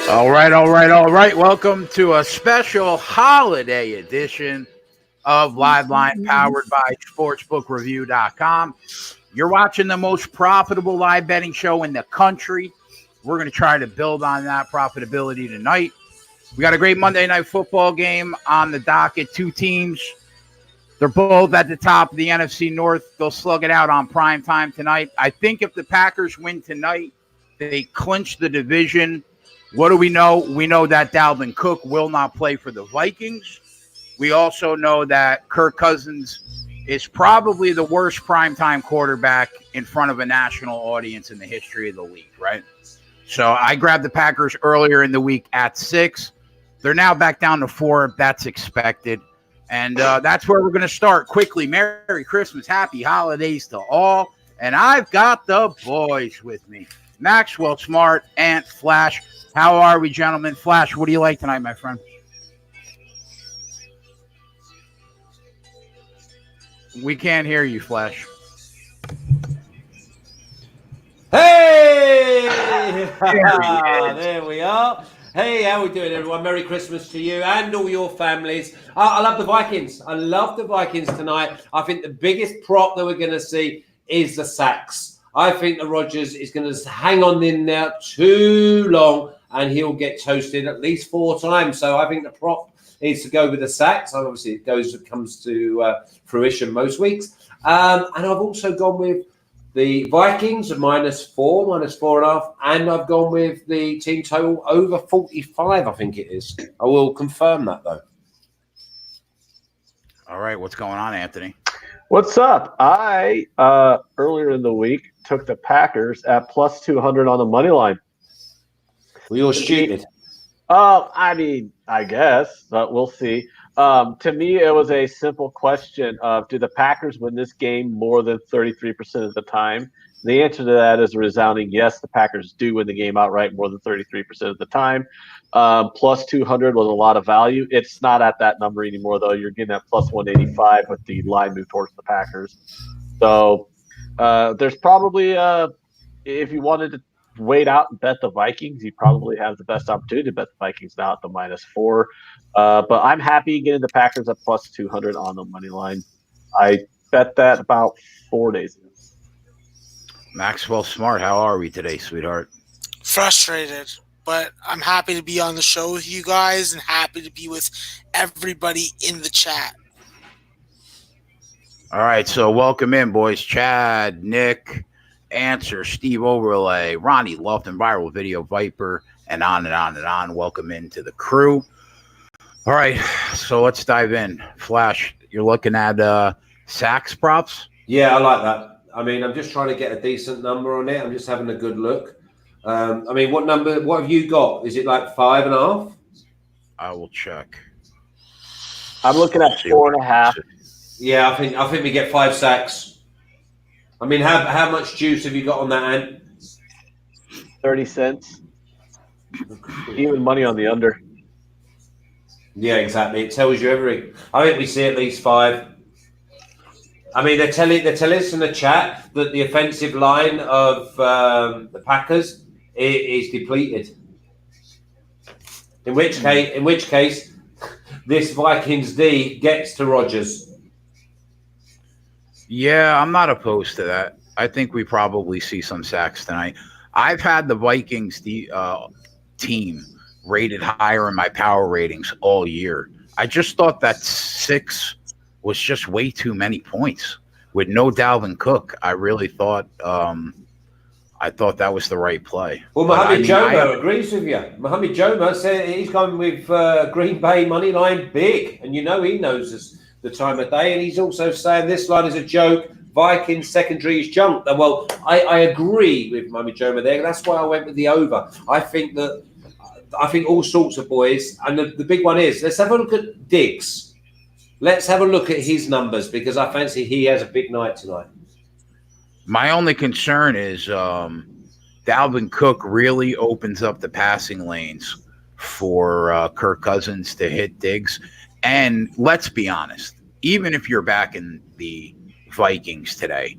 All right, all right, all right. Welcome to a special holiday edition of Live Line powered by sportsbookreview.com. You're watching the most profitable live betting show in the country. We're going to try to build on that profitability tonight. We got a great Monday Night Football game on the docket. Two teams. They're both at the top of the NFC North. They'll slug it out on prime time tonight. I think if the Packers win tonight, they clinch the division. What do we know? We know that Dalvin Cook will not play for the Vikings. We also know that Kirk Cousins is probably the worst primetime quarterback in front of a national audience in the history of the league, right? So I grabbed the Packers earlier in the week at 6. They're now back down to 4. That's expected. And that's where we're going to start quickly. Merry Christmas, happy holidays to all. And I've got the boys with me, Maxwell Smart and Flash. How are we, gentlemen? Flash, what do you like tonight, my friend? We can't hear you, Flash. Hey! There we are. Hey, how we doing, everyone? Merry Christmas to you and all your families. I love the Vikings. I love the Vikings tonight. I think the biggest prop that we're going to see is the sacks. I think that Rodgers is going to hang on in there too long and he'll get toasted at least 4 times. So I think the prop is to go with the sacks. Obviously, it comes to fruition most weeks. And I've also gone with the Vikings at -4, -4.5, and I've gone with the team total over 45, I think it is. I will confirm that, though. All right, what's going on, Anthony? What's up? I, earlier in the week, took the Packers at +200 on the money line. We all stupid. I mean, I guess, but we'll see. To me, it was a simple question of, do the Packers win this game more than 33% of the time? The answer to that is a resounding yes. The Packers do win the game outright more than 33% of the time. +200 was a lot of value. It's not at that number anymore, though. You're getting at +185 with the line move towards the Packers. So there's probably, if you wanted to wait out and bet the Vikings, you probably have the best opportunity to bet the Vikings now at the -4. But I'm happy getting the Packers at +200 on the money line. I bet that about 4 days ago. Maxwell Smart, how are we today, sweetheart? Frustrated, but I'm happy to be on the show with you guys and happy to be with everybody in the chat. All right, so welcome in, boys. Chad, Nick, Answer, Steve Overlay, Ronnie Lofton, Viral Video Viper, and on and on and on. Welcome into the crew. All right, so let's dive in. Flash, you're looking at sacks props? Yeah, I like that. I mean, I'm just trying to get a decent number on it. I'm just having a good look. I mean, what have you got? Is it like 5.5? I will check. I'm looking at 4.5. Yeah, I think we get 5 sacks. I mean, how much juice have you got on that, Ant? 30 cents. Even money on the under. Yeah, exactly. It tells you everything. I think we see at least 5. I mean, they're telling us in the chat that the offensive line of the Packers is depleted. In which case, this Vikings D gets to Rodgers. Yeah, I'm not opposed to that. I think we probably see some sacks tonight. I've had the Vikings team rated higher in my power ratings all year. I just thought that 6 was just way too many points. With no Dalvin Cook, I really thought that was the right play. Well, Mohamed Jomo agrees with you. Mohamed Jomo said he's gone with Green Bay money line big, and you know he knows the time of day, and he's also saying this line is a joke. Vikings secondary is junk. Well, I agree with Mohamed Jomo there. That's why I went with the over. I think all sorts of boys, and the big one is, let's have a look at Diggs. Let's have a look at his numbers because I fancy he has a big night tonight. My only concern is Dalvin Cook really opens up the passing lanes for Kirk Cousins to hit Diggs. And let's be honest, even if you're back in the Vikings today,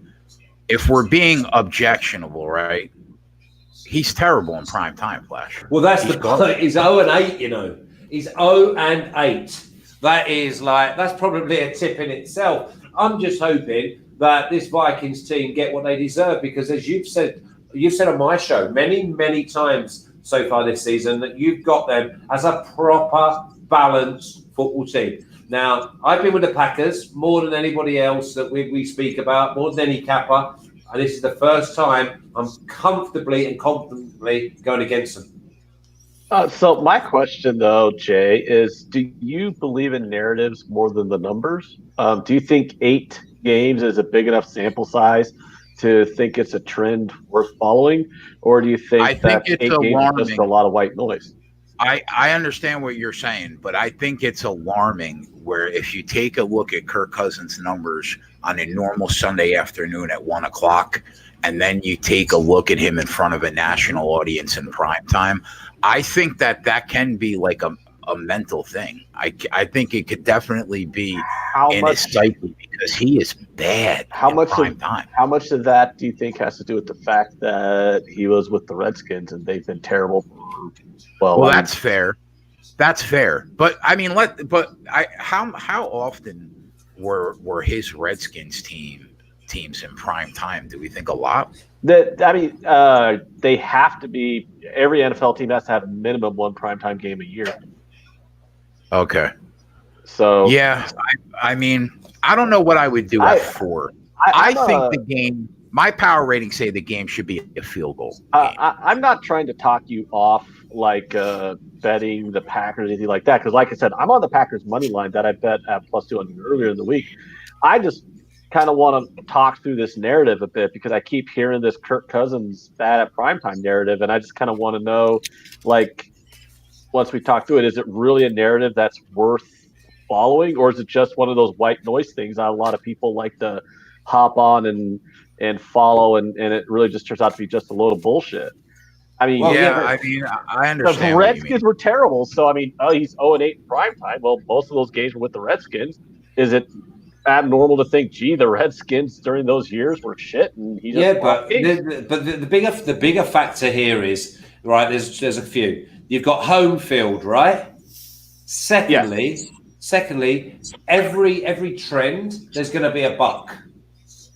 if we're being objectionable, right? he's terrible in prime time, Flash. Well, that's the point. He's 0-8, you know. He's 0-8. That's probably a tip in itself. I'm just hoping that this Vikings team get what they deserve, because as you've said on my show many, many times so far this season, that you've got them as a proper balanced football team. Now, I've been with the Packers more than anybody else that we speak about, more than any Kappa, and this is the first time I'm comfortably and confidently going against them. So my question, though, Jay, is do you believe in narratives more than the numbers? Do you think 8 games is a big enough sample size to think it's a trend worth following? Or do you think that 8 games is just a lot of white noise? I understand what you're saying, but I think it's alarming where if you take a look at Kirk Cousins' numbers on a normal Sunday afternoon at 1 o'clock, and then you take a look at him in front of a national audience in prime time, I think that can be like a mental thing. I think it could definitely be his psyche, because he is bad in prime time. How much of that do you think has to do with the fact that he was with the Redskins and they've been terrible? Well, that's fair. That's fair. But I mean, how often were his Redskins teams in prime time? Do we think a lot? They have to be. Every NFL team has to have a minimum one primetime game a year. Okay. So yeah, I mean, I don't know what I would do at 4. I think the game. My power ratings say the game should be a field goal game. I'm not trying to talk you off like betting the Packers or anything like that, because like I said, I'm on the Packers money line that I bet at +200 earlier in the week. I just kind of want to talk through this narrative a bit, because I keep hearing this Kirk Cousins bad at primetime narrative, and I just kind of want to know, like, once we talk through it, is it really a narrative that's worth following, or is it just one of those white noise things that a lot of people like to hop on and follow, and it really just turns out to be just a load of bullshit? I mean, I understand. The Redskins were terrible, so I mean, he's 0-8 in primetime. Well, most of those games were with the Redskins. Is it abnormal to think, gee, the Redskins during those years were shit? And he just but the bigger factor here is, right, there's a few. You've got home field, right? Secondly, every trend there's going to be a buck.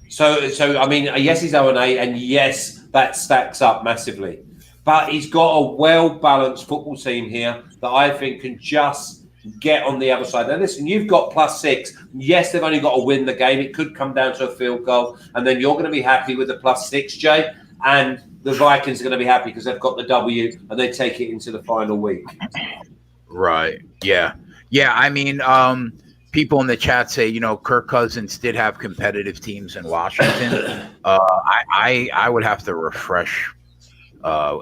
So I mean, yes, he's 0-8, and yes, that stacks up massively. But he's got a well-balanced football team here that I think can just get on the other side. Now, listen, you've got +6. Yes, they've only got to win the game. It could come down to a field goal, and then you're going to be happy with the +6, Jay. And the Vikings are going to be happy because they've got the W, and they take it into the final week. Right. Yeah. Yeah. I mean, people in the chat say, Kirk Cousins did have competitive teams in Washington. I would have to refresh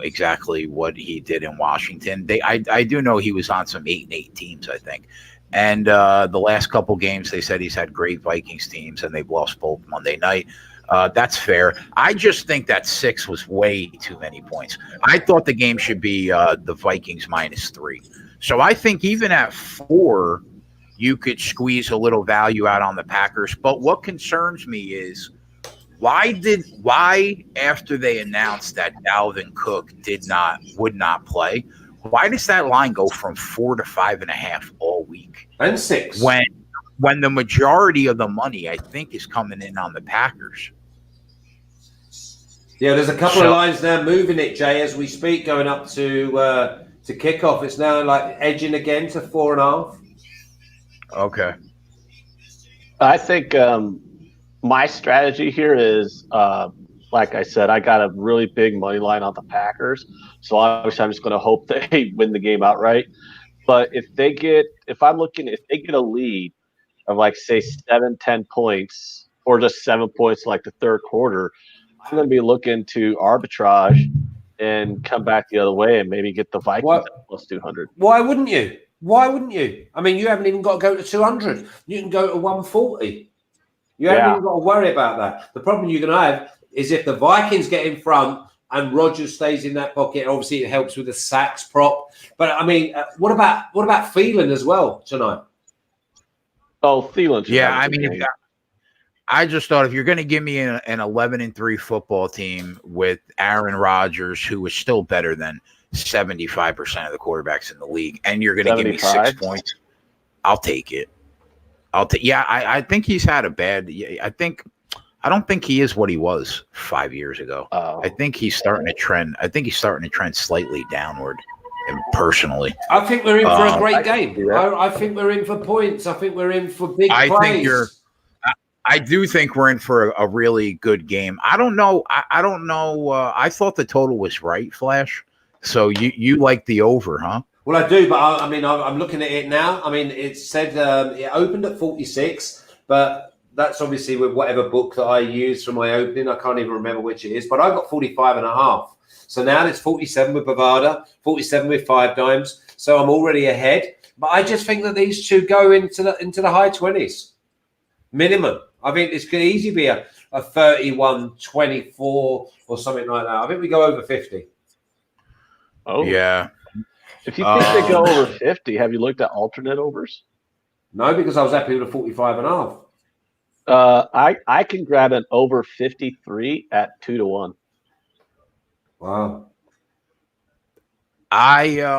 exactly what he did in Washington. I do know he was on some 8-8 teams, I think. And the last couple games, they said he's had great Vikings teams, and they've lost both Monday night. That's fair. I just think that 6 was way too many points. I thought the game should be the Vikings -3. So I think even at 4, you could squeeze a little value out on the Packers. But what concerns me is why after they announced that Dalvin Cook would not play, why does that line go from 4 to 5.5 all week? And 6. When the majority of the money, I think, is coming in on the Packers. Yeah, there's a couple of lines now moving it, Jay, as we speak, going up to kickoff. It's now like edging again to 4.5. Okay. I think my strategy here is, like I said, I got a really big money line on the Packers. So obviously I'm just going to hope they win the game outright. But if they get a lead of, like, say 7-10 points, or just 7 points like the third quarter, I'm going to be looking to arbitrage and come back the other way and maybe get the Vikings at +200. Why wouldn't you? I mean, you haven't even got to go to 200. You can go to 140. You haven't even got to worry about that. The problem you're going to have is if the Vikings get in front and Rodgers stays in that pocket. Obviously, it helps with the sacks prop. But I mean, what about Thielen as well tonight? Oh, Thielen. Yeah, I mean, I just thought if you're going to give me an 11-3 football team with Aaron Rodgers, who is still better than 75% of the quarterbacks in the league, and you're going to give me 6 points, I'll take it. Yeah, I think he's had a bad. I don't think he is what he was 5 years ago. I think he's starting to trend. I think he's starting to trend slightly downward. And personally, I think we're in for a great game. I think we're in for points. I think we're in for big plays. I do think we're in for a really good game. I don't know. I don't know. I thought the total was right, Flash. So you like the over, huh? Well, I do, but I mean, I'm looking at it now. I mean, it said it opened at 46, but that's obviously with whatever book that I used for my opening. I can't even remember which it is, but I got 45.5. So now it's 47 with Bovada, 47 with 5 dimes. So I'm already ahead. But I just think that these two go into the high 20s minimum. I think this could easily be a 31-24 or something like that. I think we go over 50. Oh yeah. If you think they go over 50, have you looked at alternate overs? No, because I was happy with a 45.5. I can grab an over 53 at 2-1. Wow. I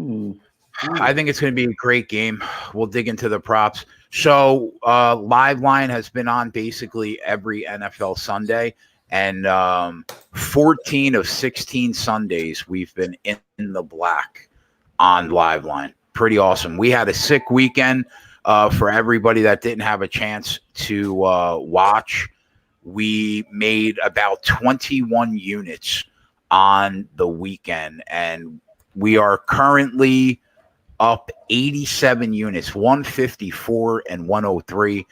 think it's going to be a great game. We'll dig into the props. So Live Line has been on basically every NFL Sunday, and 14 of 16 Sundays we've been in the black on Live Line. Pretty awesome. We had a sick weekend for everybody that didn't have a chance to watch. We made about 21 units on the weekend, and we are currently up 87 units, 154 and 103,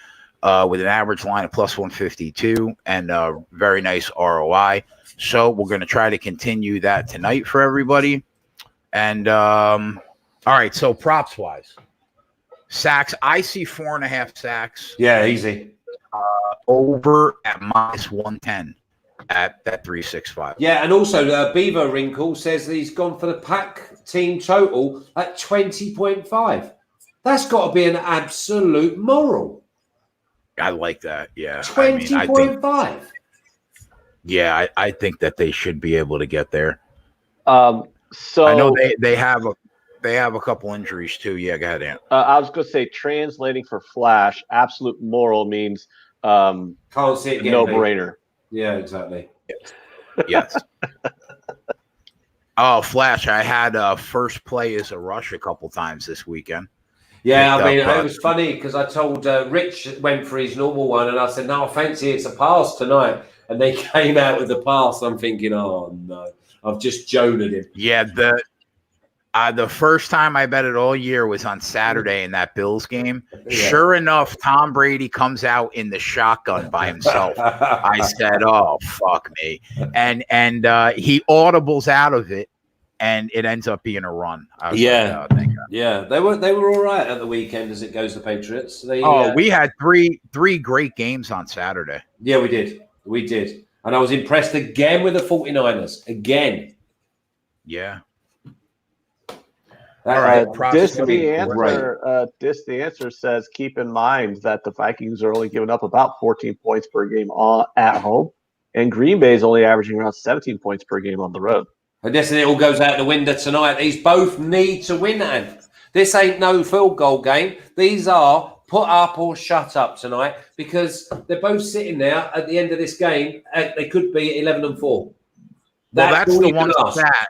with an average line of plus 152 and a very nice ROI. So we're going to try to continue that tonight for everybody. And all right, so props wise, sacks, I see 4.5 sacks. Yeah, easy. Over at minus 110 at that 365. Yeah, and also Beaver Wrinkle says that he's gone for the pack team total at 20.5. That's got to be an absolute moral. I like that. Yeah, 20.5. Yeah, I think that they should be able to get there. So I know they have a couple injuries too. Yeah, go ahead, Ant. I was going to say, translating for Flash, absolute moral means can't see it. No brainer. Yeah, exactly. Yes. Oh, Flash! I had first play as a rush a couple times this weekend. Yeah, I mean, it was funny because I told Rich went for his normal one, and I said, "No, I fancy it's a pass tonight," and they came out with the pass. I'm thinking, "Oh no, I've just joned him." Yeah, the first time I bet it all year was on Saturday in that Bills game. Yeah. Sure enough, Tom Brady comes out in the shotgun by himself. I said, "Oh, fuck me." And he audibles out of it, and it ends up being a run. Yeah. Like, yeah. They were all right at the weekend as it goes, the Patriots. We had three great games on Saturday. Yeah, we did. And I was impressed again with the 49ers. Again. Yeah. All right. The answer says keep in mind that the Vikings are only giving up about 14 points per game at home, and Green Bay is only averaging around 17 points per game on the road. I guess it all goes out the window tonight. These both need to win, and this ain't no field goal game. These are put up or shut up tonight because they're both sitting there at the end of this game. They could be 11-4. Well, that's the one stat.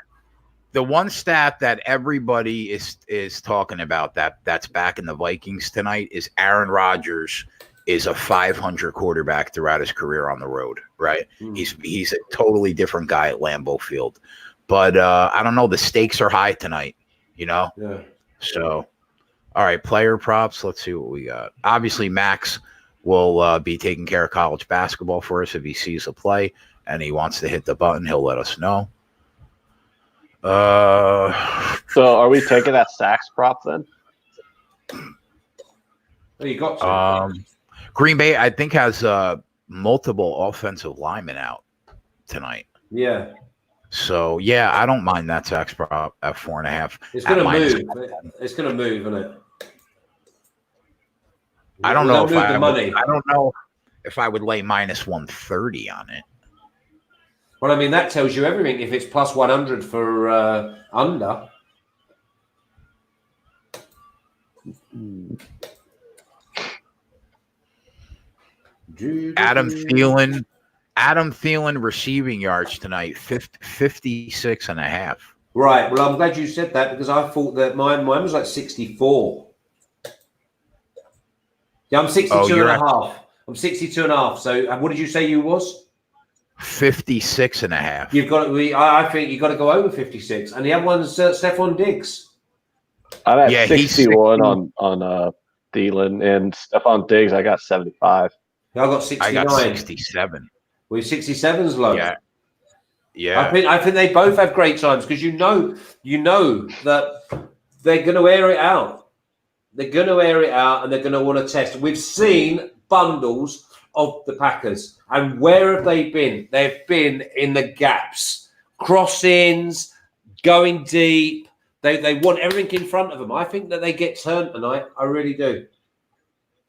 The one stat that everybody is talking about that's back in the Vikings tonight is Aaron Rodgers is a 500 quarterback throughout his career on the road, right? He's a totally different guy at Lambeau Field. But I don't know. The stakes are high tonight, you know? Yeah. So, all right, player props. Let's see what we got. Obviously, Max will be taking care of college basketball for us if he sees a play and he wants to hit the button. He'll let us know. So are we taking that sacks prop then? Well, you got to. Green Bay, I think, has multiple offensive linemen out tonight. Yeah. So yeah, I don't mind that sacks prop at 4.5. It's going to move. It's going to move, isn't it? I don't know if I don't know. if I would lay minus 130 on it. Well, I mean, that tells you everything. If it's plus 100 for under. Adam Thielen receiving yards tonight, 56 and a half. Right. Well, I'm glad you said that because I thought that mine was like 64. Yeah, I'm 62 and a half. I'm 62 and a half. So what did you say you was? 56 and a half. You've got to, I think you've got to go over 56. And the other one's Stephon Diggs. I'm at 61 on Thielen, and Stephon Diggs, I got 75. I got 69. I got 67. Well, 67's low. Yeah. Yeah. I think they both have great times because you know that they're going to air it out. They're going to air it out and they're going to want to test. We've seen bundles of the Packers, and where have they been? They've been in the gaps, crossings, going deep. They want everything in front of them. I think that they get turned tonight. I really do.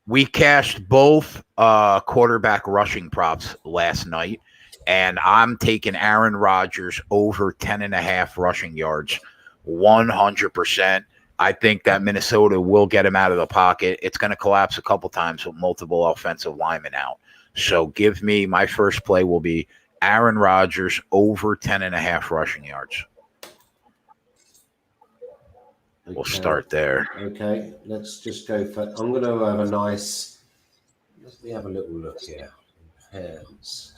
We cashed both quarterback rushing props last night, and I'm taking Aaron Rodgers over 10.5 rushing yards, 100%. I think that Minnesota will get him out of the pocket. It's going to collapse a couple times with multiple offensive linemen out. So give me my first play will be Aaron Rodgers over 10.5 rushing yards. Okay. We'll start there. Okay, let's just go for. I'm going to have a nice. Let me have a little look here. Hands.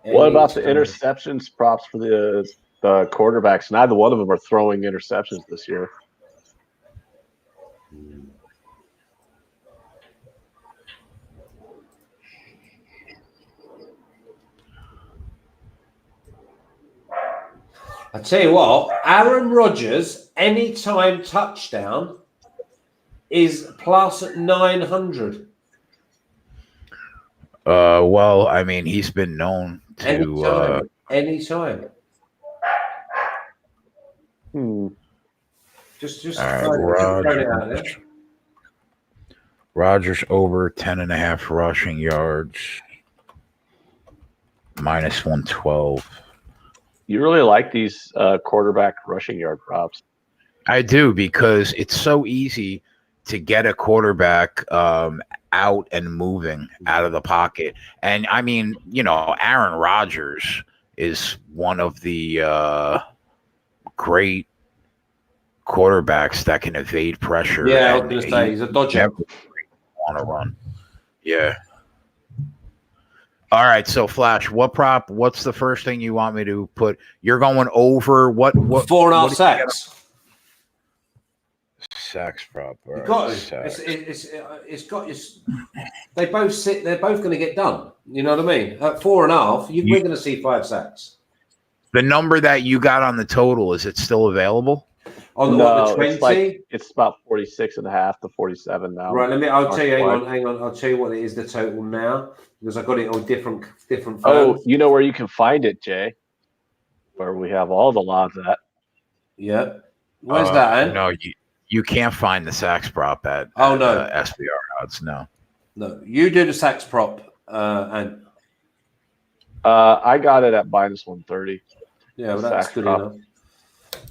What about the interceptions props for the quarterbacks? Neither one of them are throwing interceptions this year. I tell you what, Aaron Rodgers anytime touchdown is plus 900. Well, I mean, he's been known to anytime. Just Rodgers over 10.5 rushing yards, minus 112. You really like these quarterback rushing yard props. I do, because it's so easy to get a quarterback out and moving out of the pocket. And I mean, Aaron Rodgers is one of the great quarterbacks that can evade pressure. Yeah, I was going to say he's a dodger. Want to run? Yeah. All right, so Flash, what's the first thing you want me to put? You're going over what 4.5 sacks. Sacks prop. Right. Got it's got. They both sit. They're both going to get done. You know what I mean? At 4.5, we're going to see 5 sacks. The number that you got on the total, is it still available? On the 20? It's about 46.5 to 47 now. Right. I'll tell you. Hang on. I'll tell you what it is. The total now, because I got it on different. Oh, you know where you can find it, Jay? Where we have all the odds at. Yeah. Where's that? No, you can't find the sacks prop at SBR odds. No, you do the sacks prop, and I got it at minus 130. Yeah, well, that's good enough.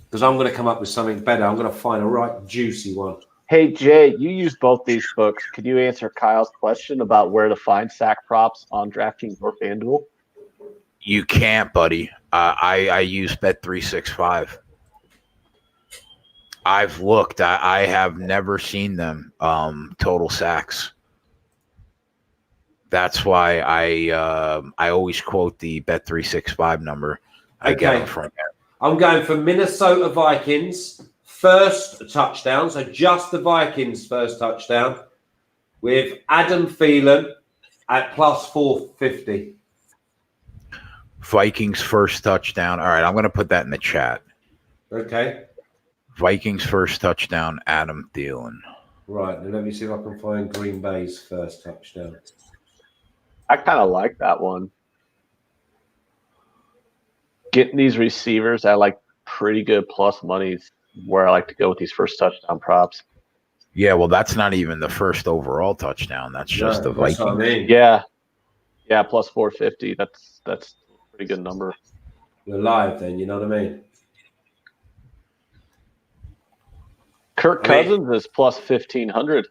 Because I'm going to come up with something better. I'm going to find a right juicy one. Hey Jay, you use both these books. Can you answer Kyle's question about where to find sack props on DraftKings or FanDuel? You can't, buddy. I use Bet365. I've looked. I have never seen them total sacks. That's why I always quote the Bet365 number. I get it from there. I'm going for Minnesota Vikings first touchdown, so just the Vikings first touchdown with Adam Thielen at plus 450. Vikings first touchdown. All right, I'm going to put that in the chat. Okay. Vikings first touchdown, Adam Thielen. Right, then let me see if I can find Green Bay's first touchdown. I kind of like that one. Getting these receivers at like pretty good plus money is where I like to go with these first touchdown props. Yeah, well, that's not even the first overall touchdown. That's just the That's Vikings. what I mean. Yeah, plus 450. That's a pretty good number. We're live then, you know what I mean? Kirk Cousins is plus 1,500.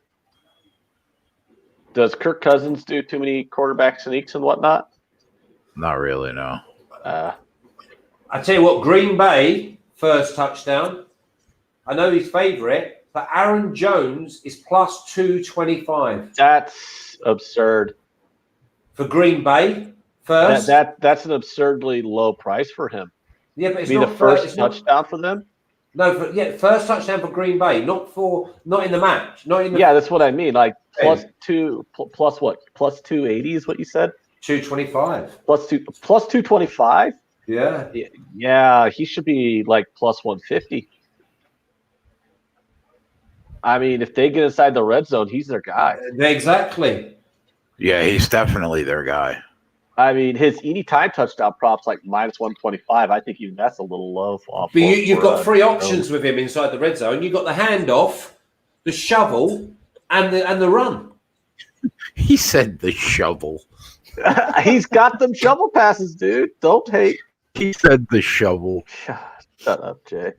Does Kirk Cousins do too many quarterback sneaks and whatnot? Not really, no. I tell you what, Green Bay, first touchdown. I know he's favourite, but Aaron Jones is plus 225. That's absurd. For Green Bay, first? That's an absurdly low price for him. Yeah, but it's Be not the first touchdown for them? No, first touchdown for Green Bay, not in the match. That's what I mean. Like plus 280 is what you said? 225. Plus 225? Yeah. Yeah, he should be like plus 150. I mean, if they get inside the red zone, he's their guy. Exactly. Yeah, he's definitely their guy. I mean, his anytime touchdown props like minus 125. I think even that's a little low. But you've got three options with him inside the red zone. You've got the handoff, the shovel, and the run. He said the shovel. He's got them shovel passes, dude. Don't hate. He said the shovel. Shut up, Jay.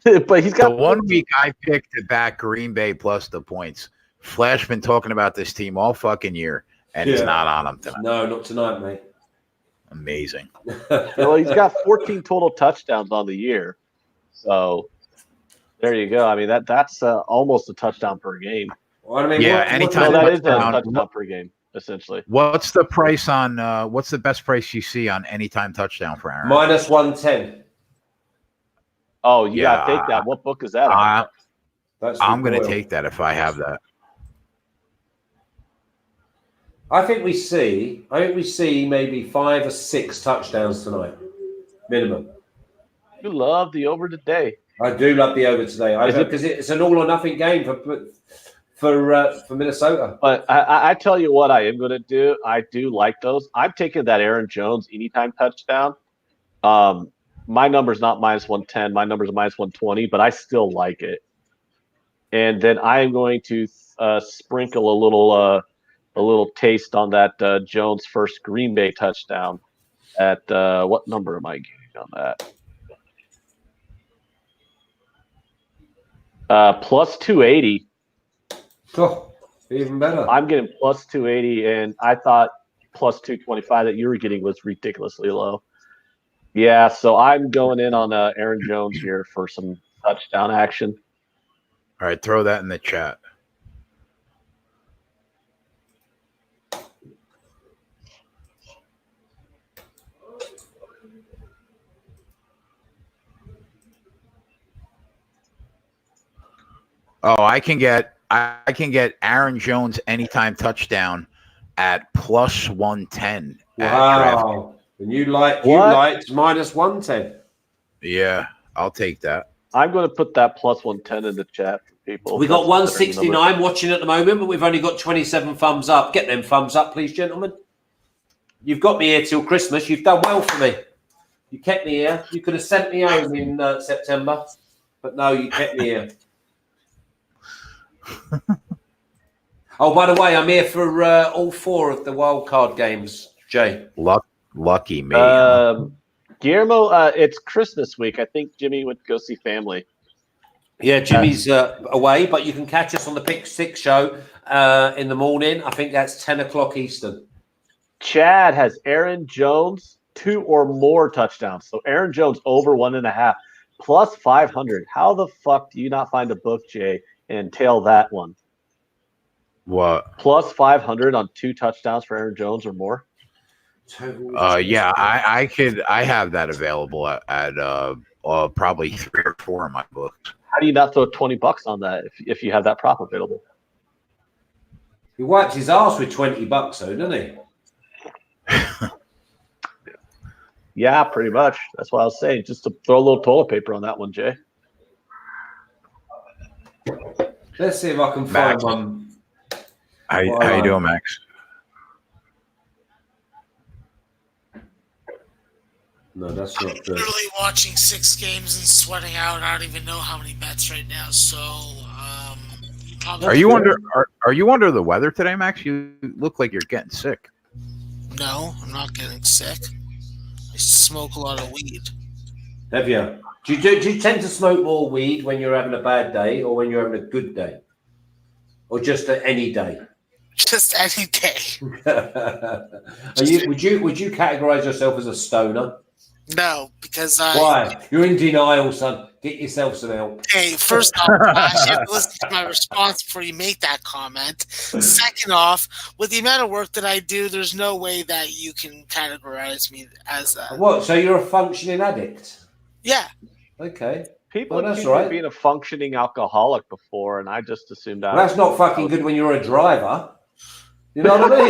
But he's got the 1 week I picked to back Green Bay plus the points. Flash been talking about this team all fucking year, and he's not on them tonight. No, not tonight, mate. Amazing. Well, he's got 14 total touchdowns on the year. So there you go. I mean, that's almost a touchdown per game. Well, I mean, anytime that is a touchdown per game, essentially. What's the price on what's the best price you see on anytime touchdown for Aaron? Minus 110. Oh, you gotta take that. What book is that? I'm gonna take that if I have that. I think we see maybe 5 or 6 touchdowns tonight, minimum. You love the over today. I do love the over today. Because it's an all or nothing game for Minnesota. But I tell you what, I am going to do. I do like those. I'm taking that Aaron Jones anytime touchdown. My number's not minus 110. My number's minus 120, but I still like it. And then I am going to sprinkle a little taste on that Jones first Green Bay touchdown at what number am I getting on that? Plus 280. Oh, even better. I'm getting plus 280, and I thought plus 225 that you were getting was ridiculously low. Yeah, so I'm going in on Aaron Jones here for some touchdown action. All right, throw that in the chat. Oh, I can get Aaron Jones anytime touchdown at plus 110. Wow. And you liked minus 110. Yeah, I'll take that. I'm going to put that plus 110 in the chat for people. We got 169 watching at the moment, but we've only got 27 thumbs up. Get them thumbs up, please, gentlemen. You've got me here till Christmas. You've done well for me. You kept me here. You could have sent me home in September, but no, you kept me here. Oh, by the way, I'm here for all 4 of the wild card games, Jay. Lucky me. Guillermo, it's Christmas week. I think Jimmy went to go see family. Yeah, Jimmy's away, but you can catch us on the Pick 6 show in the morning. I think that's 10 o'clock Eastern. Chad has Aaron Jones 2 or more touchdowns. So Aaron Jones over 1.5 plus 500. How the fuck do you not find a book, Jay, and tail that one? What? Plus 500 on 2 touchdowns for Aaron Jones or more? Yeah, I have that available at probably 3 or 4 of my books. How do you not throw $20 on that if you have that prop available? He wiped his ass with $20 though, doesn't he? Yeah, pretty much. That's what I was saying. Just to throw a little toilet paper on that one, Jay. Let's see if I can find one. How you doing, Max? No, that's not good. Literally watching 6 games and sweating out. I don't even know how many bets right now. So Are you under the weather today, Max? You look like you're getting sick. No, I'm not getting sick. I smoke a lot of weed. Have you? Do you tend to smoke more weed when you're having a bad day or when you're having a good day? Or just any day? Just any day. Would you categorize yourself as a stoner? No, because Why? You're in denial, son. Get yourself some help. Hey, first off, you have to listen to my response before you make that comment. Second off, with the amount of work that I do, there's no way that you can categorize me as that. What? So you're a functioning addict? Yeah. Okay. People that's accused right. me of being a functioning alcoholic before, and I just assumed that. Well, that's not fucking good when you're a driver. You know what I mean?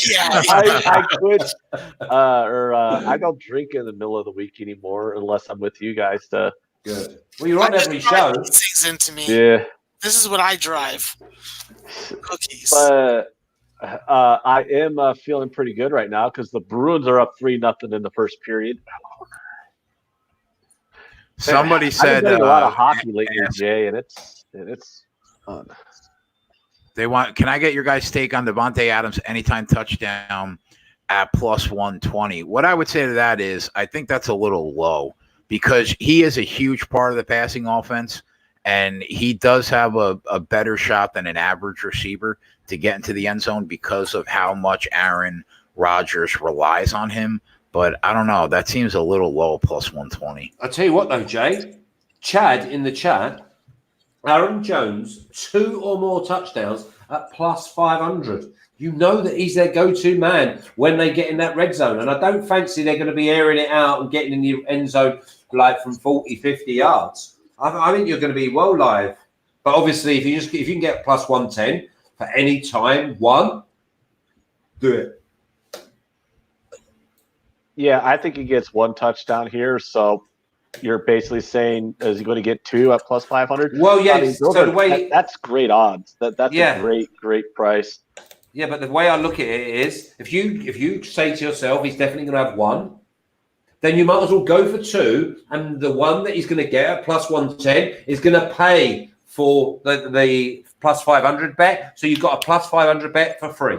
Yeah. I quit, I don't drink in the middle of the week anymore unless I'm with you guys. Good. Well, you're on every show. Things into me. Yeah. This is what I drive. Cookies. But I am feeling pretty good right now because the Bruins are up 3-0 in the first period. Somebody said I've been a lot of hockey lately, Jay, and it's fun. They want. Can I get your guys' take on Devontae Adams anytime touchdown at plus 120? What I would say to that is, I think that's a little low because he is a huge part of the passing offense, and he does have a better shot than an average receiver to get into the end zone because of how much Aaron Rodgers relies on him. But I don't know. That seems a little low, plus 120. I'll tell you what, though, Jay. Chad in the chat. Aaron Jones, 2 or more touchdowns at plus 500. You know that he's their go-to man when they get in that red zone. And I don't fancy they're going to be airing it out and getting in the end zone like from 40, 50 yards. I think you're going to be well live. But obviously, if you can get plus 110 for any time, do it. Yeah, I think he gets 1 touchdown here. So you're basically saying, is he going to get 2 at plus 500? Well, yeah. I mean, that's great odds. That's a great price. Yeah, but the way I look at it is, if you say to yourself, he's definitely going to have 1, then you might as well go for 2, and the one that he's going to get at plus 110 is going to pay for the plus 500 bet. So you've got a plus 500 bet for free.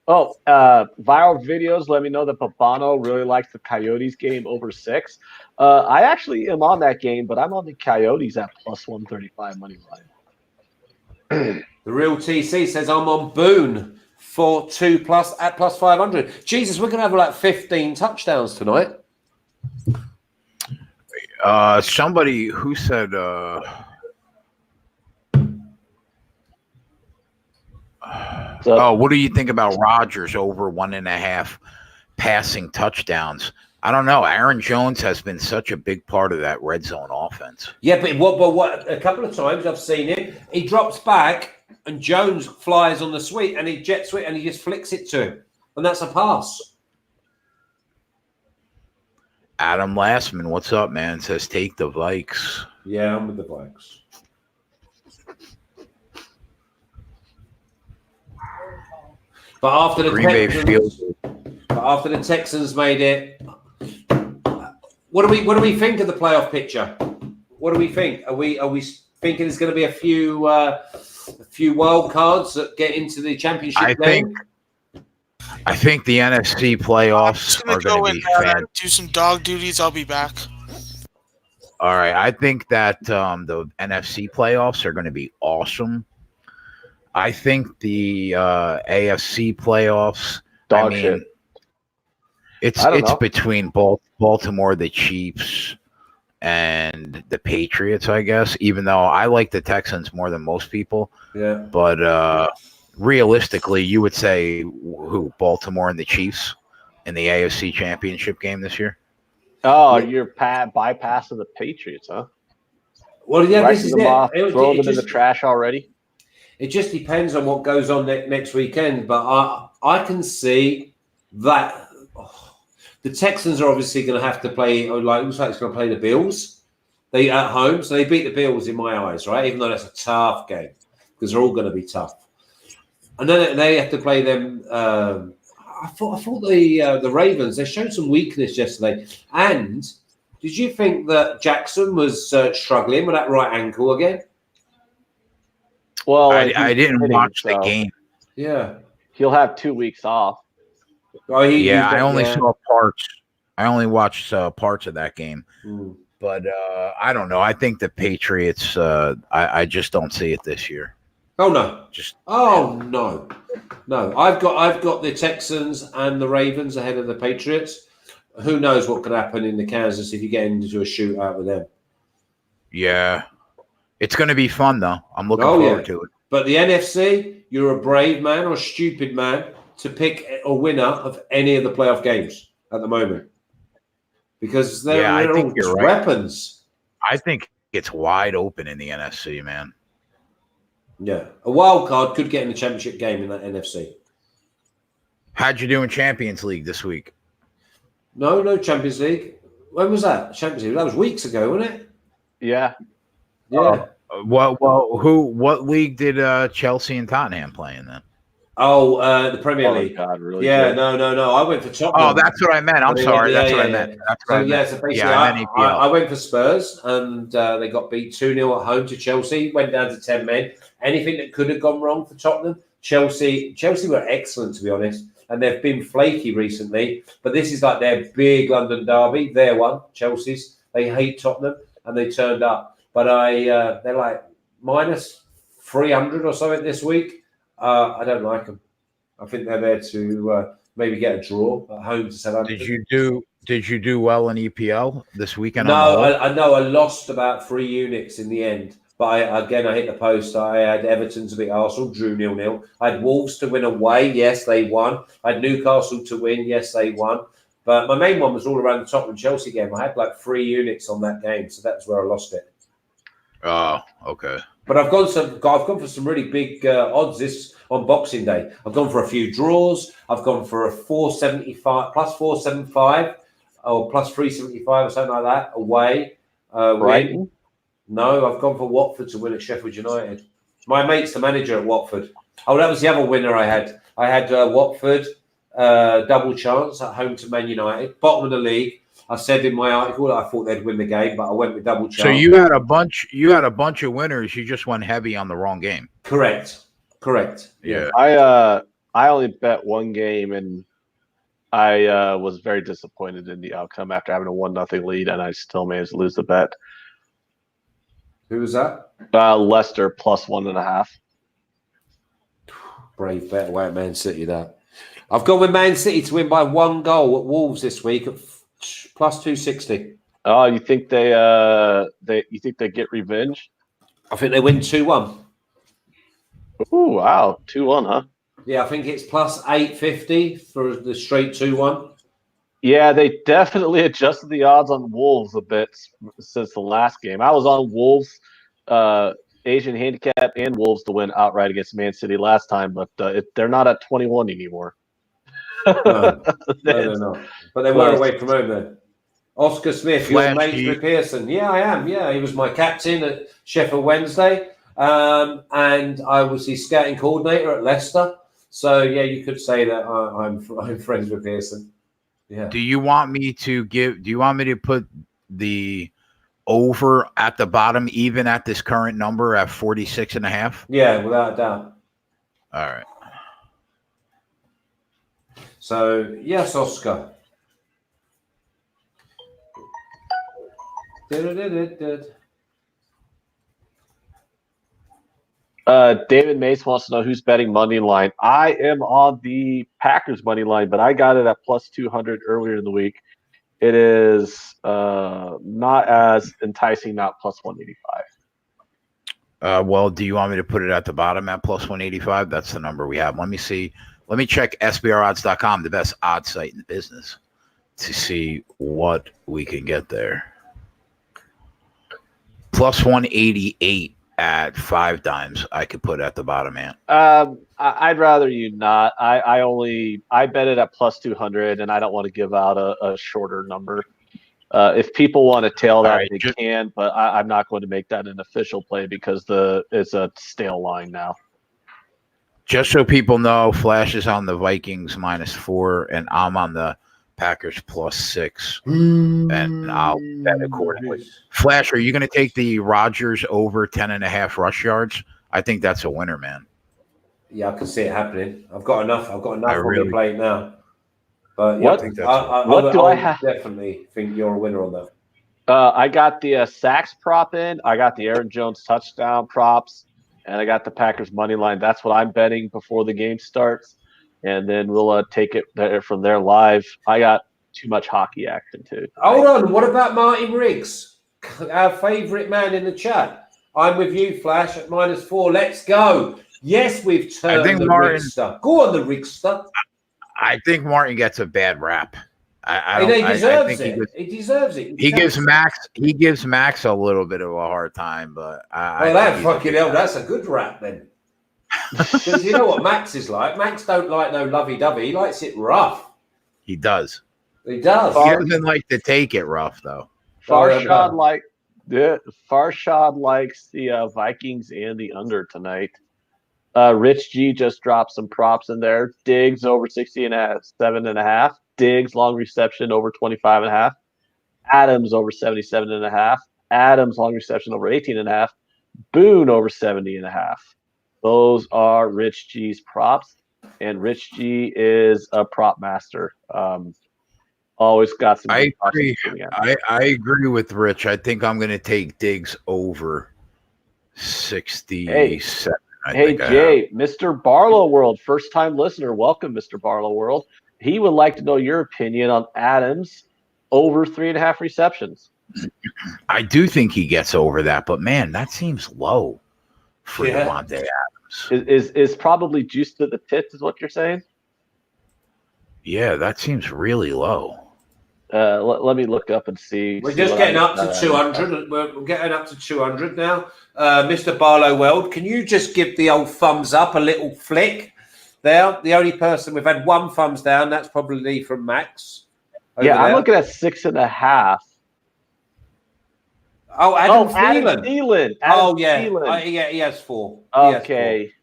Oh, viral videos let me know that Papano really likes the Coyotes game over 6. I actually am on that game, but I'm on the Coyotes at plus 135 money line. The real TC says I'm on Boone for 2 plus at plus 500. Jesus, we're going to have like 15 touchdowns tonight. Somebody who said what do you think about Rodgers over 1.5 passing touchdowns? I don't know. Aaron Jones has been such a big part of that red zone offense. Yeah, but what a couple of times I've seen him, he drops back and Jones flies on the sweep and he jet sweep and he just flicks it to him. And that's a pass. Adam Lastman, what's up, man? Says take the Vikes. Yeah, I'm with the Vikes. But after the Texans made it, what do we think of the playoff picture? What do we think? Are we thinking there's going to be a few wild cards that get into the championship? I think the NFC playoffs are going to be fun. Do some dog duties. I'll be back. All right, I think that the NFC playoffs are going to be awesome. I think the AFC playoffs. Shit. It's between Baltimore, the Chiefs, and the Patriots, I guess. Even though I like the Texans more than most people. Yeah. But realistically, you would say who? Baltimore and the Chiefs in the AFC Championship game this year. Oh, you're bypassing the Patriots, huh? Well, yeah, this is it. Throw them in the trash already. It just depends on what goes on next weekend, but I can see that the Texans are obviously going to have to play. Looks like it's going to play the Bills. They at home, so they beat the Bills in my eyes, right? Even though that's a tough game because they're all going to be tough, and then they have to play them. I thought the Ravens. They showed some weakness yesterday. And did you think that Jackson was struggling with that right ankle again? Well, I didn't watch the game. Yeah. He'll have 2 weeks off. Oh, I only saw parts. I only watched parts of that game. Mm. But I don't know. I think the Patriots. I just don't see it this year. Oh no! Just no. I've got the Texans and the Ravens ahead of the Patriots. Who knows what could happen in the Kansas if you get into a shootout with them? Yeah, it's going to be fun though. I'm looking forward to it. But the NFC, you're a brave man or a stupid man to pick a winner of any of the playoff games at the moment because they're all just weapons. I think it's wide open in the NFC, man. Yeah, a wild card could get in the championship game in that NFC. How'd you do in Champions League this week? No Champions League. When was that? Champions League. That was weeks ago, wasn't it? Yeah. What league did Chelsea and Tottenham play in then? Oh, the Premier League. God, really? Yeah, no. I went for Tottenham. Oh, that's what I meant. I'm sorry. That's what I meant. So basically, I went for Spurs, and they got beat 2-0 at home to Chelsea. Went down to 10 men. Anything that could have gone wrong for Tottenham, Chelsea were excellent, to be honest, and they've been flaky recently. But this is like their big London derby. Their one, Chelsea's. They hate Tottenham, and they turned up. But they're like minus 300 or something this week. I don't like them. I think they're there to maybe get a draw at home to Southampton. Did you do well in EPL this weekend? No, I know I lost about 3 units in the end. But I hit the post. I had Everton to beat Arsenal, drew 0-0. I had Wolves to win away. Yes, they won. I had Newcastle to win. Yes, they won. But my main one was all around the Tottenham-Chelsea game. I had like 3 units on that game, so that's where I lost it. Oh, okay. But I've gone for some really big odds this on Boxing Day. I've gone for a few draws. I've gone for a 475 plus 475 or plus 375 or something like that away. Brighton? No, I've gone for Watford to win at Sheffield United. My mate's the manager at Watford. Oh, that was the other winner I had. I had Watford double chance at home to Man United, bottom of the league. I said in my article that I thought they'd win the game, but I went with double chance. So you had a bunch of winners. You just went heavy on the wrong game. Correct. Yeah. I only bet one game, and I was very disappointed in the outcome after having a 1-0 lead, and I still managed to lose the bet. Who was that? Leicester plus 1.5. Brave bet away at Man City. That I've gone with Man City to win by 1 goal at Wolves this week at plus 260. Oh, you think they get revenge? I think they win 2-1. Ooh, wow, 2-1, huh? Yeah, I think it's plus 850 for the straight 2-1. Yeah, they definitely adjusted the odds on Wolves a bit since the last game. I was on Wolves, Asian handicap, and Wolves to win outright against Man City last time, but they're not at 21 anymore. No, they're not. But they were away from home then. Oscar Smith, your mate with Pearson. Yeah, I am. Yeah, he was my captain at Sheffield Wednesday, and I was his scouting coordinator at Leicester. So yeah, you could say that I'm friends with Pearson. Yeah. Do you want me to put the over at the bottom, even at this current number at 46.5? Yeah, without a doubt. All right. So yes, Oscar. David Mace wants to know who's betting money line. I am on the Packers money line, but I got it at plus 200 earlier in the week. It is not as enticing, not plus 185. Well, do you want me to put it at the bottom at plus 185? That's the number we have. Let me see. Let me check SBRodds.com, the best odds site in the business, to see what we can get there. Plus 188 at 5 dimes. I could put at the bottom, man. I'd rather you not. I bet it at plus 200, and I don't want to give out a shorter number. If people want to tail that, they can, but I'm not going to make that an official play because it's a stale line now. Just so people know, Flash is on the Vikings -4, and I'm on the Packers +6, and I'll bet accordingly. Flash, are you going to take the Rodgers over 10.5 rush yards I think that's a winner, man. Yeah, I can see it happening. I've got enough on really my plate now. But What- yeah, I have? Definitely think you're a winner on that. I got the sacks prop in. I got the Aaron Jones touchdown props, and I got the Packers money line. That's what I'm betting before the game starts, and then we'll take it from there live. I got too much hockey action too. Hold on, what about Martin Riggs, our favourite man in the chat? I'm with you, Flash, at -4. Let's go. Yes, we've turned the Rigster. Go on, the Rigster. I think Martin gets a bad rap. He deserves it. He deserves it. He gives Max a little bit of a hard time, but fucking hell, that's a good rap then. Because you know what Max is like. Max don't like no lovey-dovey. He likes it rough. He does. He does. He doesn't like to take it rough though. Farshad likes the Vikings and the under tonight. Rich G just dropped some props in there. Diggs over 7.5. Diggs long reception over 25.5. Adams over 77.5. Adams long reception over 18.5. Boone over 70.5. Those are Rich G's props, and Rich G is a prop master. Always got some. I agree. I agree with Rich. I think I'm going to take Diggs over 67. Hey Jay, Mr. Barlow World, first time listener. Welcome, Mr. Barlow World. He would like to know your opinion on Adams over 3.5 receptions. I do think he gets over that, but man, that seems low for Devontae Adams. Is probably juice to the tits, is what you're saying? Yeah, that seems really low. Let me look up and see. We're just getting up to 200. We're getting up to 200 now. Mr. Barlow World, can you just give the old thumbs up, a little flick there? The only person we've had one thumbs down, that's probably from Max. Yeah, I'm looking at 6.5. Oh, Adam Thielen. Thielen. Yeah, he has 4. Okay.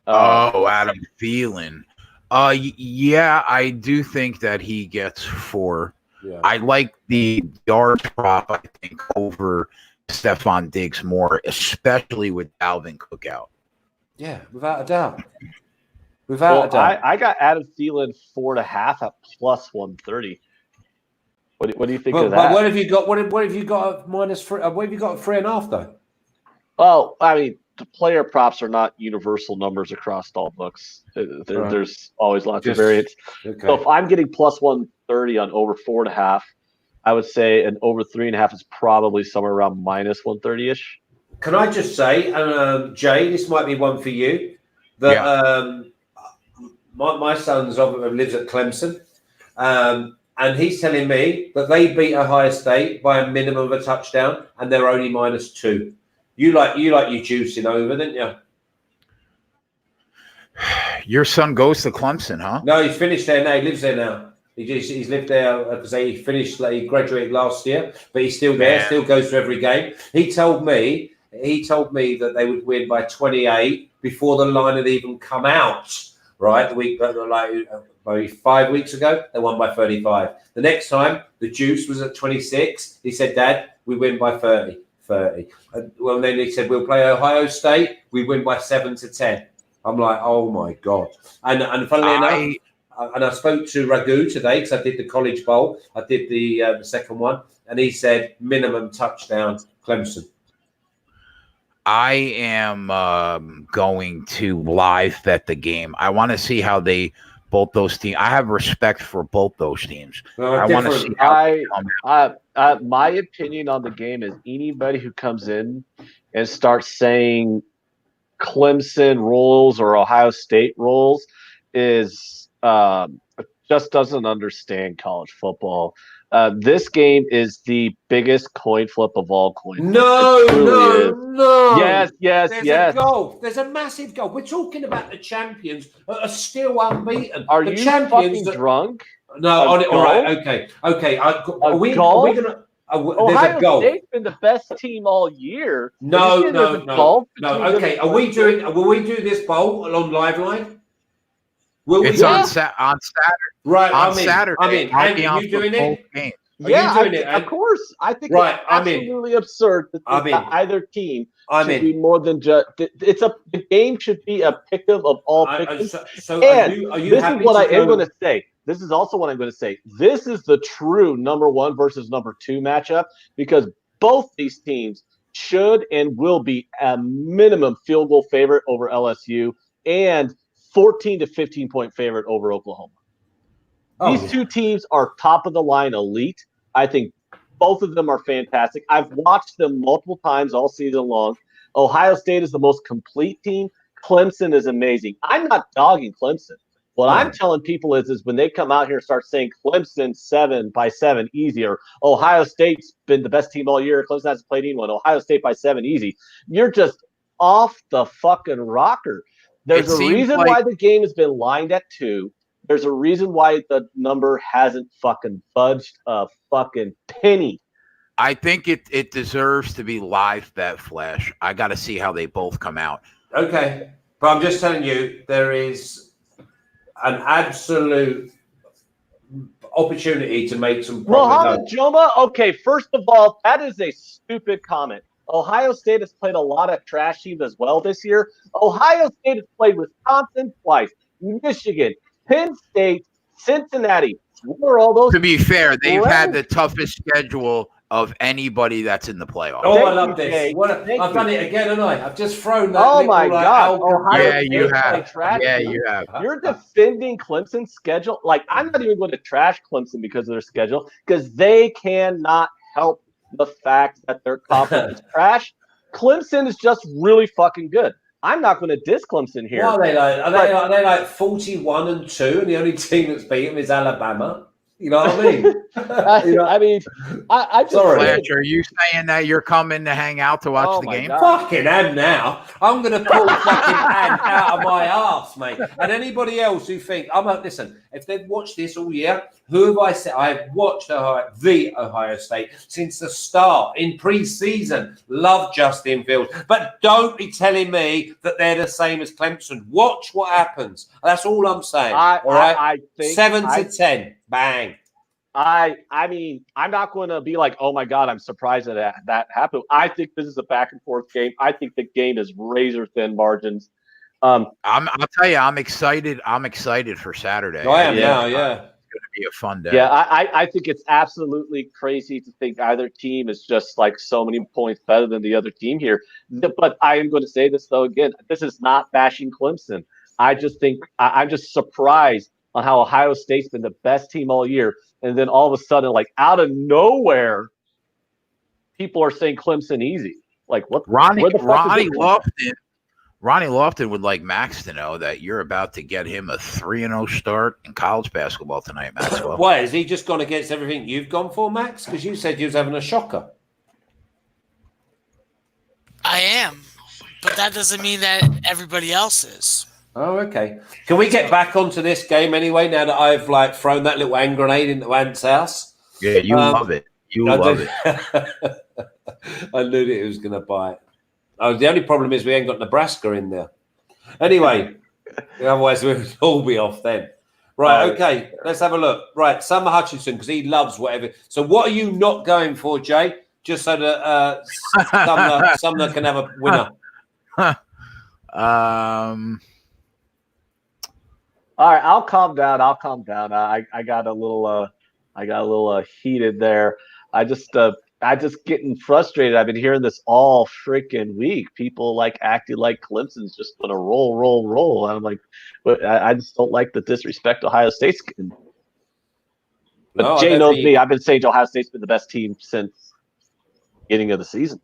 Adam Thielen. Yeah, I do think that he gets 4. Yeah. I like the yard prop, I think, over Stephon Diggs more, especially with Dalvin Cook out. Yeah, without a doubt. I got Adam Thielen 4.5 at plus 130. What do you think of that? But what have you got? What have you got at -3? What have you got at 3.5 though? Well, I mean, the player props are not universal numbers across all books. There's always lots of variance. Okay. So if I'm getting plus 130 on over 4.5, I would say an over 3.5 is probably somewhere around minus 130-ish. Can I just say, Jay, this might be one for you. That my son's lives at Clemson, and he's telling me that they beat Ohio State by a minimum of a touchdown, and they're only -2. You like your juicing over, didn't you? Your son goes to Clemson, huh? No, he's finished there now. He lives there now. He's lived there because he finished. He graduated last year, but he's still there. Still goes to every game. He told me that they would win by 28 before the line had even come out. Right, the week maybe 5 weeks ago, they won by 35. The next time, the juice was at 26. He said, "Dad, we win by 30." Well, then he said, "We'll play Ohio State. We win by 7-10." I'm like, "Oh my god!" And funnily enough, and I spoke to Ragu today because I did the College Bowl. I did the second one, and he said minimum touchdown Clemson. I am going to live bet the game. I want to see how both those teams. I have respect for both those teams. I want to see how my opinion on the game is anybody who comes in and starts saying Clemson rolls or Ohio State rolls is just doesn't understand college football. This game is the biggest coin flip of all coin flips. No. Yes. There's a goal. There's a massive goal. We're talking about the champions that are still unbeaten. Are the you champions fucking drunk? No, all right, okay. Are we gonna? Ohio State's been the best team all year. No. Okay, will we do this bowl on Live Line? It's on Saturday. Right, on Saturday. Andy, you doing it? Games. Of course. I think it's absolutely absurd to think that either team should be more than just. The game should be a pick'em of all pick'ems. Are you this is what I am going to say. This is also what I'm going to say. This is the true number 1 versus number 2 matchup because both these teams should and will be a minimum field goal favorite over LSU and 14 to 15 point favorite over Oklahoma. These two teams are top of the line elite. I think both of them are fantastic. I've watched them multiple times all season long. Ohio State is the most complete team. Clemson is amazing. I'm not dogging Clemson. What I'm telling people is when they come out here and start saying Clemson 7 by 7 easy, or Ohio State's been the best team all year. Clemson hasn't played anyone. Ohio State by 7 easy. You're just off the fucking rocker. There's a reason why the game has been lined at 2. There's a reason why the number hasn't fucking budged a fucking penny. I think it deserves to be live bet flash. I got to see how they both come out. Okay. But I'm just telling you, there is an absolute opportunity to make some Mohamed Joma, okay, first of all, that is a stupid comment. Ohio State has played a lot of trash teams as well this year. Ohio State has played Wisconsin twice, Michigan, Penn State, Cincinnati. What are all those? To be fair, they've had the toughest schedule of anybody that's in the playoffs. Oh, I love this. I've done it again, haven't I? I've just thrown that. Oh, my God. Yeah, you have. Yeah, you have. You're defending Clemson's schedule. Like, I'm not even going to trash Clemson because of their schedule because they cannot help the fact that their conference is trash. Clemson is just really fucking good. I'm not going to diss Clemson here. What are they like? Are they like 41-2 and the only team that's beat them is Alabama? You know what I mean? I'm just Fletch, are you saying that you're coming to hang out to watch the game? God. Fucking am now. I'm going to pull fucking hand out of my ass, mate. And anybody else who think, listen, if they've watched this all year, who have I said? I've watched the Ohio State since the start in pre-season. Love Justin Fields. But don't be telling me that they're the same as Clemson. Watch what happens. That's all I'm saying. All right? I think 7-10. Bang. I mean, I'm not going to be like, oh my God, I'm surprised that happened. I think this is a back and forth game. I think the game is razor thin margins. I'll tell you, I'm excited. I'm excited for Saturday. I am now. Yeah, it's going to be a fun day. Yeah, I think it's absolutely crazy to think either team is just like so many points better than the other team here. But I am going to say this though again. This is not bashing Clemson. I just think I'm just surprised on how Ohio State's been the best team all year. And then all of a sudden, like out of nowhere, people are saying Clemson easy. Like what? Ronnie Lofton would like Max to know that you're about to get him a 3-0 start in college basketball tonight, Maxwell. Why, is he just gone against everything you've gone for, Max? Because you said you was having a shocker. I am, but that doesn't mean that everybody else is. Oh, okay. Can we get back onto this game anyway? Now that I've like thrown that little hand grenade into Ant's house. Yeah, you love it. You love it. I knew that it was going to bite. Oh, the only problem is we ain't got Nebraska in there. Anyway, otherwise we'll all be off then. Right, okay. Let's have a look. Right, Summer Hutchinson, because he loves whatever. So what are you not going for, Jay? Just so that Sumner can have a winner. All right, I'll calm down. I got a little heated there. I just getting frustrated. I've been hearing this all freaking week. People like acting like Clemson's just going to roll. And I'm like, but I just don't like the disrespect Ohio State's getting. But Jay knows me. I've been saying Ohio State's been the best team since the beginning of the season.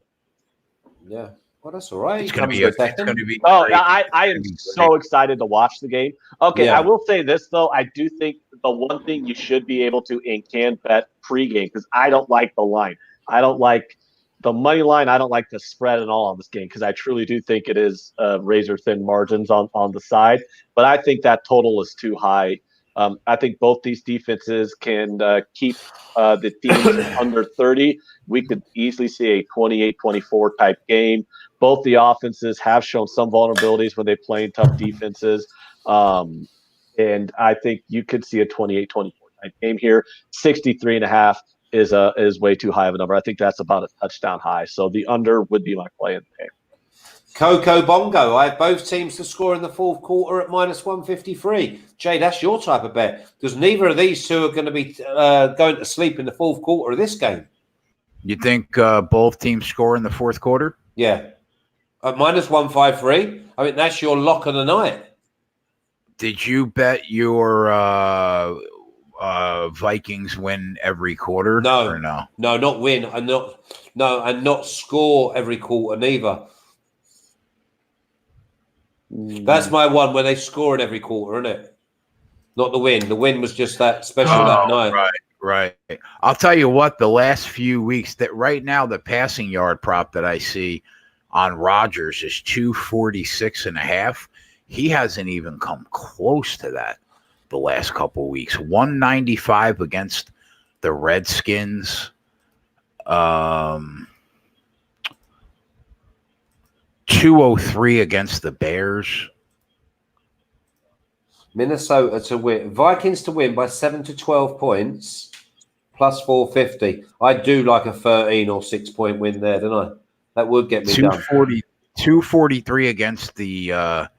Yeah. Well, that's all right. It's going to be. Oh, I am so excited to watch the game. Okay, yeah. I will say this though. I do think the one thing you should be able to and can bet pregame, because I don't like the line. I don't like the money line. I don't like the spread at all on this game because I truly do think it is razor thin margins on the side. But I think that total is too high. I think both these defenses can keep the teams under 30. We could easily see a 28-24 type game. Both the offenses have shown some vulnerabilities when they play in tough defenses. And I think you could see a 28-24 type game here. 63.5 is way too high of a number. I think that's about a touchdown high. So the under would be my play in the game. Coco Bongo. I have both teams to score in the fourth quarter at -153. Jay, that's your type of bet because neither of these two are going to be going to sleep in the fourth quarter of this game. You think both teams score in the fourth quarter? Yeah. At -153, I mean, that's your lock of the night. Did you bet your Vikings win every quarter? No. Or no? No, not win. And not score every quarter neither. That's my one where they score in every quarter, isn't it? Not the win. The win was just that special that night. Right. I'll tell you what, the last few weeks, that right now the passing yard prop that I see on Rodgers is 246.5. He hasn't even come close to that the last couple of weeks. 195 against the Redskins. 203 against the Bears. Minnesota to win. Vikings to win by 7 to 12 points plus 450. I do like a 13 or 6 point win there, don't I? That would get me 243 against the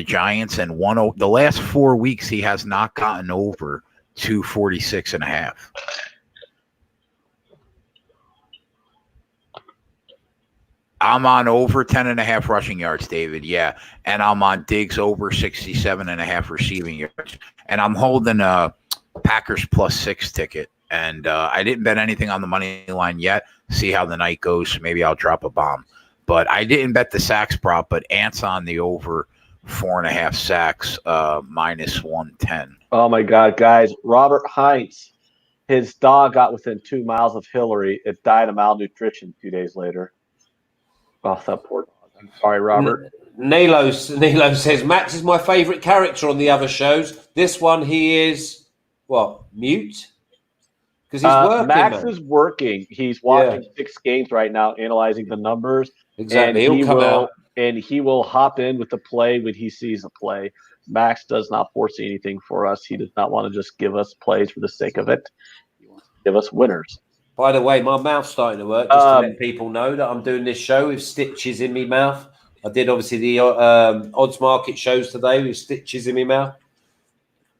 Giants, and the last 4 weeks he has not gotten over 246.5. I'm on over 10.5 rushing yards, David. Yeah. And I'm on Diggs over 67.5 receiving yards. And I'm holding a Packers +6 ticket. And I didn't bet anything on the money line yet. See how the night goes. Maybe I'll drop a bomb. But I didn't bet the sacks prop, but Ant's on the over 4.5 sacks, -110. Oh, my God, guys. Robert Hines, his dog got within 2 miles of Hillary. It died of malnutrition 2 days later. Oh, that poor dog. I'm sorry, Robert. Nilo says, Max is my favorite character on the other shows. This one, he is, mute? Because he's working. Max is working. He's watching 6 games right now, analyzing the numbers. Exactly. And He'll come out. And he will hop in with the play when he sees a play. Max does not foresee anything for us. He does not want to just give us plays for the sake of it. He wants to give us winners. By the way, my mouth's starting to work, just to let people know that I'm doing this show with stitches in my mouth. I did obviously the odds market shows today with stitches in my mouth.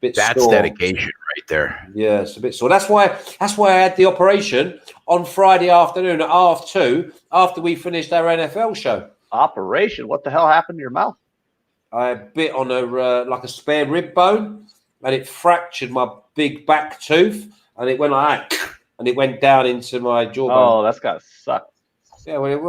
That's sore. Dedication right there. Yeah, it's a bit sore. That's why I had the operation on Friday afternoon at 2:30 after we finished our NFL show. Operation? What the hell happened to your mouth? I bit on like a spare rib bone, and it fractured my big back tooth, and it went like that. And it went down into my jawbone. Oh, that's gotta suck. Yeah, well, it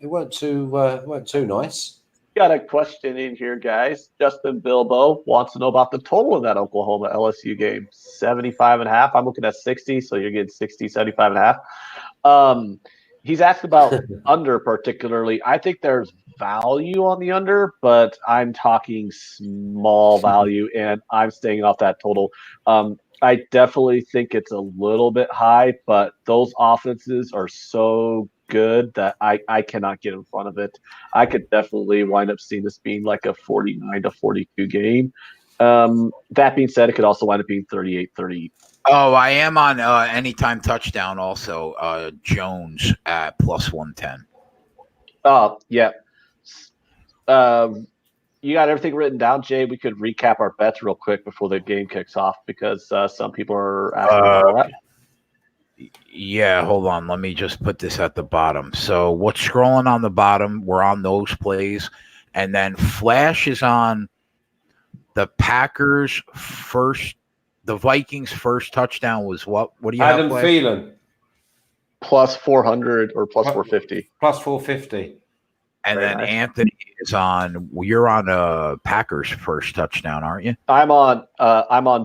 weren't too nice. Got a question in here, guys. Justin Bilbo wants to know about the total of that Oklahoma LSU game. 75.5. I'm looking at 60, so you're getting 60, 75.5. He's asked about under particularly. I think there's value on the under, but I'm talking small value, and I'm staying off that total. I definitely think it's a little bit high, but those offenses are so good that I cannot get in front of it. I could definitely wind up seeing this being like a 49 to 42 game. That being said, it could also wind up being 38-30. Oh, I am on anytime touchdown also. Jones at +110. Oh, yeah. You got everything written down, Jay? We could recap our bets real quick before the game kicks off because some people are asking about that. Yeah, hold on. Let me just put this at the bottom. So what's scrolling on the bottom, we're on those plays. And then Flash is on the Packers first. The Vikings first touchdown was what? What do you have? Adam Thielen. +400 or +450. +450. And Very then nice. Anthony is on. You're on Packers first touchdown, aren't you? I'm on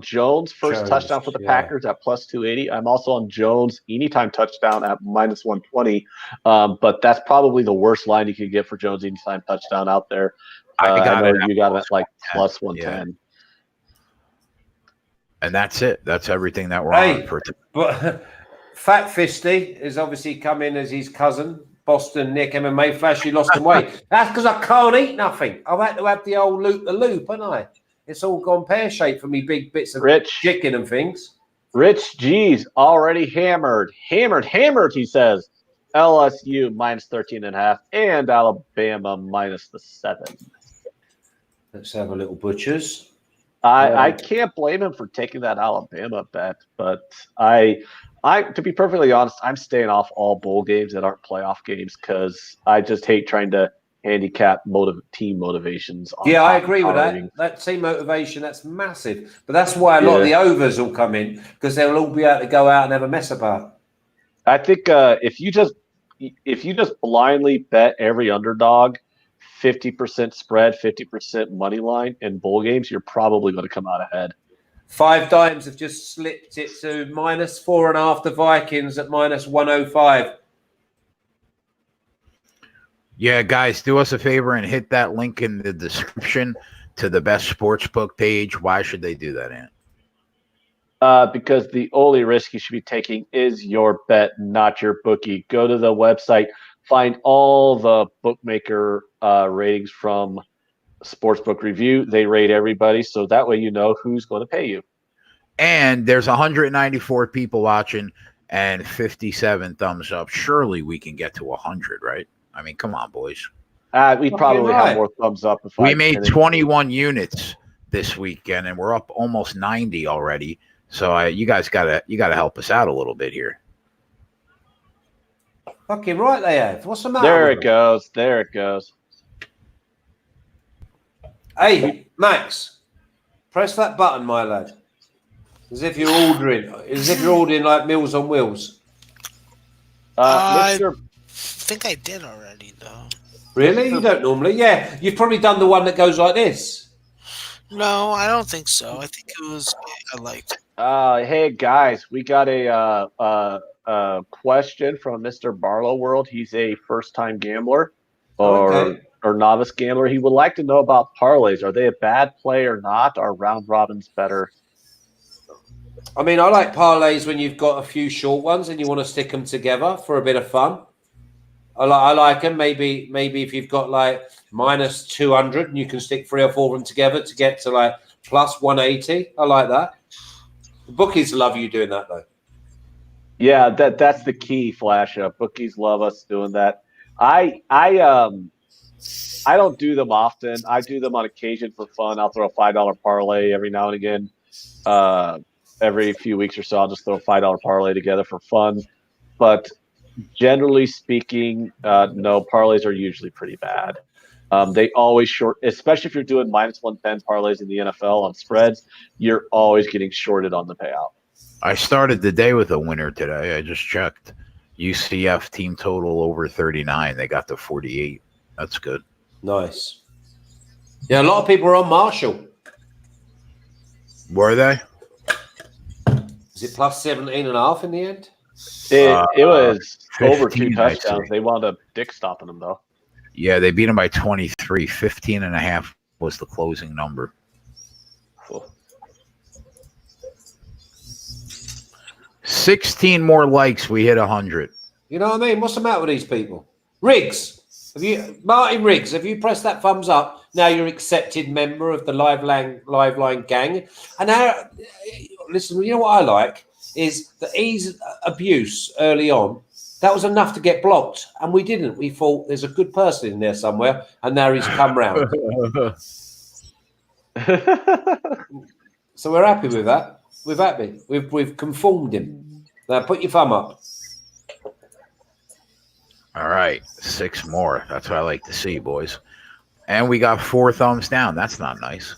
Jones first Jones, touchdown for the Packers at +280. I'm also on Jones anytime touchdown at -120. But that's probably the worst line you could get for Jones anytime touchdown out there. I know you got it at like +110. Yeah. And that's it. That's everything that we're on for today. But Fat Fisty is obviously come in as his cousin. Boston Nick MMA Flash, you lost some weight. That's because I can't eat nothing. I've had to have the old loop, haven't I? It's all gone pear-shaped for me big bits of chicken and things. Rich G's already hammered, he says. LSU minus 13.5 and Alabama minus the 7. Let's have a little butchers. I can't blame him for taking that Alabama bet, but I to be perfectly honest, I'm staying off all bowl games that aren't playoff games because I just hate trying to handicap team motivations. Yeah, I agree with that. That team motivation, that's massive. But that's why a lot of the overs will come in because they'll all be able to go out and have a mess about. I think if you just blindly bet every underdog, 50% spread, 50% money line in bowl games, you're probably going to come out ahead. 5 Dimes have just slipped it to minus 4.5. The Vikings at minus 105. Yeah, guys, do us a favor and hit that link in the description to the best sportsbook page. Why should they do that, Ant? Because the only risk you should be taking is your bet, not your bookie. Go to the website, find all the bookmaker ratings from Sportsbook Review. They rate everybody, so that way you know who's going to pay you. And there's 194 people watching and 57 thumbs up. Surely we can get to 100, right? I mean, come on, boys. We'd probably have more thumbs up. If we made 21 units this weekend, and we're up almost 90 already. So you guys gotta help us out a little bit here. Fucking right they have. What's the matter? There it goes. There it goes. Hey, Max, press that button, my lad. As if you're ordering like Meals on Wheels. I think I did already, though. Really? You don't normally? Yeah, you've probably done the one that goes like this. No, I don't think so. I think it was. I liked it. Hey guys, we got a question from Mr. Barlow World. He's a first-time gambler or novice gambler. He would like to know about parlays. Are they a bad play or not? Are round robins better? I mean, I like parlays when you've got a few short ones and you want to stick them together for a bit of fun. I like them. Maybe if you've got like minus 200 and you can stick 3 or 4 of them together to get to like plus 180. I like that. The bookies love you doing that, though. Yeah, that's the key, Flash. Bookies love us doing that. I don't do them often. I do them on occasion for fun. I'll throw a $5 parlay every now and again. Every few weeks or so, I'll just throw a $5 parlay together for fun. But generally speaking, no, parlays are usually pretty bad. They always short, especially if you're doing minus 110 parlays in the NFL on spreads, you're always getting shorted on the payout. I started the day with a winner today. I just checked. UCF team total over 39. They got to 48. That's good. Nice. Yeah, a lot of people are on Marshall. Were they? Is it plus 17.5 in the end? It was 15, over 2 touchdowns. They wound up dick stopping them, though. Yeah, they beat them by 23. 15.5 was the closing number. Cool. 16 more likes. We hit 100. You know what I mean? What's the matter with these people? Riggs, Martin Riggs, have you pressed that thumbs up? Now you're accepted member of the Liveline gang. And now, listen, you know what I like is the ease abuse early on. That was enough to get blocked, and we didn't. We thought there's a good person in there somewhere, and now he's come round. So we're happy with that. We're happy. We've conformed him. Now put your thumb up. All right, 6 more. That's what I like to see, boys. And we got 4 thumbs down. That's not nice.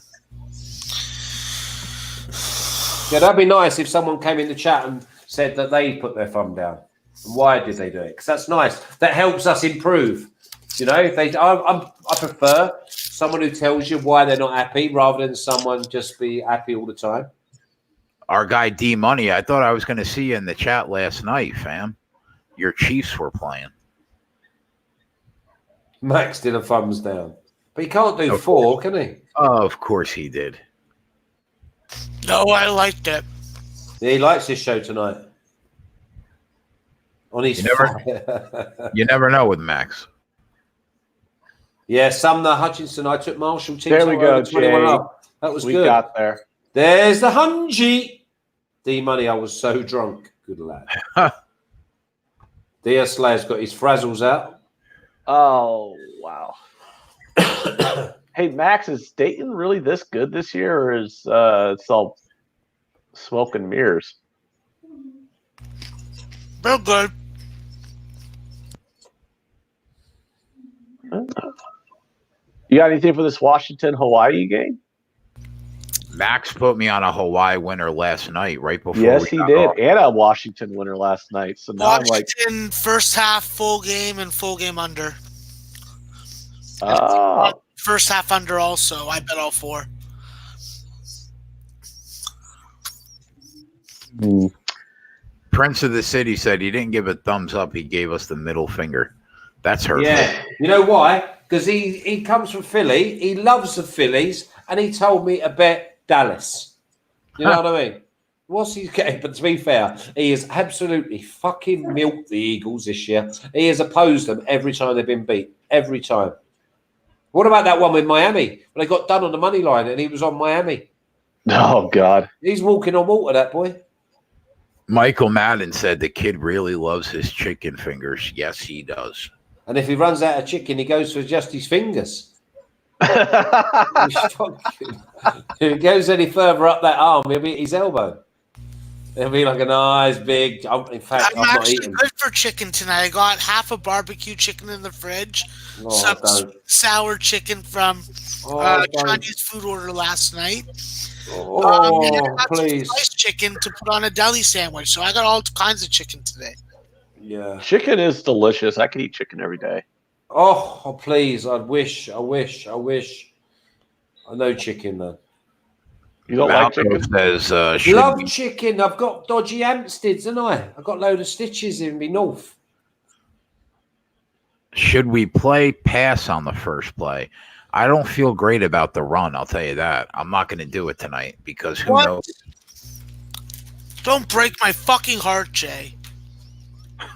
Yeah, that'd be nice if someone came in the chat and said that they put their thumb down. And why did they do it? Because that's nice. That helps us improve. You know, I prefer someone who tells you why they're not happy rather than someone just be happy all the time. Our guy D Money, I thought I was going to see you in the chat last night, fam. Your Chiefs were playing. Max did a thumbs down. But he can't do 4, can he? Of course he did. No, I liked it. Yeah, he likes this show tonight. On his you never know with Max. Yeah, Sumner Hutchinson. I took Marshall team. There we go, 21 Jay. up. That was good. We got there. There's the Hungy. D-Money, I was so drunk. Good lad. DS Slayer's got his frazzles out. Oh, wow. Hey, Max, is Dayton really this good this year, or is it's all smoke and mirrors? Real good. You got anything for this Washington-Hawaii game? Max put me on a Hawaii winner last night, right before. Yes, he did, and a Washington winner last night. So now Washington first half full game and full game under. First half under also. I bet all 4. Prince of the City said he didn't give a thumbs up. He gave us the middle finger. That's hurtful. Yeah. You know why? Because he comes from Philly. He loves the Phillies. And he told me to bet Dallas. You know what I mean? What's he getting? But to be fair, he has absolutely fucking milked the Eagles this year. He has opposed them every time they've been beat. Every time. What about that one with Miami? When they got done on the money line and he was on Miami. Oh, God. He's walking on water, that boy. Michael Madden said the kid really loves his chicken fingers. Yes, he does. And if he runs out of chicken, he goes for just his fingers. If he goes any further up that arm, he'll be at his elbow. It'll be like a nice big. In fact, I'm not actually eating. good for chicken tonight. I got half a barbecue chicken in the fridge, some don't. sour chicken from Chinese food order last night. And I got Please. some sliced chicken to put on a deli sandwich. So I got all kinds of chicken today. Yeah. Chicken is delicious. I could eat chicken every day. Oh, please. I wish. I know chicken, though. You don't like chicken? Says, Love chicken. I've got dodgy Hampsteads, haven't I? I've got a load of stitches in me north. Should we play pass on the first play? I don't feel great about the run. I'll tell you that. I'm not going to do it tonight because who knows? Don't break my fucking heart, Jay.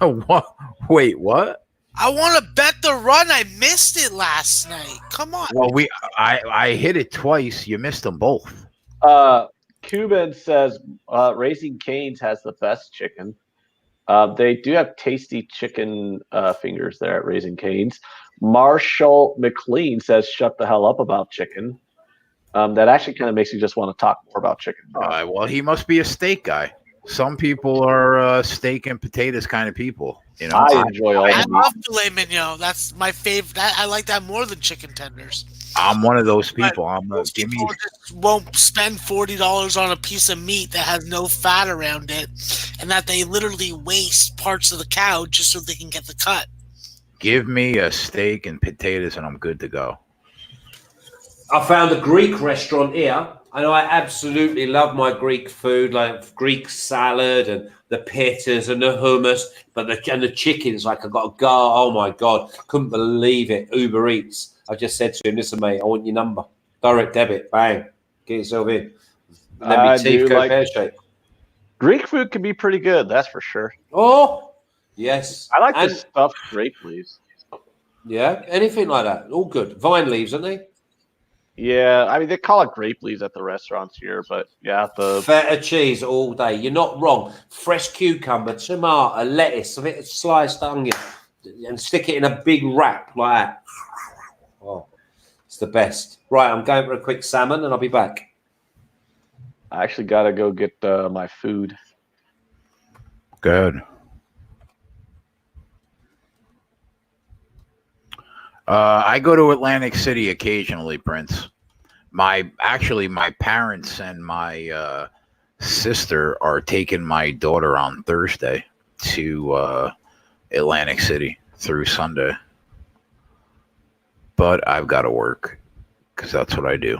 What? Wait, what? I want to bet the run. I missed it last night. Come on. Well, I hit it twice. You missed them both. Cuban says Raising Cane's has the best chicken. They do have tasty chicken fingers there at Raising Cane's. Marshall McLean says, "Shut the hell up about chicken." That actually kind of makes you just want to talk more about chicken. Well, he must be a steak guy. Some people are steak and potatoes kind of people. You know, I enjoy all. I love filet mignon. That's my favorite. I like that more than chicken tenders. I'm one of those people. Most people just won't spend $40 on a piece of meat that has no fat around it, and that they literally waste parts of the cow just so they can get the cut. Give me a steak and potatoes, and I'm good to go. I found a Greek restaurant here, and I absolutely love my Greek food, like Greek salad and the pittas and the hummus, but the chicken's like I got to go. Oh my God, couldn't believe it. Uber Eats. I just said to him, "Listen, mate, I want your number. Direct debit. Bang. Get yourself in. Let me teeth go pear shape." Greek food can be pretty good, that's for sure. Oh, yes. I like the stuffed grape leaves. Yeah, anything like that. All good. Vine leaves, aren't they? Yeah, I mean, they call it grape leaves at the restaurants here, but yeah, the feta cheese all day. You're not wrong. Fresh cucumber, tomato, lettuce, a bit of sliced onion, and stick it in a big wrap like that. Oh, it's the best. Right, I'm going for a quick salmon, and I'll be back. I actually got to go get my food. Good. I go to Atlantic City occasionally, Prince. My parents and my sister are taking my daughter on Thursday to Atlantic City through Sunday. But I've got to work because that's what I do.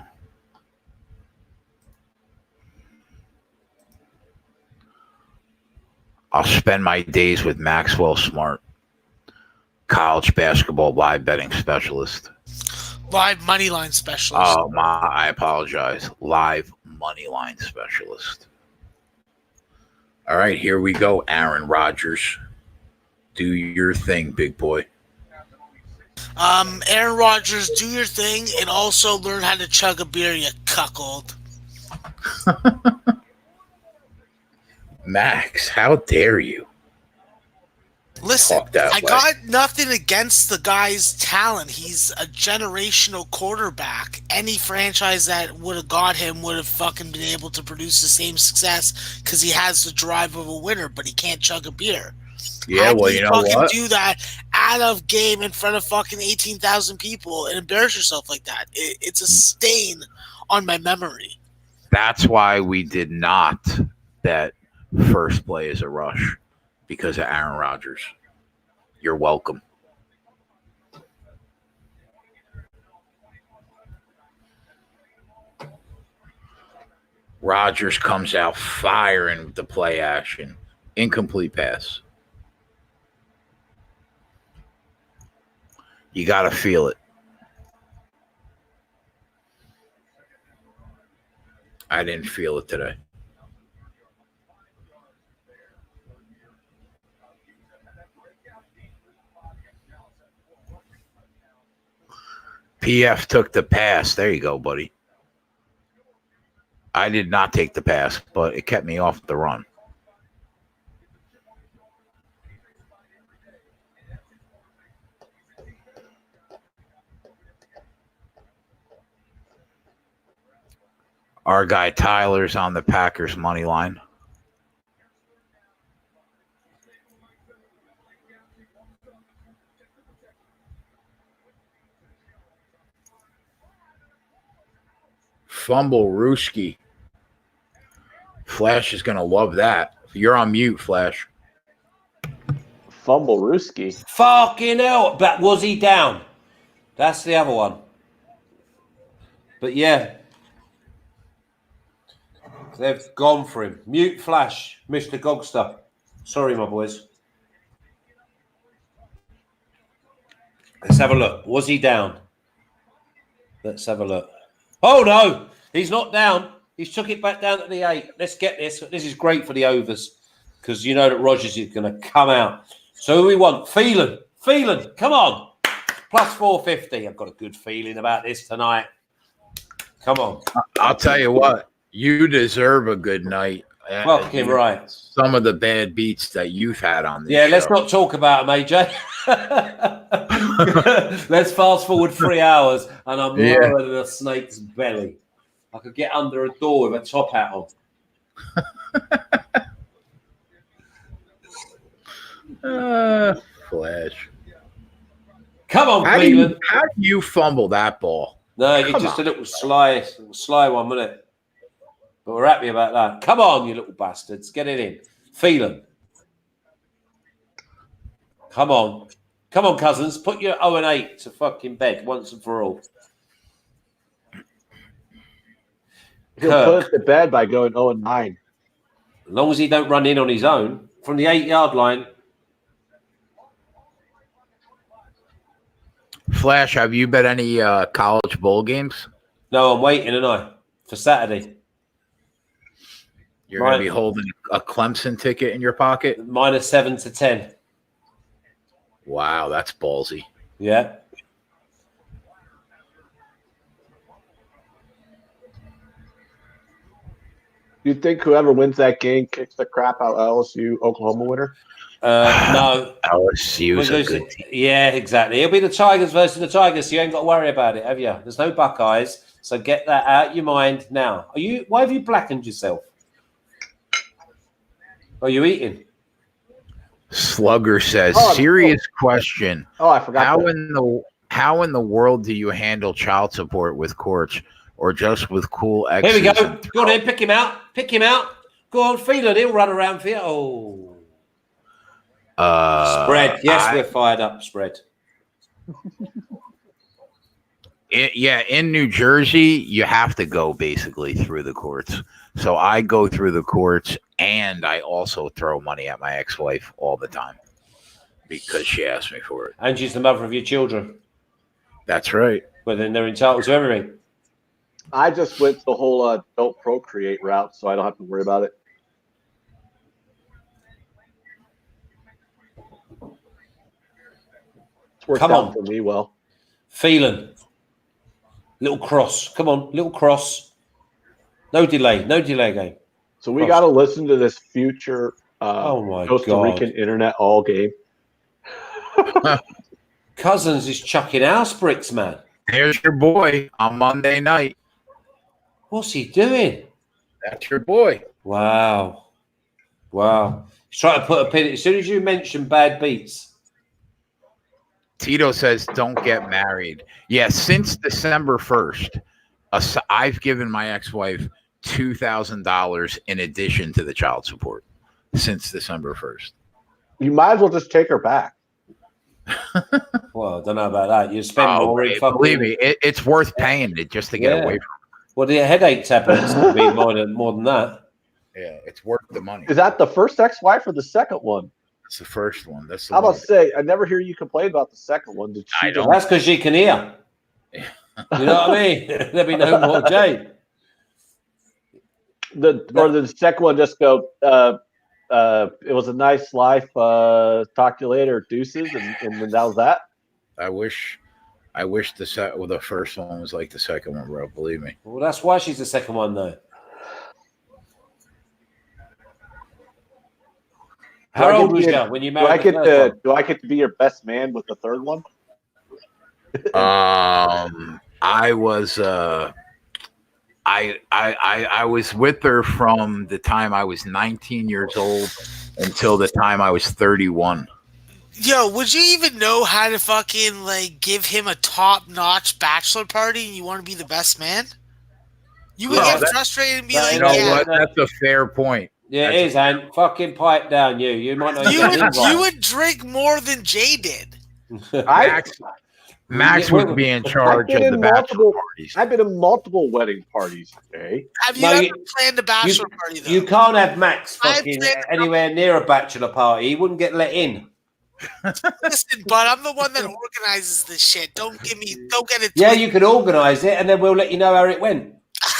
I'll spend my days with Maxwell Smart, college basketball live betting specialist. Live money line specialist. Oh, I apologize. Live money line specialist. All right, here we go, Aaron Rodgers. Do your thing, big boy. Aaron Rodgers, do your thing and also learn how to chug a beer, you cuckold. Max, how dare you? Listen, Talk that I way. got nothing against the guy's talent. He's a generational quarterback. Any franchise that would have got him would have fucking been able to produce the same success because he has the drive of a winner, but he can't chug a beer. Yeah, How do well, you know fucking what? do that out of game in front of fucking 18,000 people and embarrass yourself like that? It's a stain on my memory. That's why we did not bet first play as a rush because of Aaron Rodgers. You're welcome. Rodgers comes out firing with the play action. Incomplete pass. You got to feel it. I didn't feel it today. PF took the pass. There you go, buddy. I did not take the pass, but it kept me off the run. Our guy Tyler's on the Packers money line. Fumble Rooski. Flash is going to love that. You're on mute, Flash. Fumble Rooski. Fucking hell. But was he down? That's the other one. But yeah. They've gone for him. Mute Flash, Mr. Gogster. Sorry, my boys. Let's have a look. Was he down? Let's have a look. Oh, no. He's not down. He's took it back down to the 8. Let's get this. This is great for the overs because you know that Rodgers is going to come out. So who we want? Phelan. Come on. Plus 450. I've got a good feeling about this tonight. Come on. I'll tell you what. You deserve a good night. Fucking right. Some of the bad beats that you've had on this show. Let's not talk about them, AJ. Let's fast forward 3 hours and I'm lower than a snake's belly. I could get under a door with a top hat on. Flash. Come on, How Cleveland. do you fumble that ball? No, you just a little sly one, wasn't it? But we're happy about that. Come on, you little bastards. Get it in. Phelan. Come on. Come on, cousins. Put your 0-8 to fucking bed once and for all. He'll put us to bed by going 0-9. As long as he don't run in on his own. From the 8-yard line. Flash, have you bet any college bowl games? No, I'm waiting, and I for Saturday. You're going to be holding a Clemson ticket in your pocket? Minus 7 to 10. Wow, that's ballsy. Yeah. You think whoever wins that game kicks the crap out of LSU Oklahoma winner? No. LSU is a good team. Yeah, exactly. It'll be the Tigers versus the Tigers. You ain't got to worry about it, have you? There's no Buckeyes, so get that out your mind now. Why have you blackened yourself? Are you eating? Slugger says, serious question. Oh, I forgot. How in the world do you handle child support with courts or just with cool exes? Here we go. Go on in, pick him out. Go on, Phelan. He'll run around for you. Oh. Spread. Yes, we're fired up. Spread. In New Jersey, you have to go basically through the courts. So I go through the courts, and I also throw money at my ex-wife all the time because she asked me for it. And she's the mother of your children. That's right. Well, then they're entitled to everything. I just went the whole don't procreate route, so I don't have to worry about it. It's worked out for me well. Phelan. Little cross. Come on, little cross. No delay game. So we got to listen to this future Oh my Costa God. Rican internet all game. Cousins is chucking house bricks, man. There's your boy on Monday night. What's he doing? That's your boy. Wow. He's trying to put a pin. As soon as you mention bad beats. Tito says, don't get married. Yeah, since December 1st, I've given my ex-wife $2,000 in addition to the child support since December 1st. You might as well just take her back. Well, I don't know about that. You spend more in fucking... Believe me, it's worth paying it just to get away from it. Well, the headache tablets would be more than that. Yeah, it's worth the money. Is that the first ex-wife or the second one? It's the first one. That's the How one. about say? I never hear you complain about the second one. Did she I don't. That's because she can hear. You know what I mean? There'll be no more Jade. Or the second one just go, it was a nice life, talk to you later, deuces, and then that was that? I wish the first one was like the second one, bro. Believe me. Well, that's why she's the second one, though. How old was you when you married the first one? Do I get to be your best man with the third one? I was I was with her from the time I was 19 years old until the time I was 31. Yo, would you even know how to fucking like give him a top-notch bachelor party and you want to be the best man? You would get frustrated and be like, you know what? That's a fair point. Yeah, it is, and fucking pipe down, you. You might not. You would drink more than Jay did. Max would be in charge of the bachelor parties. I've been in multiple wedding parties, Jay. Have you ever planned a bachelor party, though? You can't have Max fucking anywhere near a bachelor party. He wouldn't get let in. Listen, but I'm the one that organizes this shit. Don't get it. Yeah, you can organise it, and then we'll let you know how it went.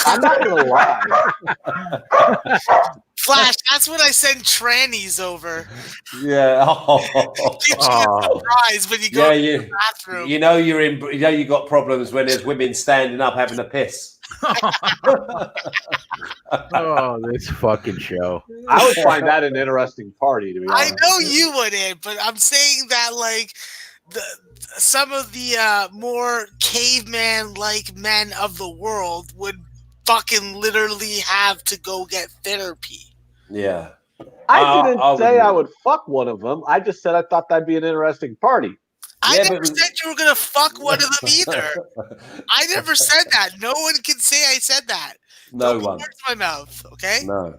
I'm not gonna lie. Flash, that's when I send trannies over. Yeah. Gives you a surprise when you go to the bathroom. You know you got problems when there's women standing up having a piss. Oh, this fucking show. I would find that an interesting party, to be honest. I know you wouldn't, but I'm saying that like some of the more caveman-like men of the world would fucking literally have to go get therapy. Yeah. I didn't say I would fuck one of them. I just said I thought that'd be an interesting party. I never said you were going to fuck one of them either. I never said that. No one can say I said that. No Don't one. put words in my mouth, okay? No.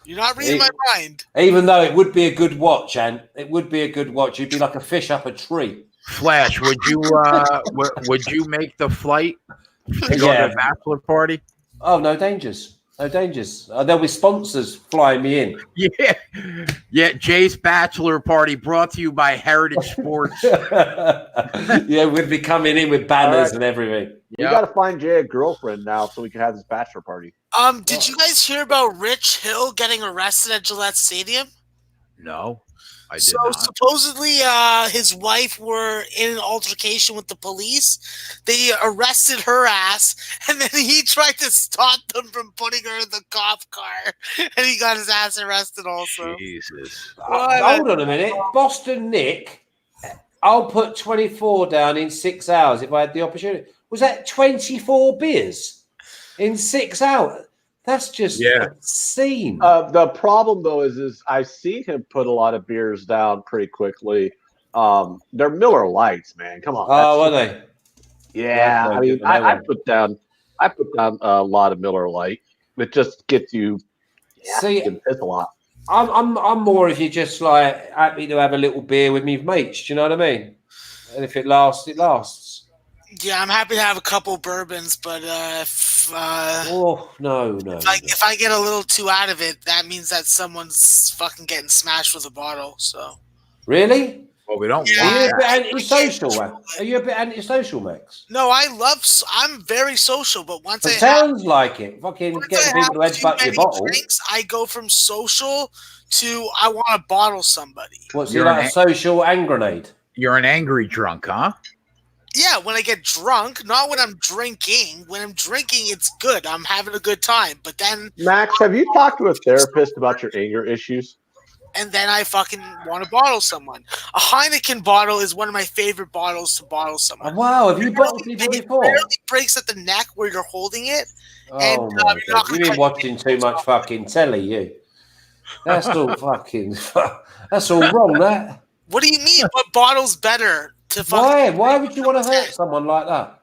You're not reading my mind. Even though it would be a good watch, and it would be a good watch. You'd be like a fish up a tree. Flash, would you make the flight to go to the bachelor party? Oh, no dangers. No dangers. There'll be sponsors flying me in. Yeah. Jay's bachelor party brought to you by Heritage Sports. Yeah, we'd be coming in with banners and everything. We got to find Jay a girlfriend now so we can have this bachelor party. Did you guys hear about Rich Hill getting arrested at Gillette Stadium? No, I did not. Supposedly, his wife were in an altercation with the police. They arrested her ass, and then he tried to stop them from putting her in the cop car, and he got his ass arrested also. Jesus. Hold on a minute. Boston Nick, I'll put 24 down in 6 hours if I had the opportunity. Was that 24 beers in 6 hours? That's just obscene. The problem, though, is I've seen him put a lot of beers down pretty quickly. They're Miller Lights, man. Come on. Oh, are they? Yeah, I mean, I put down a lot of Miller Light. It just gets you. See, it's a lot. I'm more if you're just like happy to have a little beer with me mates. Do you know what I mean? And if it lasts, it lasts. Yeah, I'm happy to have a couple bourbons, but no. If I get a little too out of it, that means that someone's fucking getting smashed with a bottle. So really? Well, we don't. Are you a bit antisocial? Are you a bit antisocial, Max? No, I'm very social, but once it sounds like it. Fucking getting people to headbutt your bottle. Drinks, I go from social to I want to bottle somebody. What's like a social hand grenade? You're an angry drunk, huh? Yeah, when I get drunk, not when I'm drinking. When I'm drinking, it's good. I'm having a good time. But then, Max, have you talked to a therapist about your anger issues? and then I fucking want to bottle someone. A Heineken bottle is one of my favorite bottles to bottle Oh, someone. wow, have you bottled people It before? barely breaks at the neck where you're holding it. And Oh my you're not God, gonna you've been cut- watching too much fucking telly, you. That's all fucking. That's all wrong. That. What do you mean? What bottle's better to fucking? Why? Why would you want to hurt someone like that?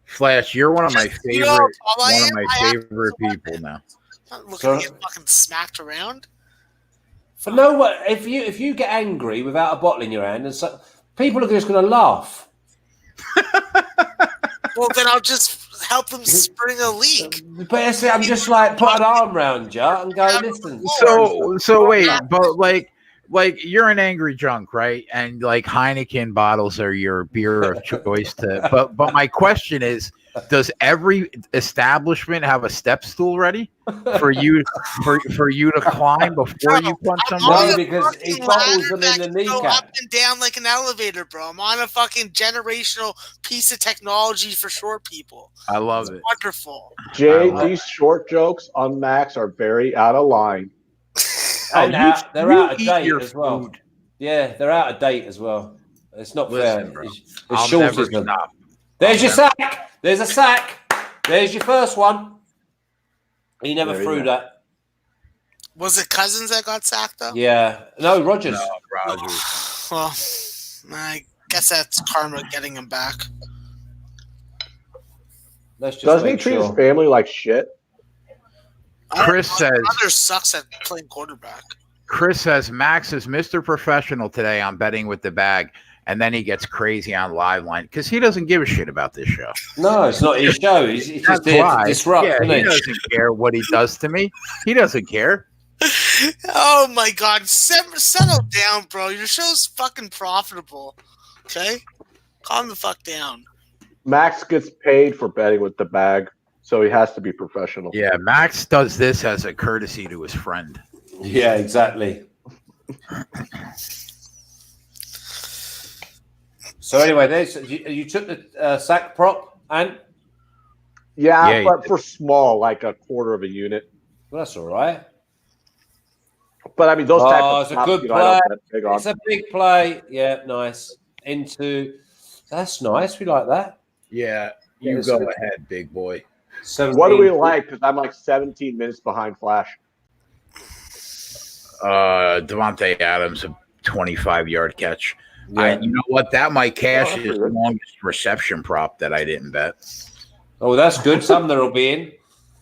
Flash, you're one of my You know how favorite, tall I one of am? my I have to favorite use a people weapon. now. I'm not looking So- to get fucking smacked around. But no, what if you get angry without a bottle in your hand, and so, people are just going to laugh. Well, then I'll just help them spring a leak. But I'm just like put an arm around you and go, listen. So wait, but like you're an angry drunk, right? And like Heineken bottles are your beer of choice but my question is, does every establishment have a step stool ready for you to climb before you punch I'm somebody? on a because he fucking bottles ladder them that in the can go kneecap. up and down like an elevator, bro. I'm on a fucking generational piece of technology for short people. I love It's it. wonderful. Jay, I these short jokes on Max are very out of line. And they're out of eat date your as well. food. Yeah, they're out of date as well. It's not Listen, fair. bro, It's I'll short never as them. stop. There's your sack. There's a sack. There's your first one. He never There you threw go. that. Was it Cousins that got sacked though? Yeah. No, Rogers. No, Rogers. Well, I guess that's karma getting him back. Let's just Doesn't he make treat sure. his family like shit? Chris says Brother sucks at playing quarterback. Max is Mr. Professional today on betting with the bag, and then he gets crazy on live line because he doesn't give a shit about this show. No, it's not his show. He's just That's there why. to disrupt. Yeah, isn't he he? doesn't care what he does to me. He doesn't care. Oh my god, settle down, bro. Your show's fucking profitable. Okay? Calm the fuck down. Max gets paid for betting with the bag, so he has to be professional. Yeah, Max does this as a courtesy to his friend. Yeah, exactly. So anyway, you took the sack prop, and Yeah, Yeah, but for small, like a quarter of a unit. well, that's all right. But I mean, those type Oh, of it's a props, good you know, I don't play. bet big on. It's a big play. Yeah, nice. That's nice. We like that. Yeah, Yeah, you it's go good. ahead, big boy. 17. What do we like? Because I'm like 17 minutes behind Flash. Devontae Adams, a 25-yard catch. Yeah. You know what? That might cash Oh, that's his pretty good. longest reception prop that I didn't bet. Oh, that's good. Sumner will be in.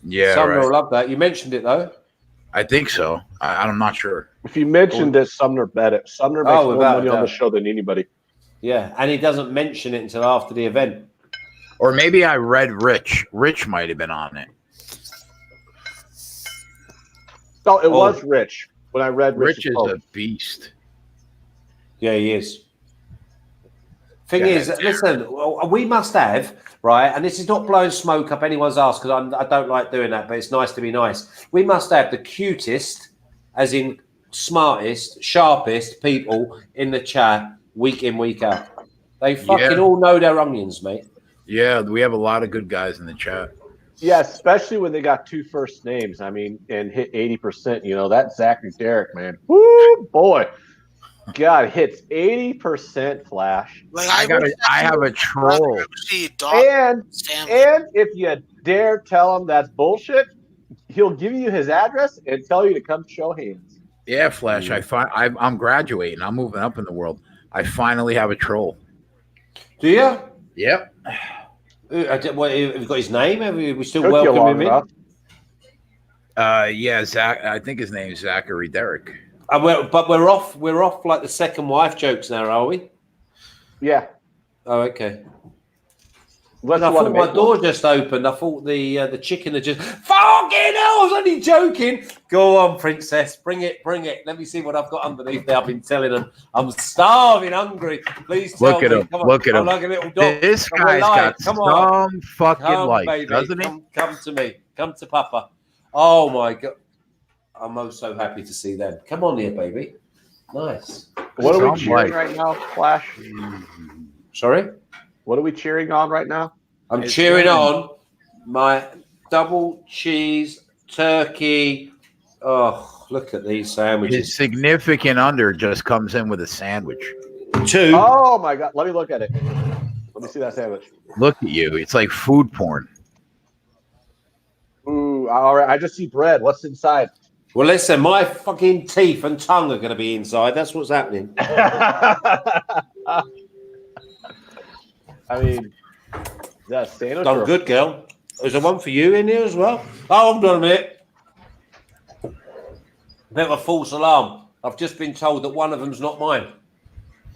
Yeah, Sumner right. will love that. You mentioned it though. I think so. I'm not sure. If you mentioned it, Sumner bet it. Sumner makes more without a money on the doubt. show than anybody. Yeah, and he doesn't mention it until after the event. Or maybe I read Rich. Rich might have been on it. No, it was Rich. When I read Rich Rich's is post. a beast. Yeah, he is. Thing Yeah. is, listen, we must have, right, and this is not blowing smoke up anyone's ass because I don't like doing that, but it's nice to be nice. We must have the cutest, as in smartest, sharpest people in the chat week in, week out. They fucking all know their onions, mate. Yeah, we have a lot of good guys in the chat. Yeah, especially when they got two first names. I mean, and hit 80%. You know, that Zachary Derrick, man. Woo, boy. God, hits 80% Flash. Like I have a troll. And if you dare tell him that's bullshit, he'll give you his address and tell you to come show hands. Yeah, Flash. I'm graduating. I'm moving up in the world. I finally have a troll. Do you? Yep. Have you got his name? Have we still Took you long welcome him in? Yeah, Zach. I think his name is Zachary Derrick. But we're off like the second wife jokes now, are we? Yeah. Oh, okay. Unless I you want to thought my make door one. just opened. I thought the chicken had just fucking hell. I was only joking. Go on, princess. Bring it. Let me see what I've got underneath there. I've been telling them I'm starving, hungry. Please tell Look at me. him. Come on. Look at I'm him. like a little dog. This Come on, guy's live. got Come on. some fucking Come, life, baby. doesn't he? Come to me. Come to Papa. Oh my God. I'm oh so happy to see them. Come on here, baby. Nice. What are we Some cheering life. right now, Flash? Sorry? What are we cheering on right now? I'm cheering on my double cheese turkey. Oh, look at these sandwiches. His significant under just comes in with a sandwich. 2. Oh my God! Let me look at it. Let me see that sandwich. Look at you. It's like food porn. Ooh, all right. I just see bread. What's inside? Well, listen, my fucking teeth and tongue are going to be inside. That's what's happening. I mean, is that a sandwich? Done good, girl. Is there one for you in here as well? Oh, hold on a minute. Bit of a false alarm. I've just been told that one of them's not mine.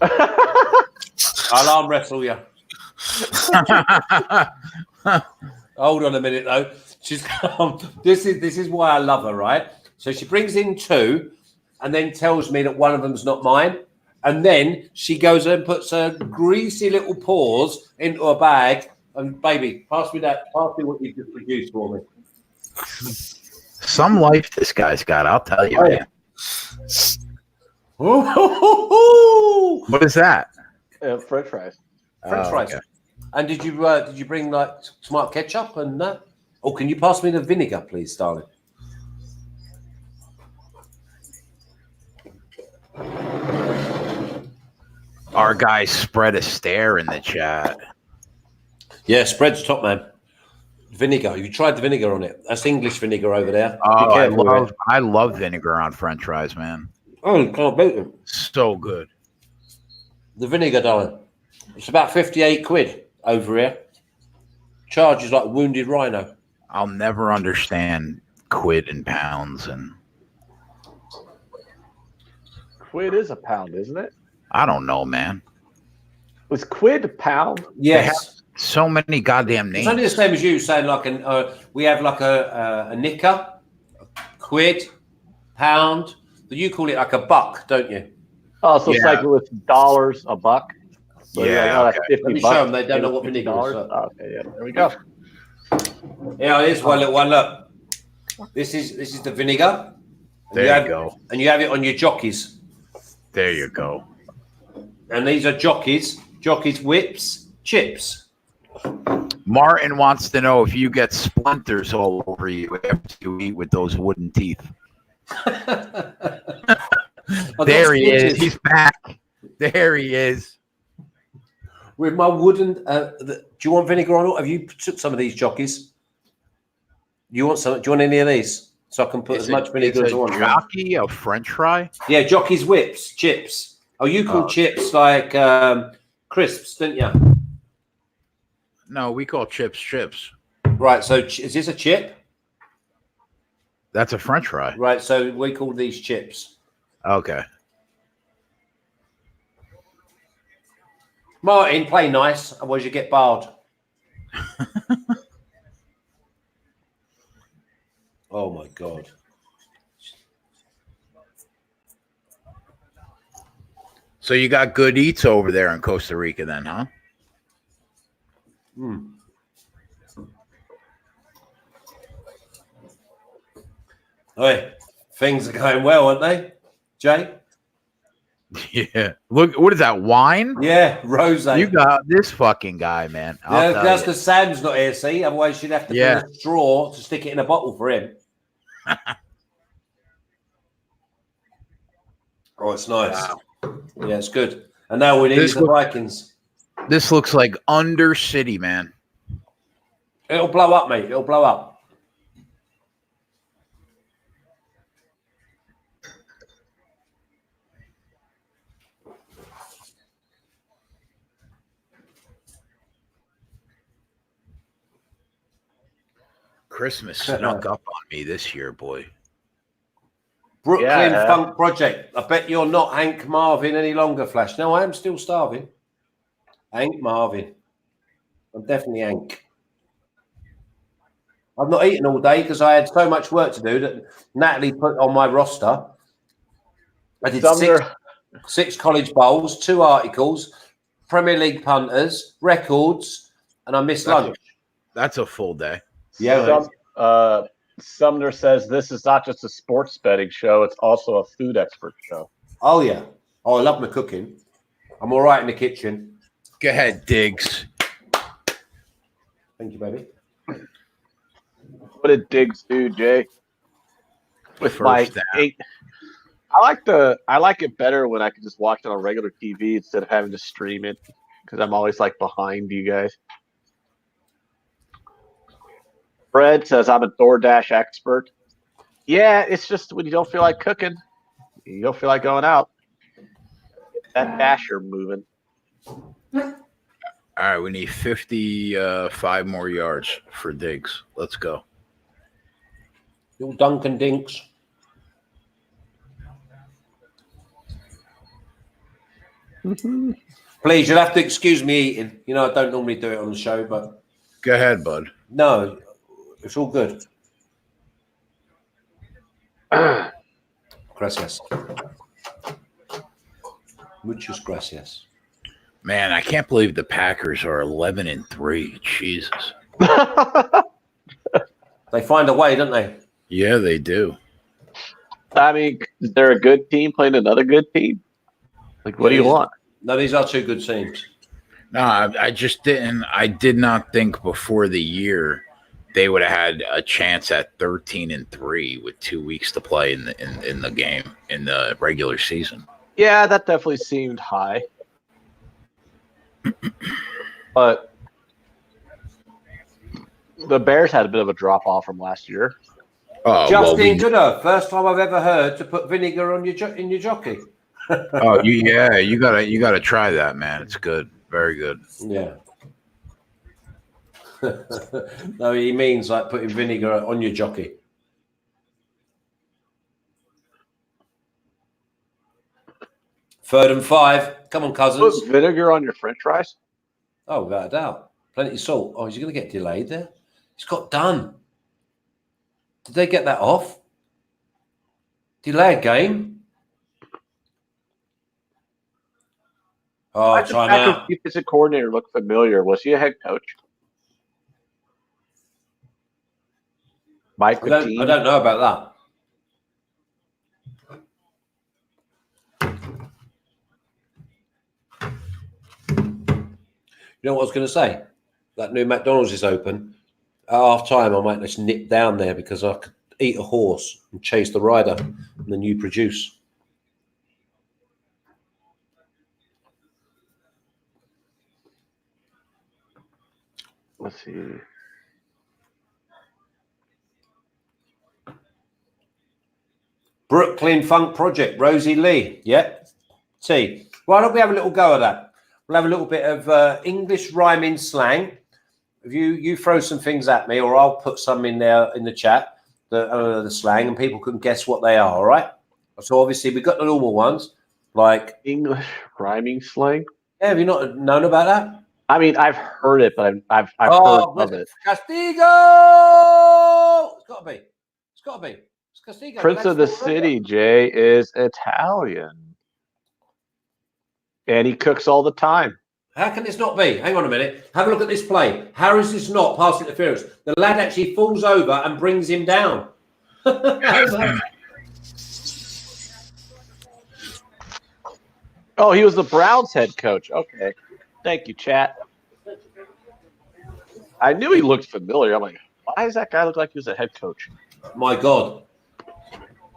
I'll arm wrestle you. Hold on a minute, though. She's this is why I love her, right? So she brings in 2 and then tells me that one of them's not mine. And then she goes and puts her greasy little paws into a bag. And baby, pass me that. Pass me what you just produced for me. Some life this guy's got, I'll tell you. Man. What is that? French fries. French fries. Okay. And did you bring like tomato ketchup and that? Oh, can you pass me the vinegar, please, darling? Our guy Spread a Stare in the chat. Yeah, Spread's top, man. Vinegar. You tried the vinegar on it. That's English vinegar over there. Oh, I love vinegar on French fries, man. Oh, you can't beat them. So good. The vinegar, darling. It's about 58 quid over here. Charges like wounded rhino. I'll never understand quid and pounds and. Quid is a pound, isn't it? I don't know, man. Was quid a pound? Yes. So many goddamn names. It's only the same as you saying like we have like a nicker, a quid, pound. But you call it like a buck, don't you? Oh, so it's like with dollars a buck. So yeah, like, oh, that's 50 Let me bucks. show them. They don't know what vinegar is. Oh, okay, yeah. There we go. Yeah, here's one little one. Look, this is the vinegar. There you go. And you have it on your jockeys. There you go. And these are jockeys, whips, chips. Martin wants to know if you get splinters all over you after you eat with those wooden teeth. There he is. He's back. There he is. With my wooden. Do you want vinegar on it? Have you took some of these jockeys? You want some? Do you want any of these? So I can put as much vinegar as I want. Jockey of French fry? Yeah, jockeys, whips, chips. Oh, you call chips like crisps, didn't you? No, we call chips. Right. So is this a chip? That's a French fry. Right. So we call these chips. Okay. Martin, play nice, otherwise you get barred. Oh my God. So you got good eats over there in Costa Rica then, huh? Hey, things are going well, aren't they, Jay? Yeah. Look, what is that, wine? Yeah, rosé. You got this fucking guy, man. Yeah, that's because Sam's not here, see? Otherwise you'd have to bring a straw to stick it in a bottle for him. Oh, it's nice. Wow. Yeah, it's good. And now we need the Vikings. This looks like Undercity, man. It'll blow up, mate. It'll blow up. Christmas snuck up on me this year, boy. Brooklyn Funk Project. I bet you're not Hank Marvin any longer, Flash. No, I am still starving. Hank Marvin. I'm definitely Hank. I've not eaten all day because I had so much work to do that Natalie put on my roster. I did six college bowls, 2 articles, Premier League punters, records, and I missed lunch. That's a full day. Yeah. Sumner says this is not just a sports betting show; it's also a food expert show. Oh yeah. Oh, I love my cooking. I'm all right in the kitchen. Go ahead, Diggs. Thank you, baby. What did Diggs do, Jay? With my First down. 8. I like it better when I can just watch it on regular TV instead of having to stream it because I'm always like behind you guys. Fred says I'm a DoorDash expert. Yeah, it's just when you don't feel like cooking, you don't feel like going out. That dasher moving. All right, we need 55 more yards for Diggs. Let's go. Little Duncan Dinks. Please, you'll have to excuse me eating. You know, I don't normally do it on the show, but Go ahead, bud. no, it's all good. Gracias. Muchas gracias. Man, I can't believe the Packers are 11-3. Jesus. They find a way, don't they? Yeah, they do. I mean, is there a good team playing another good team? Like, what do you want? No, these are two good teams. No, I just didn't. I did not think before the year they would have had a chance at 13-3 with 2 weeks to play in the game in the regular season. Yeah, that definitely seemed high. But the Bears had a bit of a drop off from last year. Justin Gooder, first time I've ever heard to put vinegar on in your jockey. You gotta try that, man. It's good, very good. Yeah. No, he means like putting vinegar on your jockey. Third and 5. Come on, cousins. Put vinegar on your French fries? Oh, without a doubt. Plenty of salt. Oh, is he going to get delayed there? He's got done. Did they get that off? Delay a game? Oh, Why did time Packers out. defensive coordinator look familiar? Was he a head coach? Mike I don't know about that. You know what I was going to say? That new McDonald's is open. At half time, I might just nip down there because I could eat a horse and chase the rider and then you produce. Let's see. Brooklyn Funk Project, Rosie Lee. Yep. T. Why don't we have a little go at that? We'll have a little bit of English rhyming slang. If you throw some things at me, or I'll put some in there in the chat, the slang, and people can guess what they are. All right. So obviously we've got the normal ones like English rhyming slang. Yeah, have you not known about that? I mean, I've heard it, but I've heard of it. Castigo. It's got to be. It's got to be. It's Castigo. Prince of the City, Jay, is Italian. And he cooks all the time. How can this not be? Hang on a minute. Have a look at this play. How is this not pass interference? The lad actually falls over and brings him down. Oh, he was the Browns head coach. Okay. Thank you, chat. I knew he looked familiar. I'm like, why does that guy look like he was a head coach? My God.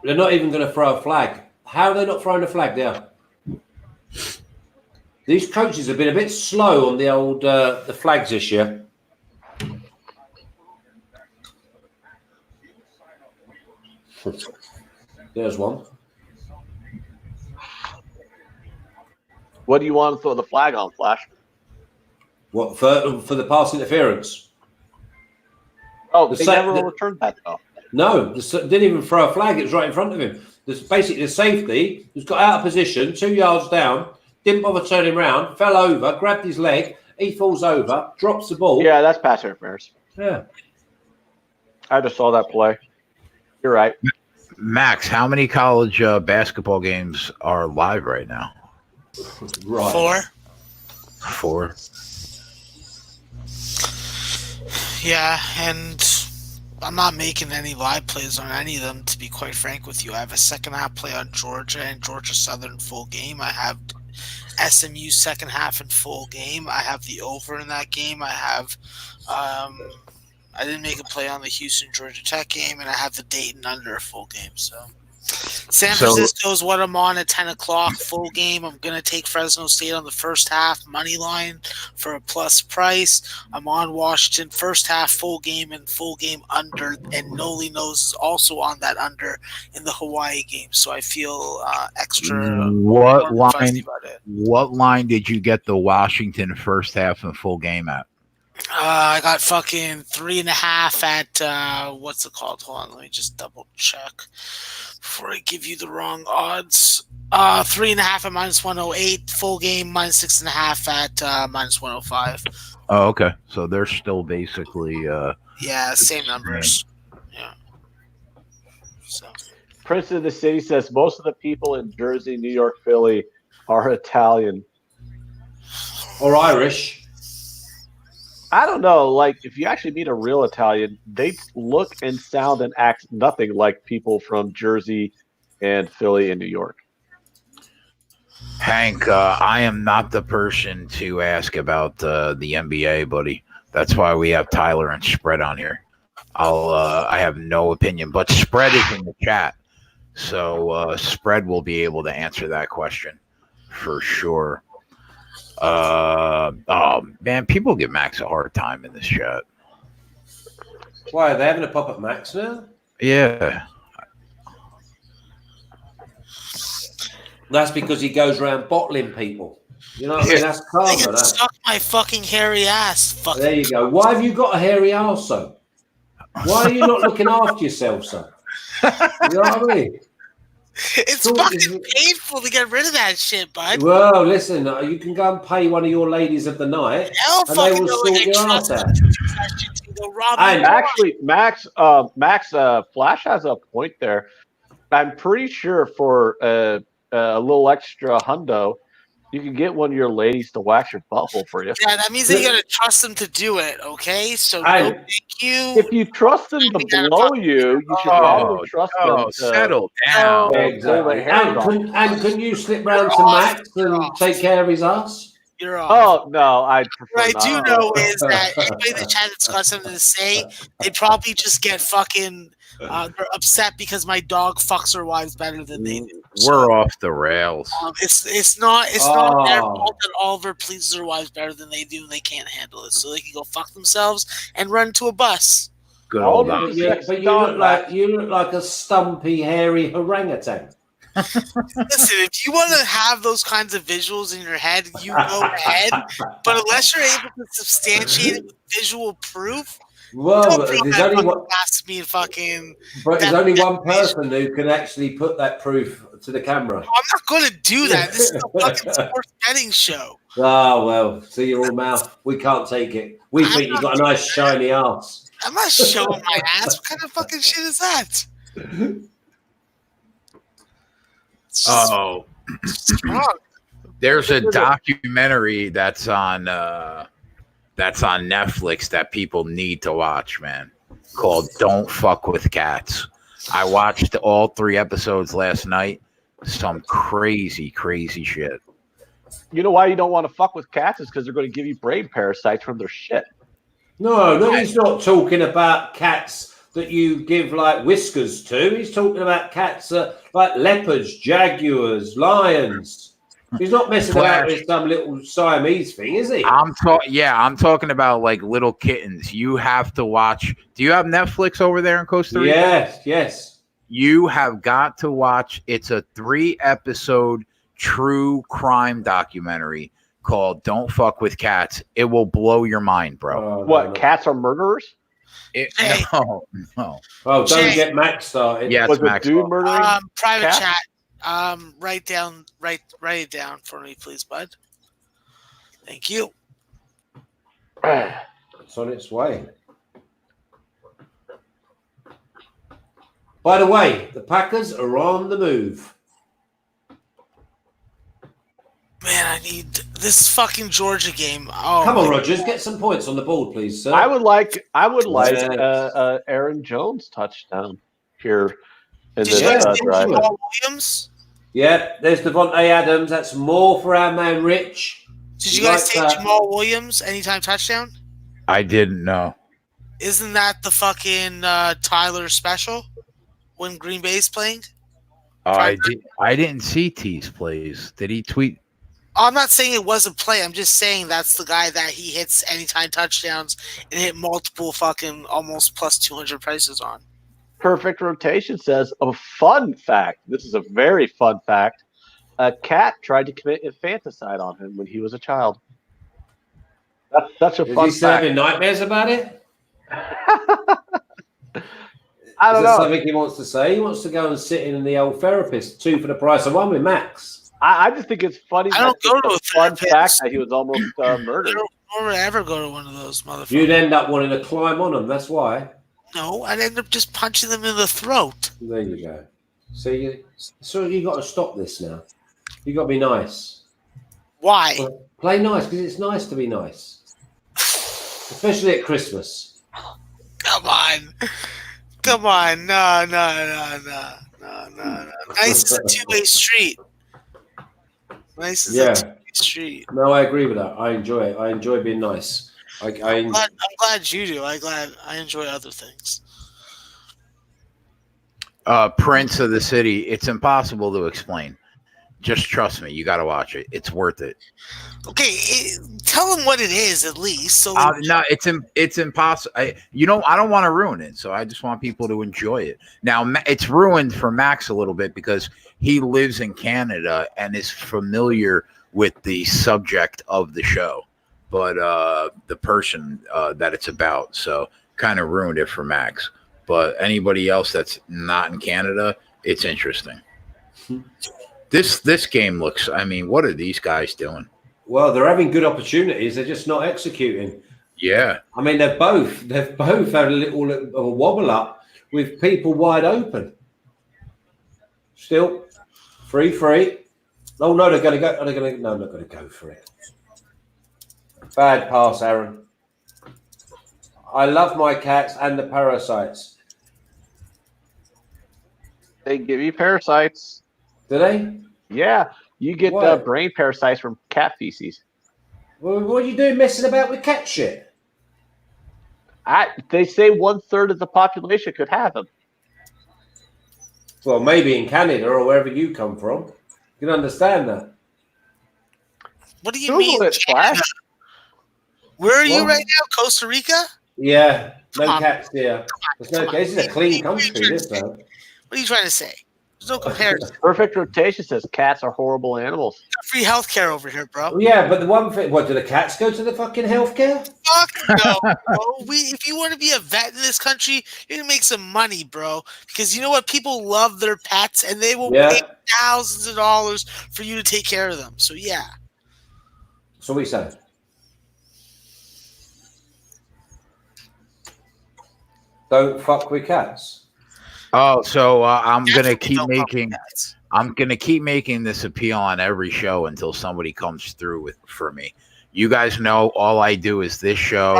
They're not even going to throw a flag. How are they not throwing a flag there? These coaches have been a bit slow on the old the flags this year. There's one. What do you want to throw the flag on, Flash? What for the pass interference? Oh, they never returned that though. No, didn't even throw a flag. It was right in front of him. There's basically the safety who's got out of position, 2 yards down, didn't bother turning around, fell over, grabbed his leg, he falls over, drops the ball. Yeah, that's pass interference. Yeah. I just saw that play. You're right. Max, how many college basketball games are live right now? Right. 4. 4. Yeah, and I'm not making any live plays on any of them, to be quite frank with you. I have a second half play on Georgia and Georgia Southern full game. I have SMU second half and full game. I have the over in that game. I have I didn't make a play on the Houston Georgia Tech game, and I have the Dayton under full game. So San Francisco is what I'm on at 10 o'clock full game. I'm gonna take Fresno State on the first half money line for a plus price. I'm on Washington first half full game and full game under, and Noli knows is also on that under in the Hawaii game. So I feel extra. What fuzzy about it. What line did you get the Washington first half and full game at? I got fucking 3.5 at what's it called? Hold on, let me just double check before I give you the wrong odds. 3.5 at -108, full game -6.5 at -105. Oh, okay. So they're still basically yeah, same numbers. Yeah. So Prince of the City says most of the people in Jersey, New York, Philly are Italian or Irish. I don't know. Like, if you actually meet a real Italian, they look and sound and act nothing like people from Jersey and Philly and New York. Hank, I am not the person to ask about the NBA, buddy. That's why we have Tyler and Spread on here. I have no opinion, but Spread is in the chat, so Spread will be able to answer that question for sure. Oh man, people give Max a hard time in this chat. Why are they having a pop at Max now? Yeah, that's because he goes around bottling people. You know what I mean? That's they karma. can That. suck my fucking hairy ass. Fucking. There you go. Why have you got a hairy ass, son? Why are you not looking after yourself, son? You know what I mean? It's fucking painful to get rid of that shit, bud. Well, listen, you can go and pay one of your ladies of the night, and they will sort your ass out. And actually, Max, Flash has a point there. I'm pretty sure for a little extra hundo, you can get one of your ladies to wax your butthole for you. Yeah, that means that you gotta trust them to do it, okay? So no thank you. If you trust them to blow you, you should probably trust them to settle down. Exactly. And can you slip round to Max and take care of his ass? You're off. Oh no, I prefer what I do not. know is that anybody in the chat that's got something to say, they probably just get fucking they're upset because my dog fucks her wives better than they do. So, we're off the rails. It's not their fault that Oliver pleases their wives better than they do, and they can't handle it, so they can go fuck themselves and run to a bus. Good old but you look like a stumpy, hairy orangutan. Listen, if you want to have those kinds of visuals in your head, you go ahead. But unless you're able to substantiate it with visual proof, well, there's only only one person who can actually put that proof to the camera. I'm not going to do that. This is a fucking sports betting show. Oh, well, see your mouth. We can't take it. We think you've got a nice shiny ass. I'm not showing my ass. What kind of fucking shit is that? Oh, there's a documentary that's on Netflix that people need to watch, man, called "Don't Fuck with Cats." I watched all 3 episodes last night. Some crazy shit. You know why you don't want to fuck with cats is because they're going to give you brain parasites from their shit. No, he's not talking about cats that you give like whiskers to. He's talking about cats like leopards, jaguars, lions. He's not messing about with some little Siamese thing, is he? I'm talking about like little kittens. You have to watch. Do you have Netflix over there in Costa Rica? Yes. You have got to watch. It's a 3-episode true crime documentary called "Don't Fuck with Cats." It will blow your mind, bro. What? Cats are murderers? No. Oh, don't get Max started. Yes, was Max. a dude murdering? Private cats? chat. Write it down for me, please, bud. Thank you. It's on its way. By the way, the Packers are on the move. Man, I need this fucking Georgia game. Oh, come on, Rogers, get some points on the board, please, sir. I would like Aaron Jones touchdown here in Did you this guys drive. Paul Williams? Yeah, there's Devontae Adams. That's more for our man Rich. Did you guys take Jamal Williams anytime touchdown? I didn't know. Isn't that the fucking Tyler special when Green Bay's playing? I didn't see T's plays. Did he tweet? I'm not saying it wasn't play. I'm just saying that's the guy that he hits anytime touchdowns and hit multiple fucking almost plus 200 prices on. Perfect Rotation says a fun fact. This is a very fun fact. A cat tried to commit infanticide on him when he was a child. That's such a fun fact. Is he still having nightmares about it? I don't know. Something he wants to say? He wants to go and sit in the old therapist, 2 for the price of 1 with Max. I just think it's funny. I don't go to a fun fact that he was almost murdered. I don't ever go to one of those motherfuckers. You'd end up wanting to climb on them. That's why. No, I'd end up just punching them in the throat. There you go. So you got to stop this now. You got to be nice. Why? Well, play nice because it's nice to be nice, especially at Christmas. Come on. No. Nice is a two-way street. Nice is a two-way street. No, I agree with that. I enjoy it. I enjoy being nice. I'm glad you do. I enjoy other things. Prince of the City. It's impossible to explain. Just trust me. You got to watch it. It's worth it. Okay, tell them what it is at least. So no, it's impossible. I don't want to ruin it, so I just want people to enjoy it. Now, it's ruined for Max a little bit because he lives in Canada and is familiar with the subject of the show, but the person that it's about, so kind of ruined it for Max. But anybody else that's not in Canada, it's interesting. This game looks. I mean, what are these guys doing? Well, they're having good opportunities. They're just not executing. Yeah. I mean, they've both had a little of a wobble up with people wide open. Still, free. Oh no, they're going to go. No, I'm not going to go for it. Bad pass, Aaron. I love my cats and the parasites. They give you parasites. Do they? Yeah, you get brain parasites from cat feces. Well, what are you doing messing about with cat shit? They say 1/3 of the population could have them. Well, maybe in Canada or wherever you come from. You can understand that. What do you mean? Where are you right now? Costa Rica? Yeah, no cats here. This is a clean country, this though. What are you trying to say? There's no comparison. Perfect Rotation says cats are horrible animals. Free healthcare over here, bro. Well, yeah, but the one thing, do the cats go to the fucking healthcare? Fuck no, bro. If you want to be a vet in this country, you're gonna make some money, bro. Because you know what? People love their pets, and they will pay thousands of dollars for you to take care of them. So yeah. So what are you saying? Don't fuck with cats. Oh, so I'm gonna keep making this appeal on every show until somebody comes through for me. You guys know all I do is this show,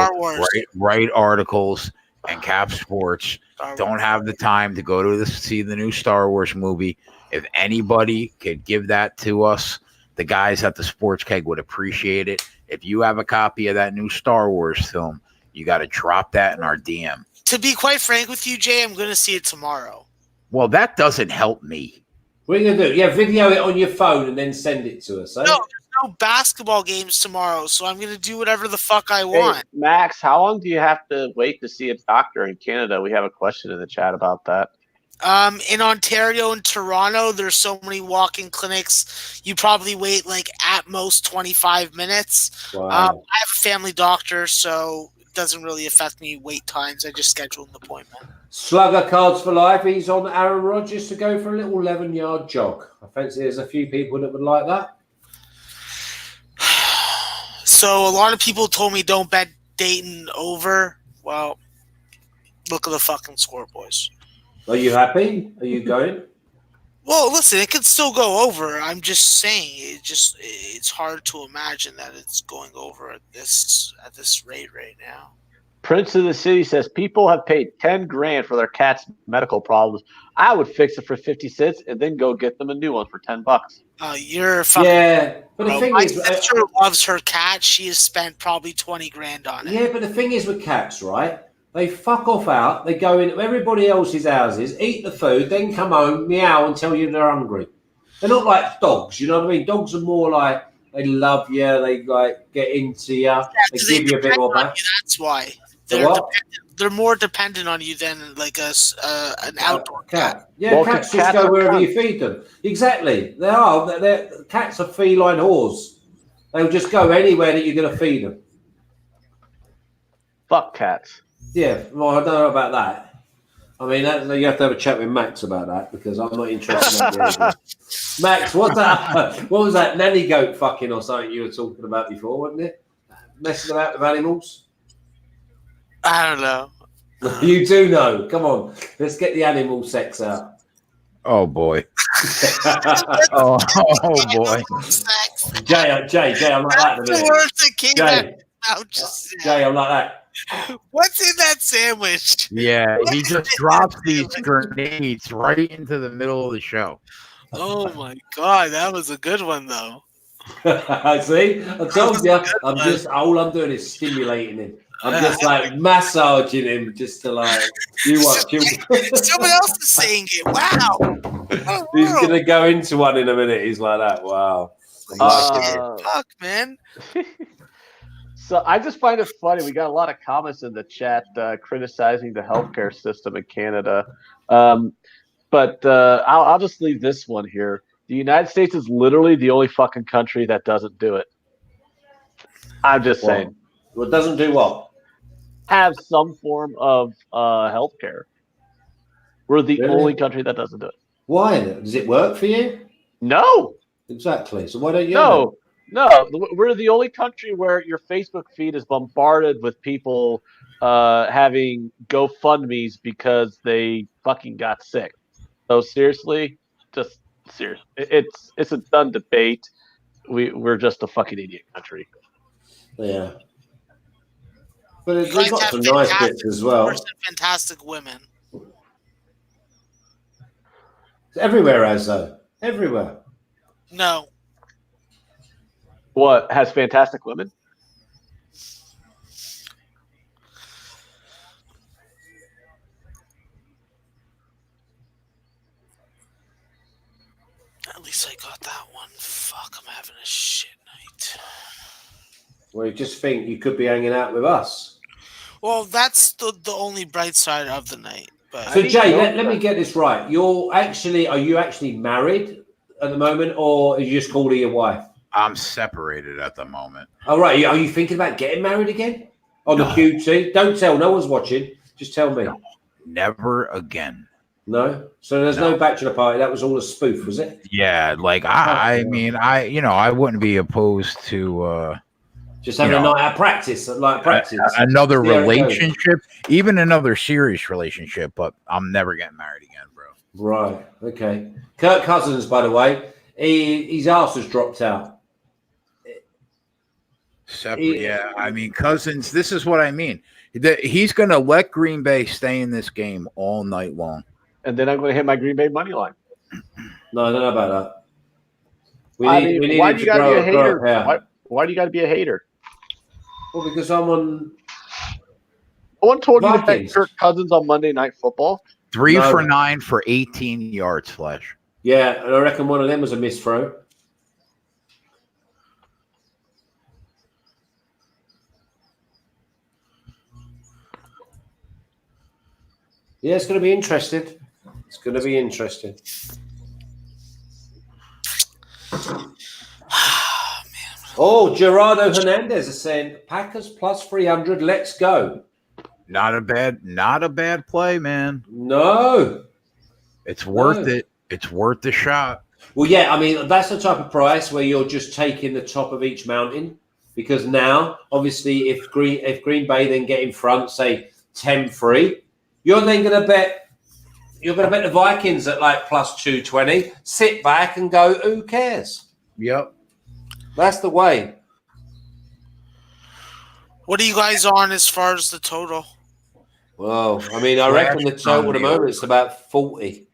write articles, and cap sports. Don't have the time to go to see the new Star Wars movie. If anybody could give that to us, the guys at the Sports Keg would appreciate it. If you have a copy of that new Star Wars film, you got to drop that in our DM. To be quite frank with you, Jay, I'm going to see it tomorrow. Well, that doesn't help me. What are you going to do? Yeah, video it on your phone and then send it to us. Eh? No, there's no basketball games tomorrow, so I'm going to do whatever the fuck I want. Hey, Max, how long do you have to wait to see a doctor in Canada? We have a question in the chat about that. In Ontario and Toronto, there's so many walk-in clinics. You probably wait like at most 25 minutes. Wow. I have a family doctor, so it doesn't really affect me wait times. I just schedule an appointment. Slugger Cards for Life. He's on Aaron Rodgers to go for a little 11-yard jog. I fancy there's a few people that would like that. So a lot of people told me don't bet Dayton over. Well, look at the fucking score, boys. Are you happy? Are you going? Well, listen, it could still go over. I'm just saying, it's hard to imagine that it's going over at this rate right now. Prince of the City says people have paid $10,000 for their cat's medical problems. I would fix it for 50 cents and then go get them a new one for $10. You're fucking. Yeah, but the Bro, thing my is, sister loves her cat. She has spent probably $20,000 on it. yeah, but the thing is with cats, right? They fuck off out. They go into everybody else's houses, eat the food, then come home, meow, and tell you they're hungry. They're not like dogs, you know what I mean? Dogs are more like they love you, they like get into you, they give you a bit more back. That's why they're more dependent on you than like an outdoor cat. Yeah, well, cats just go wherever you feed them. Exactly, they are. Cats are feline whores. They'll just go anywhere that you're going to feed them. Fuck cats. Yeah, well, I don't know about that. I mean, you have to have a chat with Max about that because I'm not interested in that. Max, what's that? What was that nanny goat fucking or something you were talking about before, wasn't it? Messing about with animals? I don't know. You do know. Come on, let's get the animal sex out. Oh boy. oh boy. Jay, I'm like that. Jay, I'm like that. What's in that sandwich? Yeah, he just drops these grenades right into the middle of the show. Oh my god, that was a good one though. See, I told you. All I'm doing is stimulating him. I'm just like massaging him, just to like you watch him. Someone else is saying it. Wow. He's gonna go into one in a minute. He's like that. Wow. Fuck, man. So I just find it funny. We got a lot of comments in the chat criticizing the healthcare system in Canada. But I'll just leave this one here. The United States is literally the only fucking country that doesn't do it. I'm just saying. Well, it doesn't do what? Have some form of healthcare. We're the only country that doesn't do it. Why? Does it work for you? No. Exactly. So why don't you? No. We're the only country where your Facebook feed is bombarded with people having GoFundMes because they fucking got sick. So seriously, just serious. It's a done debate. We're just a fucking idiot country. Yeah. But it's got some nice bits as well. Fantastic women. Everywhere has though. Everywhere. No. What has fantastic women? At least I got that one. Fuck, I'm having a shit night. Well, you just think you could be hanging out with us. Well, that's the only bright side of the night. But so, Jay, let me get this right. Are you actually married at the moment, or are you just calling your wife? I'm separated at the moment. All right. Are you thinking about getting married again? On the QT? Don't tell. No one's watching. Just tell me. No, never again. No? So there's no bachelor party. That was all a spoof, was it? Yeah. Like, I wouldn't be opposed to... just having a night out practice, another relationship, even another serious relationship, but I'm never getting married again, bro. Right. Okay. Kirk Cousins, by the way, his ass has dropped out. Yeah, I mean, Cousins, this is what I mean. He's going to let Green Bay stay in this game all night long. And then I'm going to hit my Green Bay money line. No, I don't know about that. Why do you got to be a hater? Why do you got to be a hater? Well, because I'm on. No one told you to bet Kirk Cousins on Monday Night Football. 3 for 9 for 18 yards, Flash. Yeah, and I reckon one of them was a missed throw. Yeah, it's going to be interesting. It's going to be interesting. Oh, Gerardo Hernandez is saying Packers plus 300. Let's go. Not a bad play, man. No, it's worth it. It's worth the shot. Well, yeah, I mean that's the type of price where you're just taking the top of each mountain because now, obviously, if Green Bay then get in front, say 10-3, you're then going to bet. You're going to bet the Vikings at like plus 220. Sit back and go. Who cares? Yep. That's the way. What are you guys on as far as the total? Well, I mean, I reckon the total at the moment is about 40.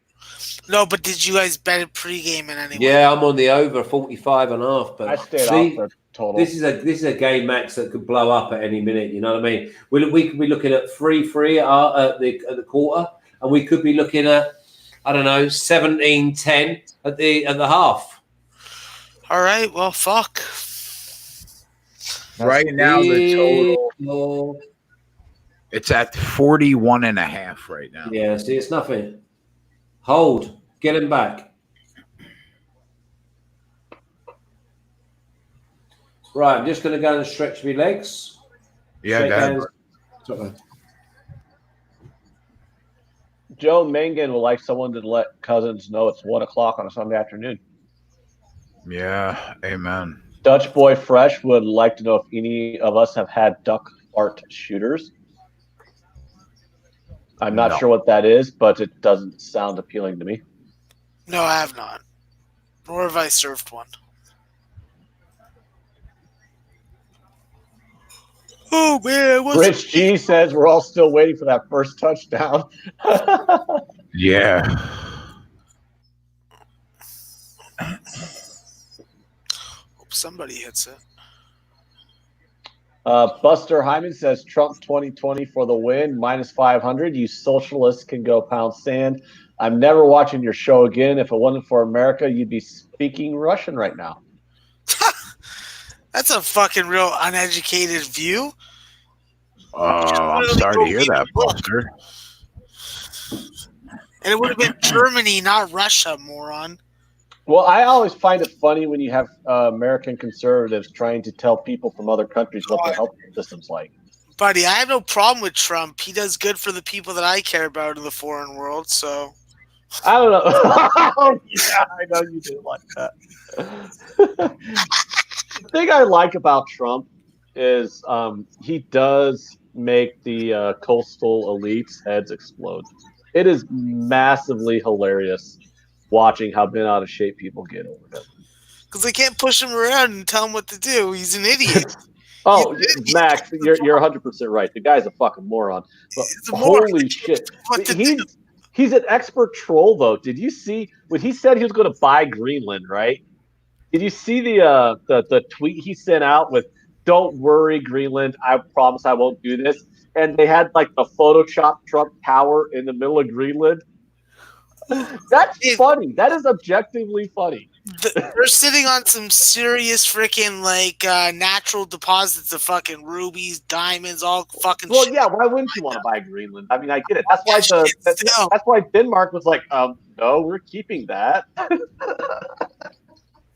No, but did you guys bet it pregame in any way? Yeah, I'm on the over 45.5. But I stayed off the total. This is a game, Max, that could blow up at any minute. You know what I mean? We could be looking at 3-3 at the quarter, and we could be looking at 17-10 at the half. All right. Well, fuck. Right now, the total it's at 41.5 right now. Yeah, see, it's nothing. Hold, get him back. Right, I'm just going to go and stretch my legs. Yeah, go ahead. Joe Mangan would like someone to let Cousins know it's 1 o'clock on a Sunday afternoon. Yeah, amen. Dutch Boy Fresh would like to know if any of us have had duck fart shooters. I'm not sure what that is, but it doesn't sound appealing to me. No, I have not. Nor have I served one. Oh, man. Rich G says we're all still waiting for that first touchdown. Yeah. Hope somebody hits it. Buster Hyman says Trump 2020 for the win, minus 500. You socialists can go pound sand. I'm never watching your show again. If it wasn't for America, you'd be speaking Russian right now. That's a fucking real uneducated view. I'm sorry to hear that, Buster. And it would have been Germany, not Russia, moron. Well, I always find it funny when you have American conservatives trying to tell people from other countries what their health system's like. Buddy, I have no problem with Trump. He does good for the people that I care about in the foreign world, so. I don't know. Yeah, I know you didn't like that. The thing I like about Trump is he does make the coastal elites' heads explode. It is massively hilarious watching how bent out of shape people get over him. Because they can't push him around and tell him what to do. He's an idiot. Oh, Max, you're 100% right. The guy's a fucking moron. But holy shit. He's an expert troll, though. Did you see when he said he was going to buy Greenland, right? Did you see the tweet he sent out with, "Don't worry, Greenland, I promise I won't do this"? And they had like the Photoshop Trump Tower in the middle of Greenland. That's funny. That is objectively funny. They're sitting on some serious freaking natural deposits of fucking rubies, diamonds, all fucking. Well, shit. yeah. Why wouldn't you want to buy Greenland? I mean, I get it. That's why that's why Denmark was like, no, we're keeping that.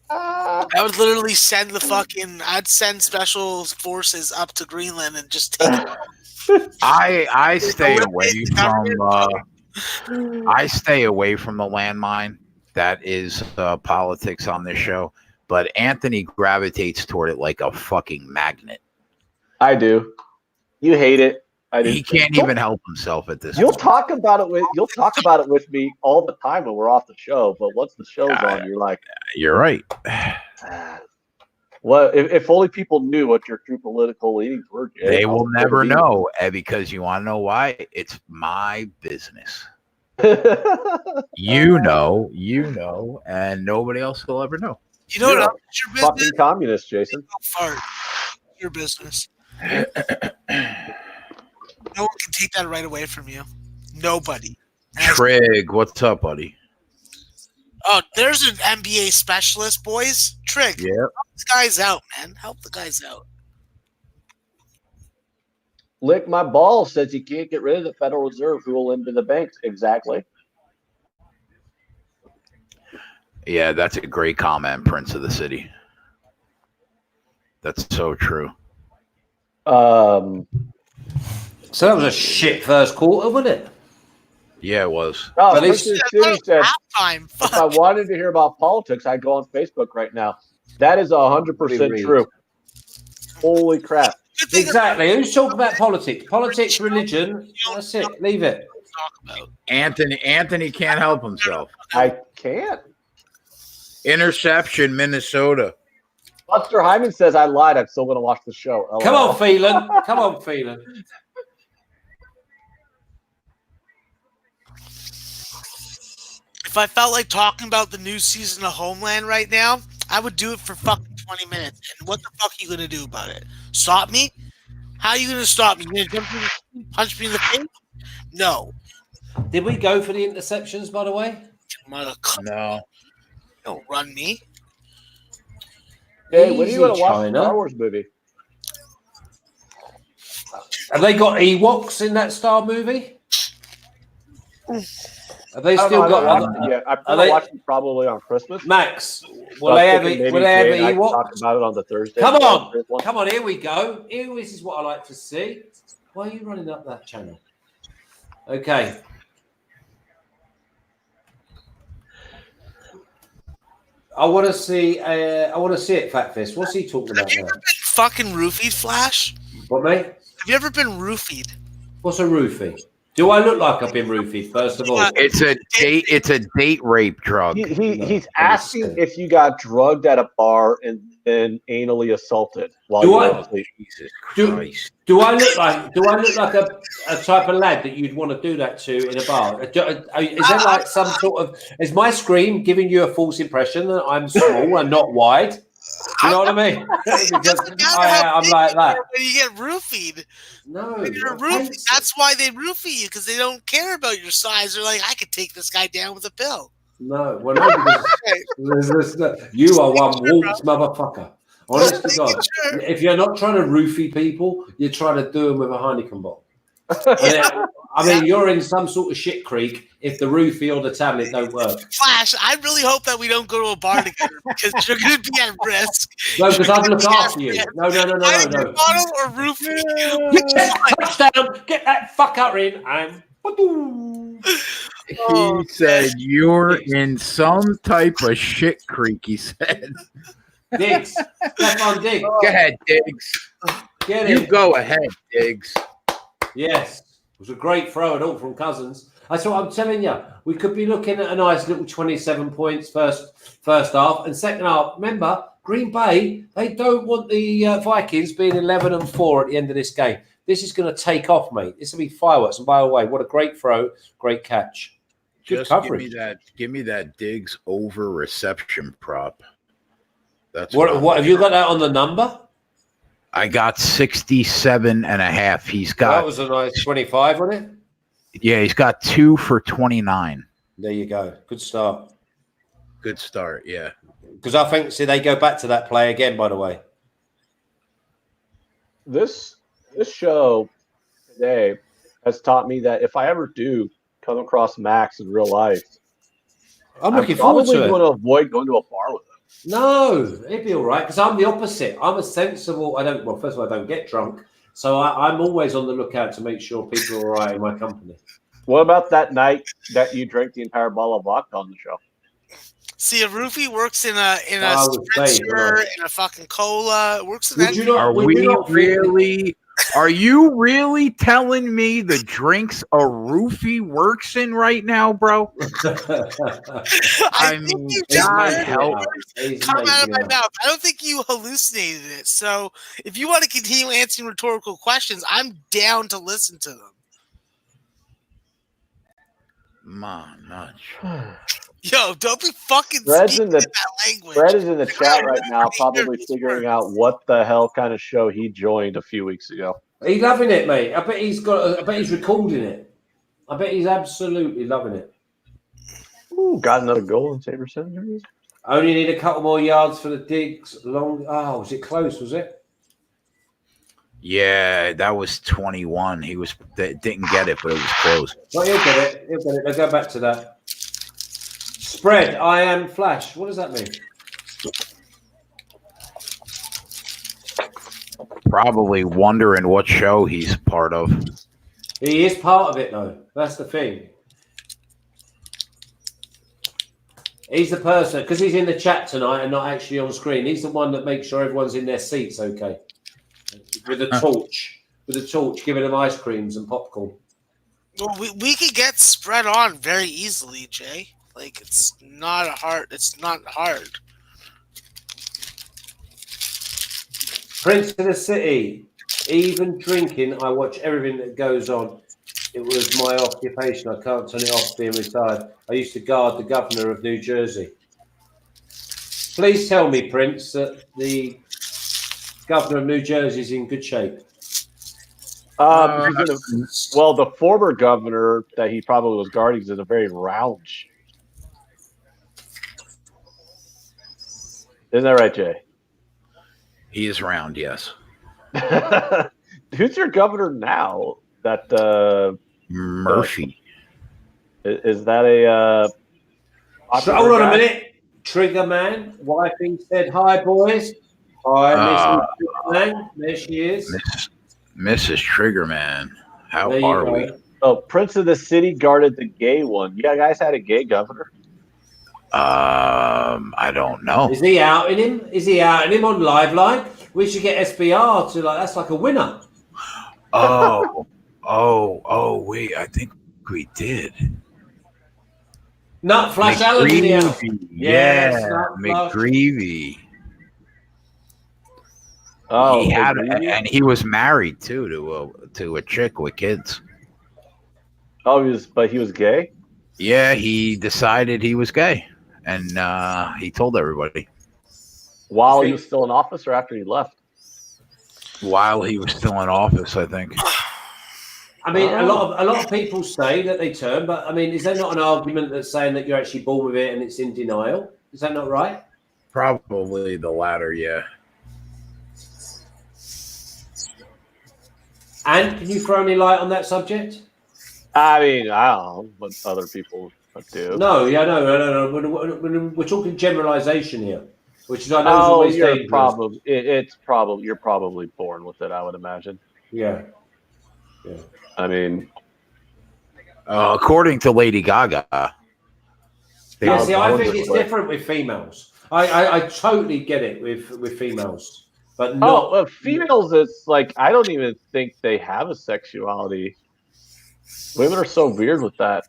I would literally send I'd send special forces up to Greenland and just take it. I stay away from the landmine. That is politics on this show. But Anthony gravitates toward it like a fucking magnet. I do. You hate it. I do. He can't even help himself at this. You'll talk about it with me all the time when we're off the show. But once the show's on, you're like, you're right. Well, if only people knew what your true political leanings were. Jay. They will never know, because you want to know why? It's my business. You know, and nobody else will ever know. You know what else is your business? Fucking communist, Jason. Fart. Your business. No one can take that right away from you. Nobody. Trig, what's up, buddy? Oh, there's an NBA specialist, boys. Trig. Yeah. Help these guys out, man. Help the guys out. Lick my ball says you can't get rid of the Federal Reserve. Who will lend to the banks? Exactly. Yeah, that's a great comment, Prince of the City. That's so true. So that was a shit first quarter, wasn't it? Yeah, it was. Oh, Prince of the City said, halftime. if I wanted to hear about politics, I'd go on Facebook right now. That is 100% true. Holy crap. Exactly. Who's talking about politics? Politics, religion. That's it. Leave it. Anthony can't help himself. I can't. Interception, Minnesota. Buster Hyman says I lied. I'm still going to watch the show. Come on, Phelan. Come on, Phelan. If I felt like talking about the new season of Homeland right now, I would do it for fucking 20 minutes. And what the fuck are you going to do about it? Stop me? How are you going to stop me? You going to jump me, punch me in the face? No. Did we go for the interceptions, by the way? No. Don't run me. Hey, when are you Easy, going to watch China. the Star Wars movie? Have they got Ewoks in that Star movie? Have they I don't still know, I got haven't one? watched it yet. I'm Are going they- to watch it probably on Christmas. Max, So will I'm they have thinking it? maybe Will they have Jay and I can Ewoks? talk about it on the Thursday. Come on, one. come on, here we go. Here, this is what I like to see. Why are you running up that channel? Okay. I want to see. I want to see it, Fat Fist. What's he talking about Have you now? ever been fucking roofied, Flash? What, mate? Have you ever been roofied? What's a roofie? Do I look like I've been roofied? First of all, It's a date. It's a date rape drug. He's asking if you got drugged at a bar and then anally assaulted while Do you I- were asleep. Jesus Do- Christ. do I look like a type of lad that you'd want to do that to in a bar? Is that like some sort of? Is my scream giving you a false impression that I'm small and not wide? Do you know what I mean? Because I'm like that. When you get roofied, No, when you're I roofied, hate it. that's why they roofie you, because they don't care about your size. They're like, I could take this guy down with a pill. No, well, no, because you are one warped motherfucker. Honest to God, Sure. if you're not trying to roofie people, you're trying to do them with a Heineken bottle. I mean, you're in some sort of shit creek if the roofie or the tablet don't work. Flash, I really hope that we don't go to a bar together because you're going to be at risk. No, because I'd look after you. No. Heineken bottle or roofie? Touchdown! Get that fucker in. And He said you're in some type of shit creek. He said. Diggs, Stefan Diggs, Go ahead, Diggs. get You it. go ahead, Diggs. Yes, it was a great throw and all from Cousins. That's what I'm telling you. We could be looking at a nice little 27 points first half and second half. Remember, Green Bay, they don't want the Vikings being 11-4 at the end of this game. This is going to take off, mate. This will be fireworks. And by the way, what a great throw, great catch. Good Just coverage. give me that Diggs over reception prop. That's What have you got that on the number? I got 67.5. He's That got was a nice 25, wasn't it? yeah, he's got 2 for 29. There you go. Good start. Good start, yeah. Because I think, see, they go back to that play again, by the way. This show today has taught me that if I ever do come across Max in real life, I'm looking forward probably to it. going to avoid going to a bar with him. No, it'd be all right because I'm the opposite. I'm a sensible. First of all, I don't get drunk, so I'm always on the lookout to make sure people are all right in my company. What about that night that you drank the entire bottle of vodka on the show? See, a roofie works in a I was saying, spritzer, in a fucking cola. It works in Would that. you not? Are would we you not really? Are you really telling me the drinks a roofie works in right now, bro? I think mean, you just God heard help. He's come out of making my it up. mouth. I don't think you hallucinated it. So if you want to continue answering rhetorical questions, I'm down to listen to them. Man, Yo, don't be fucking Fred's speaking in the- in that language. Fred is in the chat right now, probably figuring out what the hell kind of show he joined a few weeks ago. He's loving it, mate. I bet he's recording it. I bet he's absolutely loving it. Ooh, got another goal in save percentage. Only need a couple more yards for the Diggs. Was it close? Was it? yeah, that was 21. He didn't get it, but it was close. Well, he'll get it. They'll go back to that. Spread. I am Flash. What does that mean? Probably wondering what show he's part of. He is part of it, though. That's the thing. He's the person, because he's in the chat tonight and not actually on screen. He's the one that makes sure everyone's in their seats okay. With a torch. Giving them ice creams and popcorn. Well, we could get spread on very easily, Jay. Like it's not hard. Prince of the City. Even drinking, I watch everything that goes on. It was my occupation. I can't turn it off being retired. I used to guard the governor of New Jersey. Please tell me, Prince, that the governor of New Jersey is in good shape. The former governor that he probably was guarding is in a very round shape. Isn't that right, Jay? He is round, yes. Who's your governor now? That Murphy. Is that a? Hold on a minute. Trigger Man, wifing said, "Hi, boys." Hi, Mrs. Trigger Man. There she is. Mrs. Triggerman. How There you are go. we? Oh, Prince of the City guarded the gay one. Yeah, guys had a gay governor. I don't know. Is he outing him? Is he outing him on Live Line? We should get SBR to that's like a winner. Wait, I think we did. Nut Flush Allen's in the house. Yes, Nut Flush. McGreevy. Oh, he had, and he was married too to a chick with kids. Oh, he was gay. Yeah, he decided he was gay, and he told everybody while he was still in office or after he left. While he was still in office, I think. I mean, a lot of people say that they turn, but I mean, is there not an argument that's saying that you're actually born with it and it's in denial? Is that not right? Probably the latter, yeah. And can you throw any light on that subject? I mean, I don't know what other people do. No. We're talking generalization here, which is I know is always dangerous. You're probably born with it, I would imagine. Yeah. I mean, according to Lady Gaga. I think it's different with females. I totally get it with females. But not females, it's like I don't even think they have a sexuality. Women are so weird with that.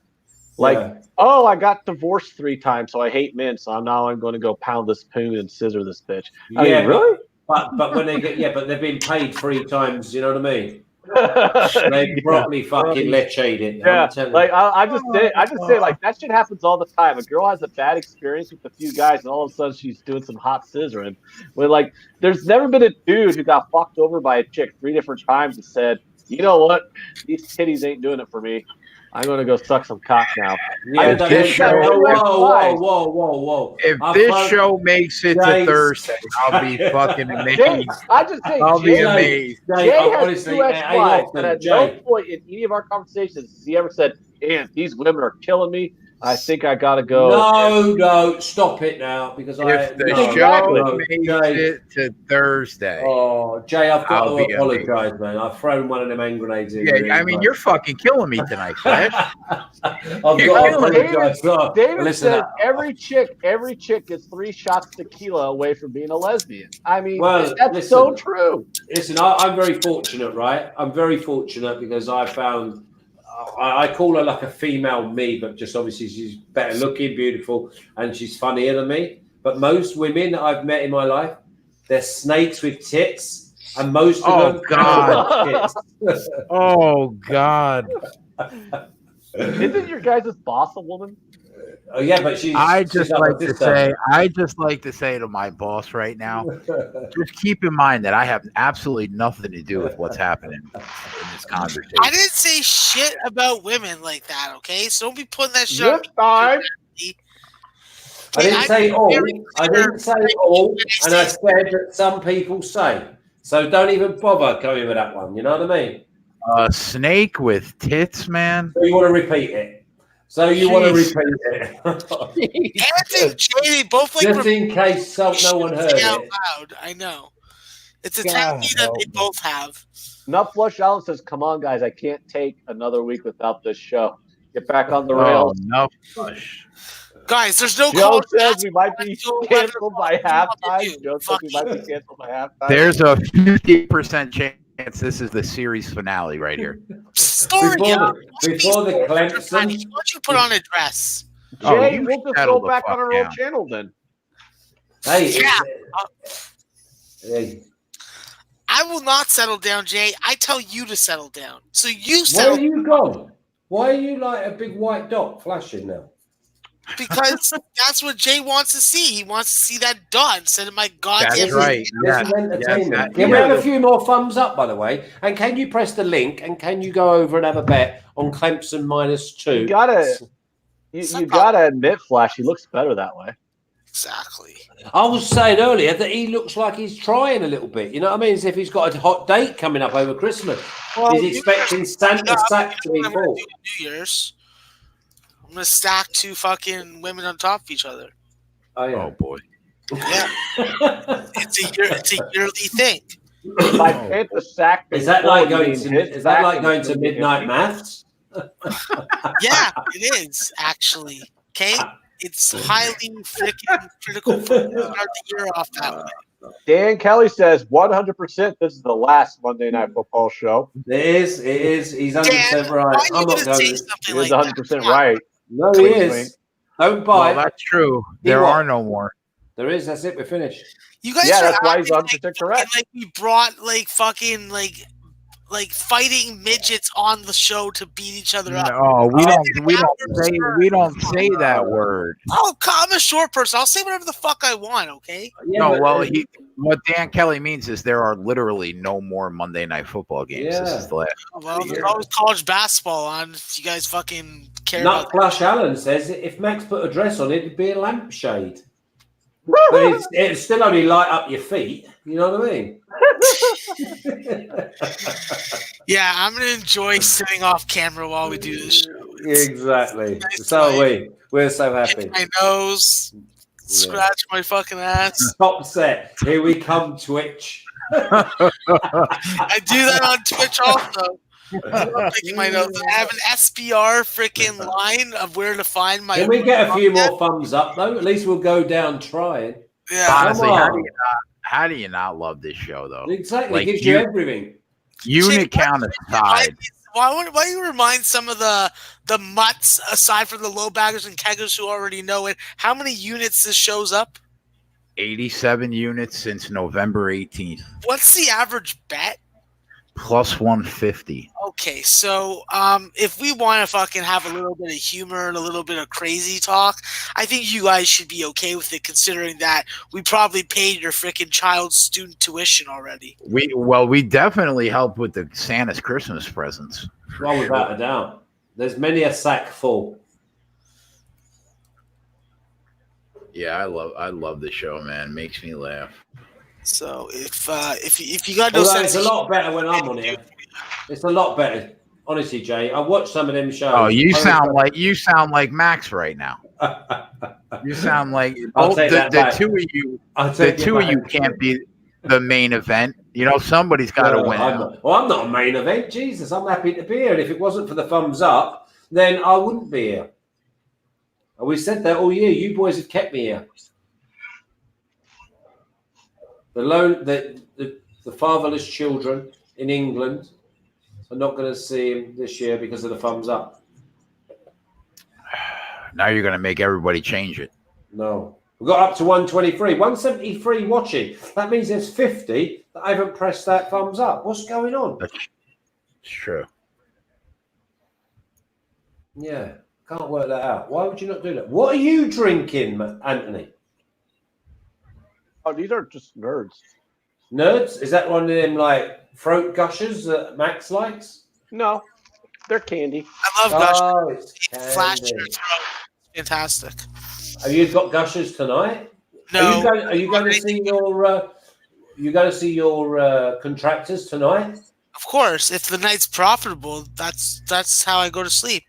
Like, I got divorced 3 times, so I hate men. So I'm going to go pound this poon and scissor this bitch. I mean, really? But when they get but they've been paid 3 times. You know what I mean? They probably fucking lecheed it. Yeah, like I just say like that shit happens all the time. A girl has a bad experience with a few guys, and all of a sudden she's doing some hot scissoring. When like, there's never been a dude who got fucked over by a chick 3 different times and said, "You know what? These titties ain't doing it for me. I'm going to go suck some cock now." Yeah, whoa. If this show makes it to Thursday, I'll be fucking amazed. I'll be amazed. Jay has 2 ex-wives, and at no point in any of our conversations has he ever said, "Man, these women are killing me. I think I gotta go." No, stop it now, because if the show makes it to Thursday. Oh, Jay, I've got to apologize, man. I've thrown one of them hand grenades in. Yeah, I mean, you're fucking killing me tonight, Flash. I've got to apologize. David said every chick gets 3 shots tequila away from being a lesbian. I mean, that's so true. Listen, I'm very fortunate, right? I'm very fortunate because I found. I call her like a female me, but just obviously she's better looking, beautiful, and she's funnier than me. But most women that I've met in my life, they're snakes with tits, and most of them God. Tits. Oh God! Isn't your guys' boss a woman? Oh yeah, but I just like to say to my boss right now, just keep in mind that I have absolutely nothing to do with what's happening in this conversation. I didn't say shit about women like that, okay? So don't be putting that shit on time. I didn't say all. I didn't say all, and I said that some people say. So don't even bother coming with that one. You know what I mean? A snake with tits, man. So you want to repeat it? So you want to repeat it? Anthony, Jay, they both like just in case no one heard it. Loud. I know. It's a technique that they both have. Nut Flush Allen says, "Come on, guys, I can't take another week without this show. Get back on the rails." Nut Flush. Guys, there's no. Joe says we might be canceled by halftime. Joe says we might be canceled by halftime. There's a 50% chance this is the series finale right here. Story before the Clemson. Why don't you put on a dress? Jay, we'll just go back on our old channel then. Hey, yeah. Hey. I will not settle down, Jay. I tell you to settle down. So you Where settle are you gone? Why are you like a big white dot flashing now? because that's what Jay wants to see. He wants to see that dot instead of my goddamn. That's right. This Yeah. is entertainment. Yes, Can we yeah. have a few more thumbs up, by the way? And can you press the link? And can you go over and have a bet on Clemson -2? You gotta admit, Flash, he looks better that way. Exactly. I was saying earlier that he looks like he's trying a little bit. You know what I mean? As if he's got a hot date coming up over Christmas. Well, he's expecting Santa's sack to be I'm gonna full. do New Year's. I'm gonna stack 2 fucking women on top of each other. Oh, yeah. Oh boy. Yeah, it's a yearly thing. If I hit the sack, Is that like going before, to his sack going is to gonna be midnight empty. maths? Yeah, it is actually. Okay, it's highly freaking critical for me to start the year off that way. Dan Kelly says 100%. This is the last Monday Night Football show. It is. He's 100% right. Why are you I'm not gonna say going. something He like was that? 100% Come on. right. No, he is. Don't buy. Well, that's true. He There what? are no more. There is. That's it. We're finished. You guys Yeah, are that's why he's acting 100% correct. Like we brought like fucking like fighting midgets on the show to beat each other up. No, we don't say that word. Oh, I'm a short person. I'll say whatever the fuck I want. Okay. Yeah, No, but- well, what Dan Kelly means is there are literally no more Monday Night Football games. This Yeah. is the last. Well, there's always college basketball on. If you guys fucking care Nut about Flush Allen says if Max put a dress on, it'd be a lampshade. But it'd still only light up your feet. You know what I mean? Yeah, I'm gonna enjoy sitting off camera while we do this show. Exactly. Nice So are to we. We're so Hit happy. my nose, scratch my fucking ass. Top set. Here we come, Twitch. I do that on Twitch also. I'm picking my nose. I have an SBR freaking line of where to find my. Can we get a few more thumbs up though? At least we'll go down trying. Yeah. Honestly, Come how on. do you not love this show though? Exactly. Like, It gives you everything. Unit count aside. Why you remind some of the mutts aside from the low baggers and keggers who already know it? How many units this shows up? 87 units since November 18th, What's the average bet? plus 150. Okay, so if we want to fucking have a little bit of humor and a little bit of crazy talk, I think you guys should be okay with it, considering that we probably paid your freaking child's student tuition already. We definitely helped with the Santa's Christmas presents. Well, without a doubt. There's many a sack full. Yeah, I love the show, man. Makes me laugh. So if you got no Although sense, it's a lot better when I'm on here. It's a lot better. Honestly, Jay, I watched some of them shows. Oh, you sound like Max right now. You sound like I'll take that the back. two of you. I'll The take it two of you back. can't be the main event. You know, somebody's got to No, win. I'm not a main event. Jesus, I'm happy to be here. And if it wasn't for the thumbs up, then I wouldn't be here. And we said that all year. You boys have kept me here. The fatherless children in England are not going to see him this year because of the thumbs up. Now you're going to make everybody change it. No. We got up to 123, 173 watching. That means there's 50 that haven't pressed that thumbs up. What's going on? It's true. Yeah, can't work that out. Why would you not do that? What are you drinking, Anthony? Oh, these are just nerds. Nerds? Is that one of them like throat gushers that Max likes? No, they're candy. I love gush. Oh, it's Flash candy. your throat. Fantastic. Have you got gushers tonight? No. Are you going to see your? You going to see your contractors tonight? Of course, if the night's profitable, that's how I go to sleep.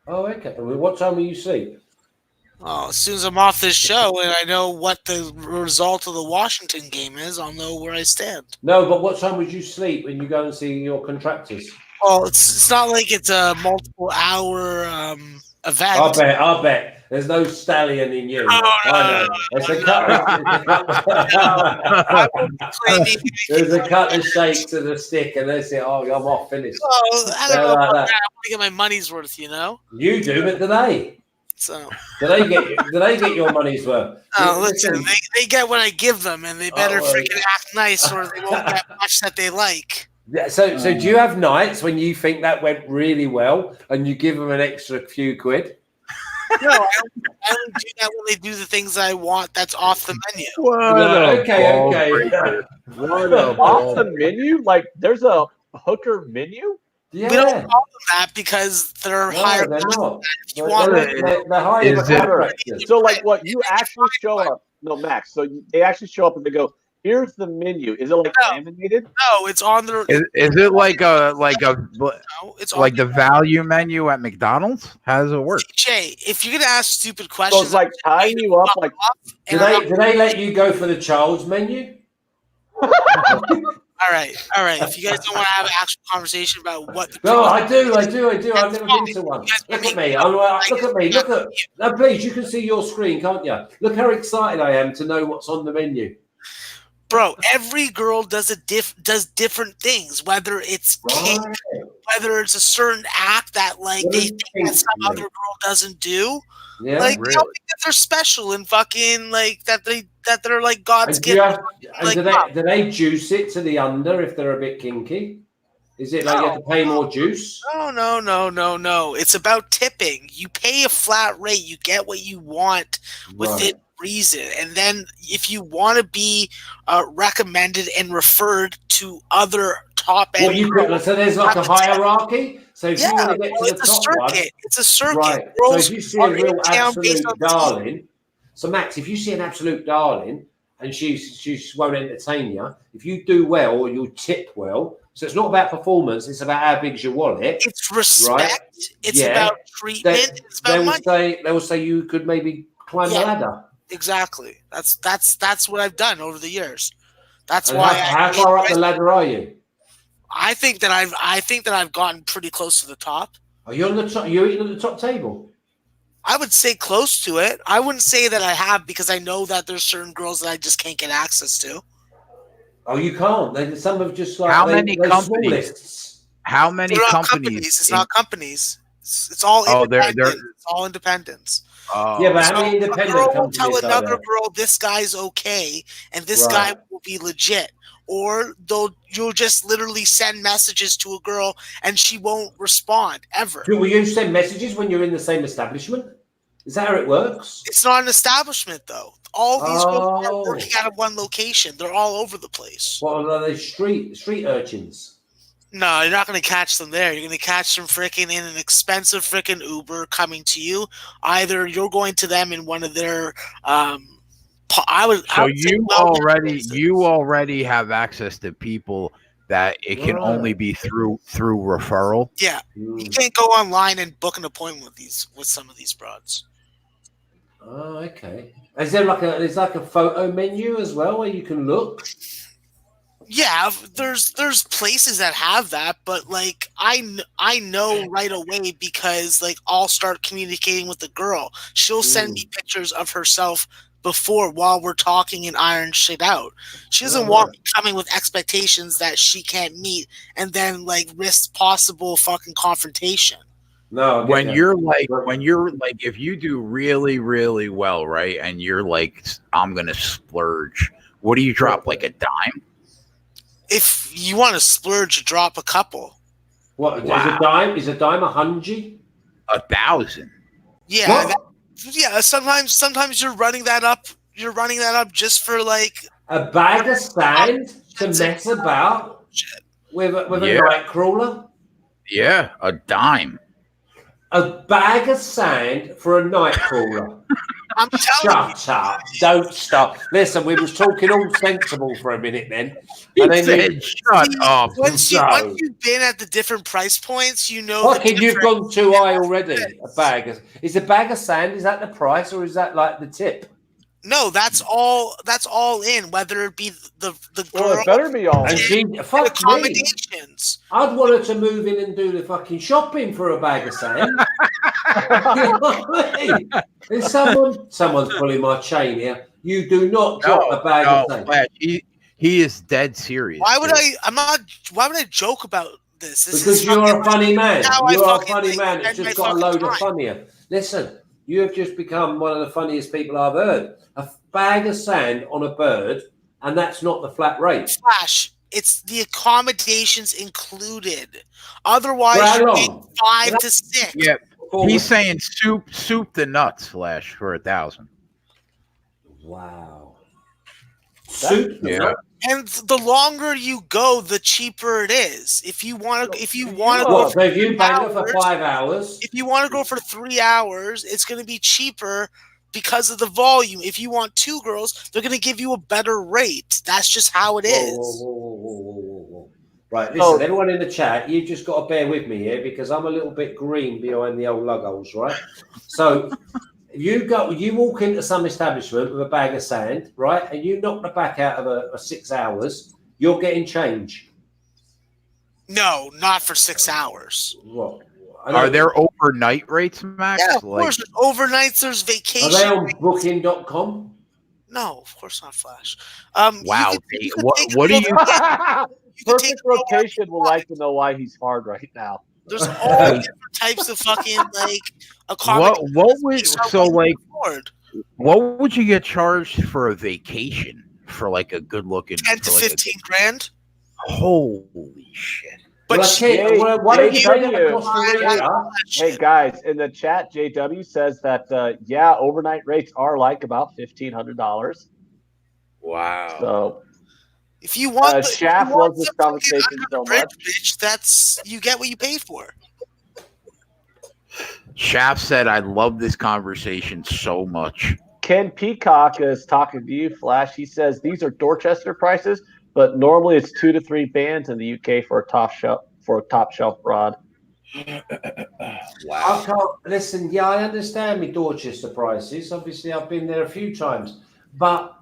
Oh, okay. And what time will you sleep? Oh, as soon as I'm off this show and I know what the result of the Washington game is, I'll know where I stand. No, but what time would you sleep when you go and see your contractors? Well, it's not like it's a multiple hour event. I bet. There's no stallion in you. No, I know. It's a cut. There's a cut of shake to the stick, and they say, "Oh, I'm off, finished." Well, I don't know Like about that. that. I want to get my money's worth, you know. You do it today. So Do they get your money's worth? oh, listen, they get what I give them, and they better well. freaking act nice, or they won't get much that they like. Yeah, so do you have nights when you think that went really well and you give them an extra few quid? No, I only do that when they do the things I want that's off the menu. Okay. What a Off the menu? Like, there's a hooker menu? Yeah. We don't call them that because they're higher. They're not. If you want They're higher. So, like, what you actually show up? No, Max. So they actually show up and they go, "Here's the menu." Is it like laminated? No, it's on the. Is it like it's like the value menu at McDonald's? How does it work? Jay, if you're gonna ask stupid So questions, it's like tying you up, like. Do they let you go for the child's menu? All right. If you guys don't want to have an actual conversation about what the No, I do. I've never been to one. Look at me. Look at me. Now, please, you can see your screen, can't you? Look how excited I am to know what's on the menu. Bro, every girl does different things, whether it's cake, whether it's a certain act that like they think that some other girl doesn't do. Yeah, like really? they don't think that they're special and fucking like that they're like God's gift. Do they juice it to the under if they're a bit kinky? Is it like you have to pay more juice? No. It's about tipping. You pay a flat rate, you get what you want within reason, and then if you want to be recommended and referred to other top end. So there's like a hierarchy. So if you want to get to the top one, it's a circuit. Right. Girls so if you see a real absolute on darling, so Max, if you see an absolute darling and she won't entertain you, if you do well or you tip well, so it's not about performance, it's about how big's your wallet. It's respect. Right? It's about treatment. It's about money. They will say you could maybe climb the ladder. Exactly. That's what I've done over the years. That's and why. How far up the ladder are you? I think that I've gotten pretty close to the top. Are you on the top? You're eating at the top table. I would say close to it. I wouldn't say that I have because I know that there's certain girls that I just can't get access to. Oh, you can't. Some have just like how many companies? How many companies? It's not companies. It's all independent. It's all independents. Oh. Yeah, but how many independent companies? Will tell another girl this guy's okay and this guy will be legit. Or you'll just literally send messages to a girl and she won't respond ever. Will you send messages when you're in the same establishment? Is that how it works? It's not an establishment though. All these girls are working out of one location. They're all over the place. Well, are they street urchins? No, you're not going to catch them there. You're going to catch them freaking in an expensive freaking Uber coming to you. Either you're going to them in one of their you already have access to people that it can only be through referral. Yeah, you can't go online and book an appointment with some of these broads. Oh, okay. Is there like a photo menu as well where you can look? Yeah, there's places that have that, but like I know right away because like I'll start communicating with the girl. She'll send me pictures of herself while we're talking and iron shit out. She doesn't want me coming with expectations that she can't meet and then like risk possible fucking confrontation. No, when you're like if you do really, really well, right, and you're like, I'm gonna splurge, what do you drop, like a dime? If you want to splurge, drop a couple. What is a dime? Is a dime 100? 1,000. Yeah, sometimes you're running that up. You're running that up just for like a bag of sand to mess about with a night crawler. Yeah, a dime. A bag of sand for a night crawler. I'm telling Shut up. Don't stop. Listen, we was talking all sensible for a minute then. And then shut up. Once you've been at the different price points, you know. Fucking, you've gone too high already. Is a bag of sand, is that the price or is that like the tip? No, that's all in, whether it be the girl. Well, it better be all in. Accommodations. I'd want her to move in and do the fucking shopping for a bag of sand. You know what I mean? And someone's pulling my chain here. You do not drop a bag of sand. Flash, he is dead serious. Why would I joke about this? Because you're a funny man. You are a funny man. It's just got a load of fun here. Listen, You have just become one of the funniest people I've heard. A bag of sand on a bird, and that's not the flat rate. Flash, it's the accommodations included. Otherwise, For how you're long? paying 5 to 6. Yeah, Forward. he's saying soup the nuts, Flash, for 1,000. Wow. Yeah. And the longer you go, the cheaper it is. If you want to Well, go so if you bang it for hours, 5 hours, if you want to go for 3 hours, it's going to be cheaper because of the volume. If you want 2 girls, they're going to give you a better rate. That's just how it is. Whoa. Right, listen, everyone in the chat, you've just got to bear with me here because I'm a little bit green behind the old logos, right? So you walk into some establishment with a bag of sand, right, and you knock the back out of a 6 hours, you're getting change. No, not for 6 hours. What? Are there overnight rates, Max? Yeah, of course. There's overnights, there's vacation. Are they on booking.com? No, of course not, Flash. Wow. You could What do you? Perfect Rotation will like to know why he's hard right now. There's all different types of fucking like accommodations. What would you get charged for a vacation for like a good looking 10 to 15 grand? Holy shit. But why don't you say that to Costa Rica? Hey guys, in the chat, JW says that overnight rates are like about $1,500. Wow. So if you want, Shaft loves this conversation so much. Bitch, you get what you pay for. Shaft said, "I love this conversation so much." Ken Peacock is talking to you, Flash. He says these are Dorchester prices, but normally it's 2 to 3 bands in the UK for a top shelf rod. Wow. I can't listen. Yeah, I understand me Dorchester prices. Obviously, I've been there a few times, but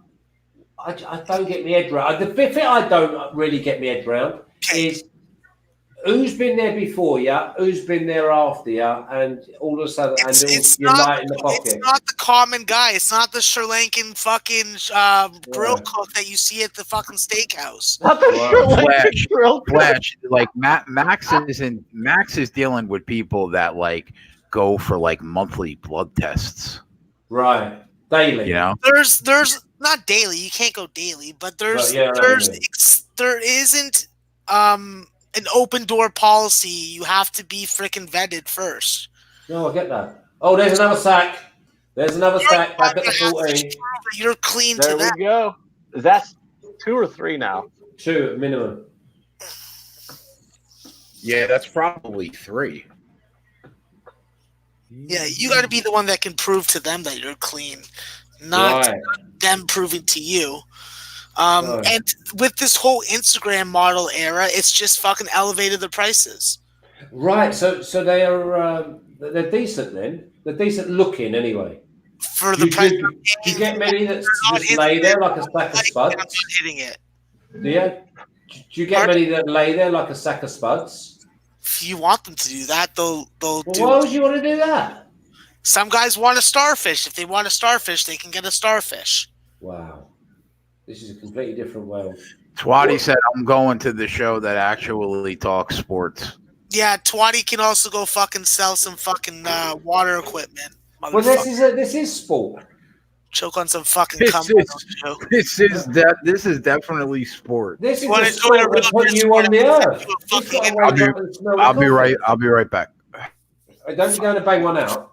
I don't get my head round. The bit I don't really get my head round is who's been there before you, who's been there after you, and all of a sudden, you're light in the pocket. It's not the common guy. It's not the Sri Lankan fucking grill cook that you see at the fucking steakhouse. Not the Sri Lankan grill cook. Flash, like Max is dealing with people that like go for like monthly blood tests. Right. Daily. You know? There's not daily. You can't go daily, but there isn't an open door policy. You have to be freaking vetted first. No, I get that. Oh, there's another sack. There's another sack back at the 14. You're clean there to that. There we go. Is that 2 or 3 now? 2 minimum. Yeah, that's probably 3. Yeah, you got to be the one that can prove to them that you're clean, not them proving to you. And with this whole Instagram model era, it's just fucking elevated the prices. Right. So they are they're decent then. They're decent looking anyway. For the price, do you get many that just lay there like a sack of spuds? I'm not hitting it. Do you? Do you get many that lay there like a sack of spuds? If you want them to do that, they'll do. Why would you want to do that? Some guys want a starfish. If they want a starfish, they can get a starfish. Wow. This is a completely different world. Twatty said, "I'm going to the show that actually talks sports." Yeah, Twatty can also go fucking sell some fucking water equipment. Well, this is sport. Choke on some fucking cum. This is definitely sport. This is a sport that put you on the earth. I'll be right back. Don't you go to bang one out?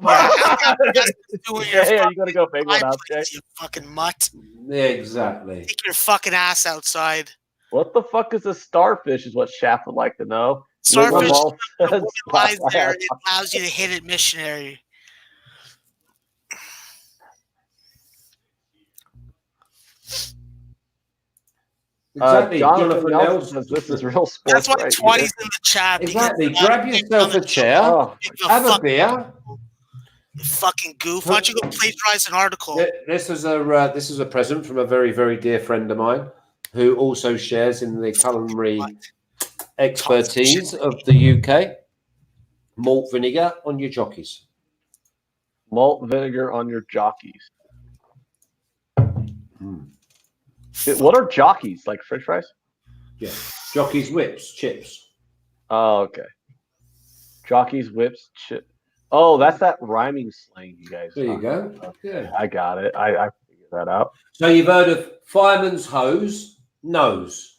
Yeah, you gotta go bang one out, Jay. You fucking mutt. Yeah, exactly. Take your fucking ass outside. What the fuck is a starfish? Is what Shaft would like to know. Starfish lies there. It allows you to hit it missionary. Exactly. Jonathan Nelson says this is real sports. That's why Twatty's in the chat. Exactly. Grab yourself a chair. Have a beer. You fucking goof. Why don't you go plagiarize an article? This is a present from a very, very dear friend of mine who also shares in the culinary expertise of the UK. Malt vinegar on your jockeys. Malt vinegar on your jockeys. What are jockeys? Like French fries? Yeah. Jockeys, whips, chips. Oh, okay. Jockeys, whips, chips. Oh, that's that rhyming slang you guys. There you talk go. about. Good. I got it. I figured that out. So you've heard of fireman's hose, nose,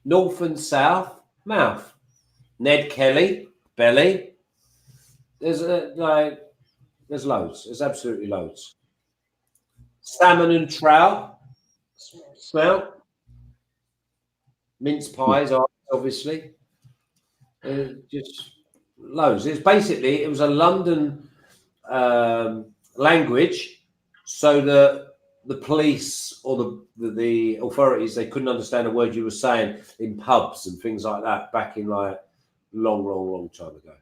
north and south, mouth, Ned Kelly, belly. There's there's loads. There's absolutely loads. Salmon and trout, smell. Mince pies, obviously. Just loads. It was a London language, so the police or the authorities, they couldn't understand a word you were saying in pubs and things like that back in like long time ago.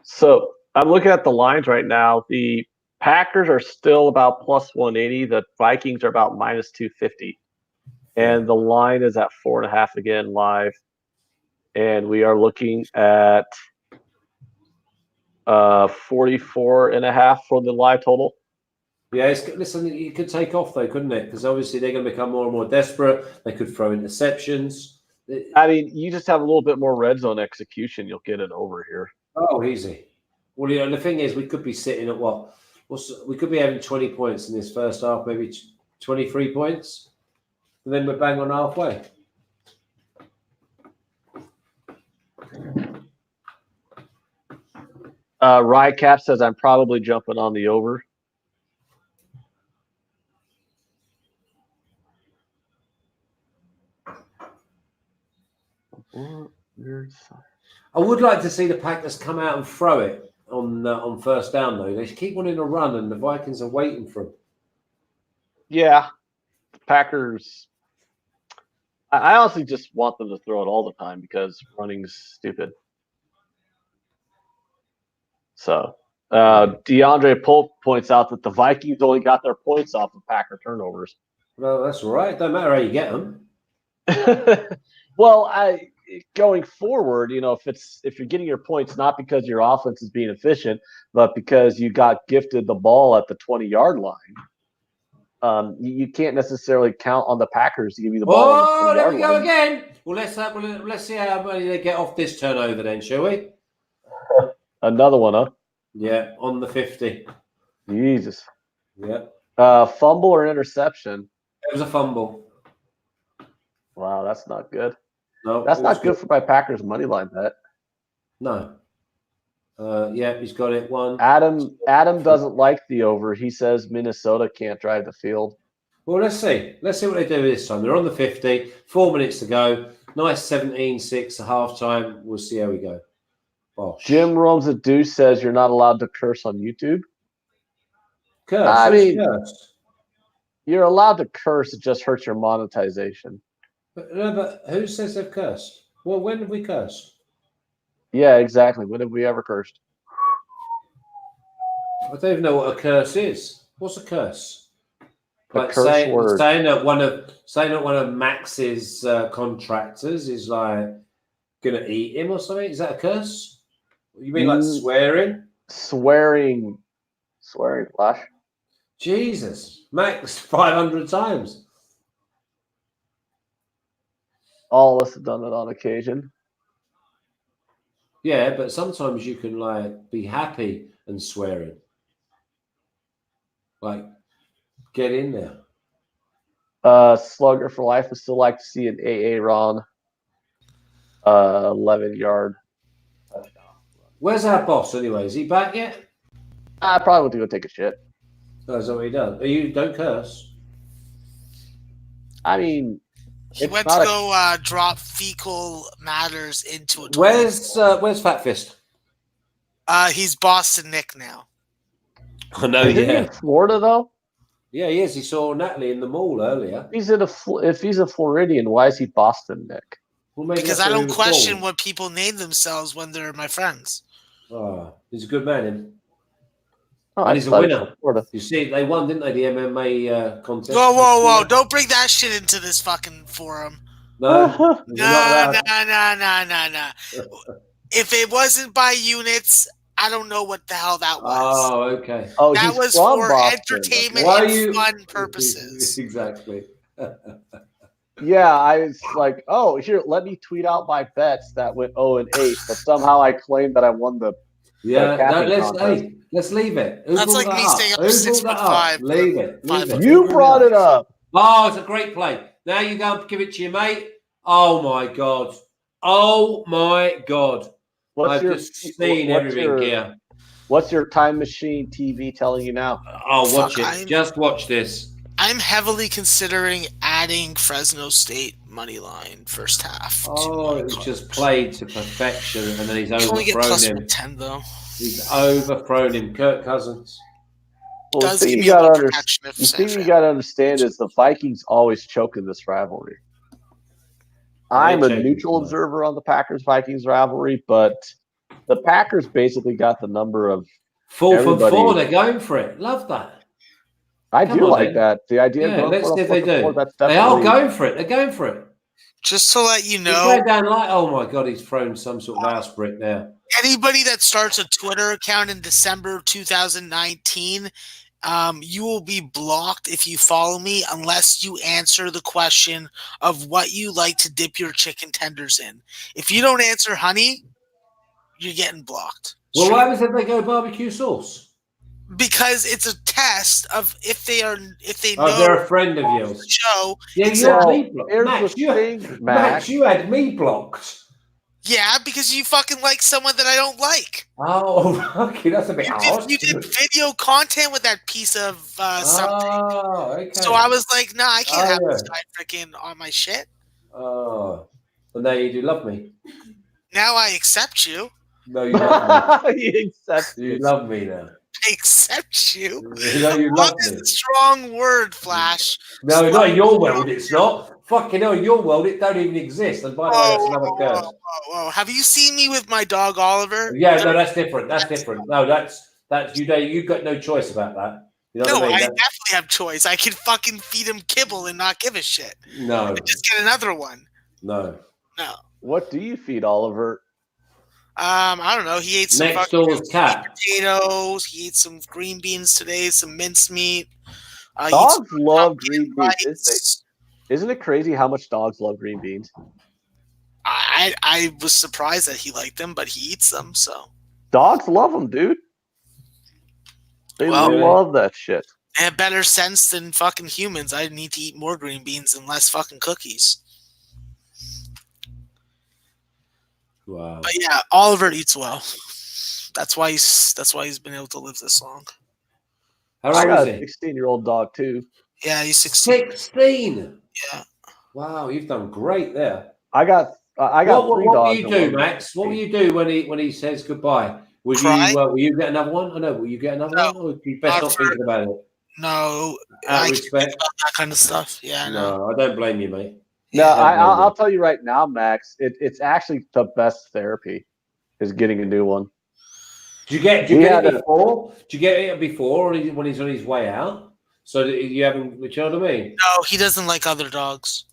So I'm looking at the lines right now. The Packers are still about plus 180. The Vikings are about minus 250. And the line is at 4.5 again live. And we are looking at 44.5 for the live total. Yeah, listen, it could take off though, couldn't it? Because obviously they're going to become more and more desperate. They could throw interceptions. I mean, you just have a little bit more red zone execution. You'll get it over here. Oh, easy. Well, you know, the thing is, we could be sitting at we could be having 20 points in this first half, maybe 23 points. And then we're bang on halfway. Rycap says I'm probably jumping on the over. I would like to see the Packers come out and throw it on first down, though. They keep wanting to run, and the Vikings are waiting for them. Yeah, the Packers. I honestly just want them to throw it all the time because running's stupid. So DeAndre Polk points out that the Vikings only got their points off of Packer turnovers. Well, that's all right. Don't matter how you get them. Well, going forward, you know, if you're getting your points not because your offense is being efficient, but because you got gifted the ball at the 20-yard line, you can't necessarily count on the Packers to give you the ball. Oh, there we go again. Well, let's see how many they get off this turnover then, shall we? Another one, huh? Yeah, on the 50. Jesus. Yeah. Fumble or interception? It was a fumble. Wow, that's not good. No, that's not good for my Packers money line bet. No. Yeah, he's got it. One. Adam doesn't like the over. He says Minnesota can't drive the field. Well, let's see. Let's see what they do this time. They're on the 50. 4 minutes to go. Nice 17-6 at halftime. We'll see how we go. Bosh. Jim Rome's a deuce says you're not allowed to curse on YouTube. Curse? I mean, curse? You're allowed to curse. It just hurts your monetization. But who says they've cursed? Well, when have we cursed? Yeah, exactly. When have we ever cursed? I don't even know what a curse is. What's a curse? Like curse word. Saying that one of Max's contractors is like gonna eat him or something. Is that a curse? You mean like swearing? Swearing, Flash. Jesus, Max 500 times. All of us have done it on occasion. Yeah, but sometimes you can like be happy and swearing. Like, get in there. Slugger for life would still like to see an AA Ron 11-yard touchdown. Where's our boss anyway? Is he back yet? I probably went to go take a shit. Oh, is that what he does? You don't curse. I mean, he went to go drop fecal matters into a toilet. Where's Fat Fist? He's Boston Nick now. I know, Is he in Florida though? Yeah, he is. He saw Natalie in the mall earlier. If he's a Floridian, why is he Boston Nick? Well, because I don't question what people name themselves when they're my friends. Oh, he's a good man, him. Oh, and he's a winner. You see, they won, didn't they, the MMA contest? Whoa. Don't bring that shit into this fucking forum. No. No. If it wasn't by units, I don't know what the hell that was. Oh, okay. Oh, that was for Boston. Entertainment and fun purposes. Exactly. Yeah, I was like, oh, here, let me tweet out my bets that went 0-8, but somehow I claimed that I won the Yeah, capping let's contest. let's leave it. Who That's brought like that me up? staying up Who to brought that up? 6'5". Leave it. Leave it. You brought it up. Oh, it's a great play. Now you go and give it to your mate. Oh my god. Oh my god. I've just seen everything here. What's your time machine TV telling you now? Oh, watch Fuck, it. Just watch this. I'm heavily considering adding Fresno State money line first half. Oh, it was just played to perfection, and then he's Can we get overthrown plus him. 110 though? He's overthrown him. Kirk Cousins. Well, the Does thing give you me a got little to protection if the San thing you Fran- got to understand is the Vikings always choke in this rivalry. I'm a neutral observer on the Packers-Vikings rivalry, but the Packers basically got the number of 4 for everybody. 4. They're going for it. Love that. I Come do on, like then. that. The idea Yeah, of going let's for see a if they 4 for 4, do. that's They are definitely going for it. They're going for it. Just to let you He's know, going down like, oh my god, he's thrown some sort of house brick there. anybody that starts a Twitter account in December 2019, you will be blocked if you follow me unless you answer the question of what you like to dip your chicken tenders in. If you don't answer honey, you're getting blocked. Well, why was it they go barbecue sauce? Because it's a test of if they know they're a friend of yours. the show. Yeah, It's you had Well, me blocked. here's Max, the thing, Max. you had me blocked. Yeah, because you fucking like someone that I don't like. Oh, okay, that's a bit hard. You did video content with that piece of something. Oh, okay. So I was like, nah, I can't have this yeah. guy freaking on my shit. Oh, well, now you do love me. Now I accept you. No, you love me. You accept You it. love me now. I accept you. No, you love Love is me. a strong word, Flash. No, not in your world, it's not. Fucking hell, in your world, it don't even exist. And by the way, that's another curse. Whoa. Have you seen me with my dog Oliver? Yeah, no, that's different. That's different. No, that's you know, you've got no choice about that. You know No, what I mean? I definitely have choice. I can fucking feed him kibble and not give a shit. No. And just get another one. No. No. What do you feed Oliver? I don't know. He ate some Next fucking door's cat. potatoes. He ate some green beans today, some mincemeat. Dogs love green beans. Rice. Isn't it crazy how much dogs love green beans? I was surprised that he liked them, but he eats them. So Dogs love them, dude. They love that shit. they have better sense than fucking humans. I need to eat more green beans and less fucking cookies. Wow. But yeah, Oliver eats well. That's why he's been able to live this long. How I old got is a he? 16-year-old dog too. Yeah, he's 16. 16. Yeah. Wow, you've done great there. I got three What will dogs. you do, Max? What will you do when he says goodbye? Cry? Will you get another one? I know. Will you get another one? Or you best not thinking about it? No, Out I of can't think respect. about that kind of stuff. Yeah, I know. No, I don't blame you, mate. No, Yeah. I'll tell you right now, Max. It's actually the best therapy is getting a new one. Do you get it before? Do you get it before or when he's on his way out? So that you haven't, you know what I mean? No, he doesn't like other dogs.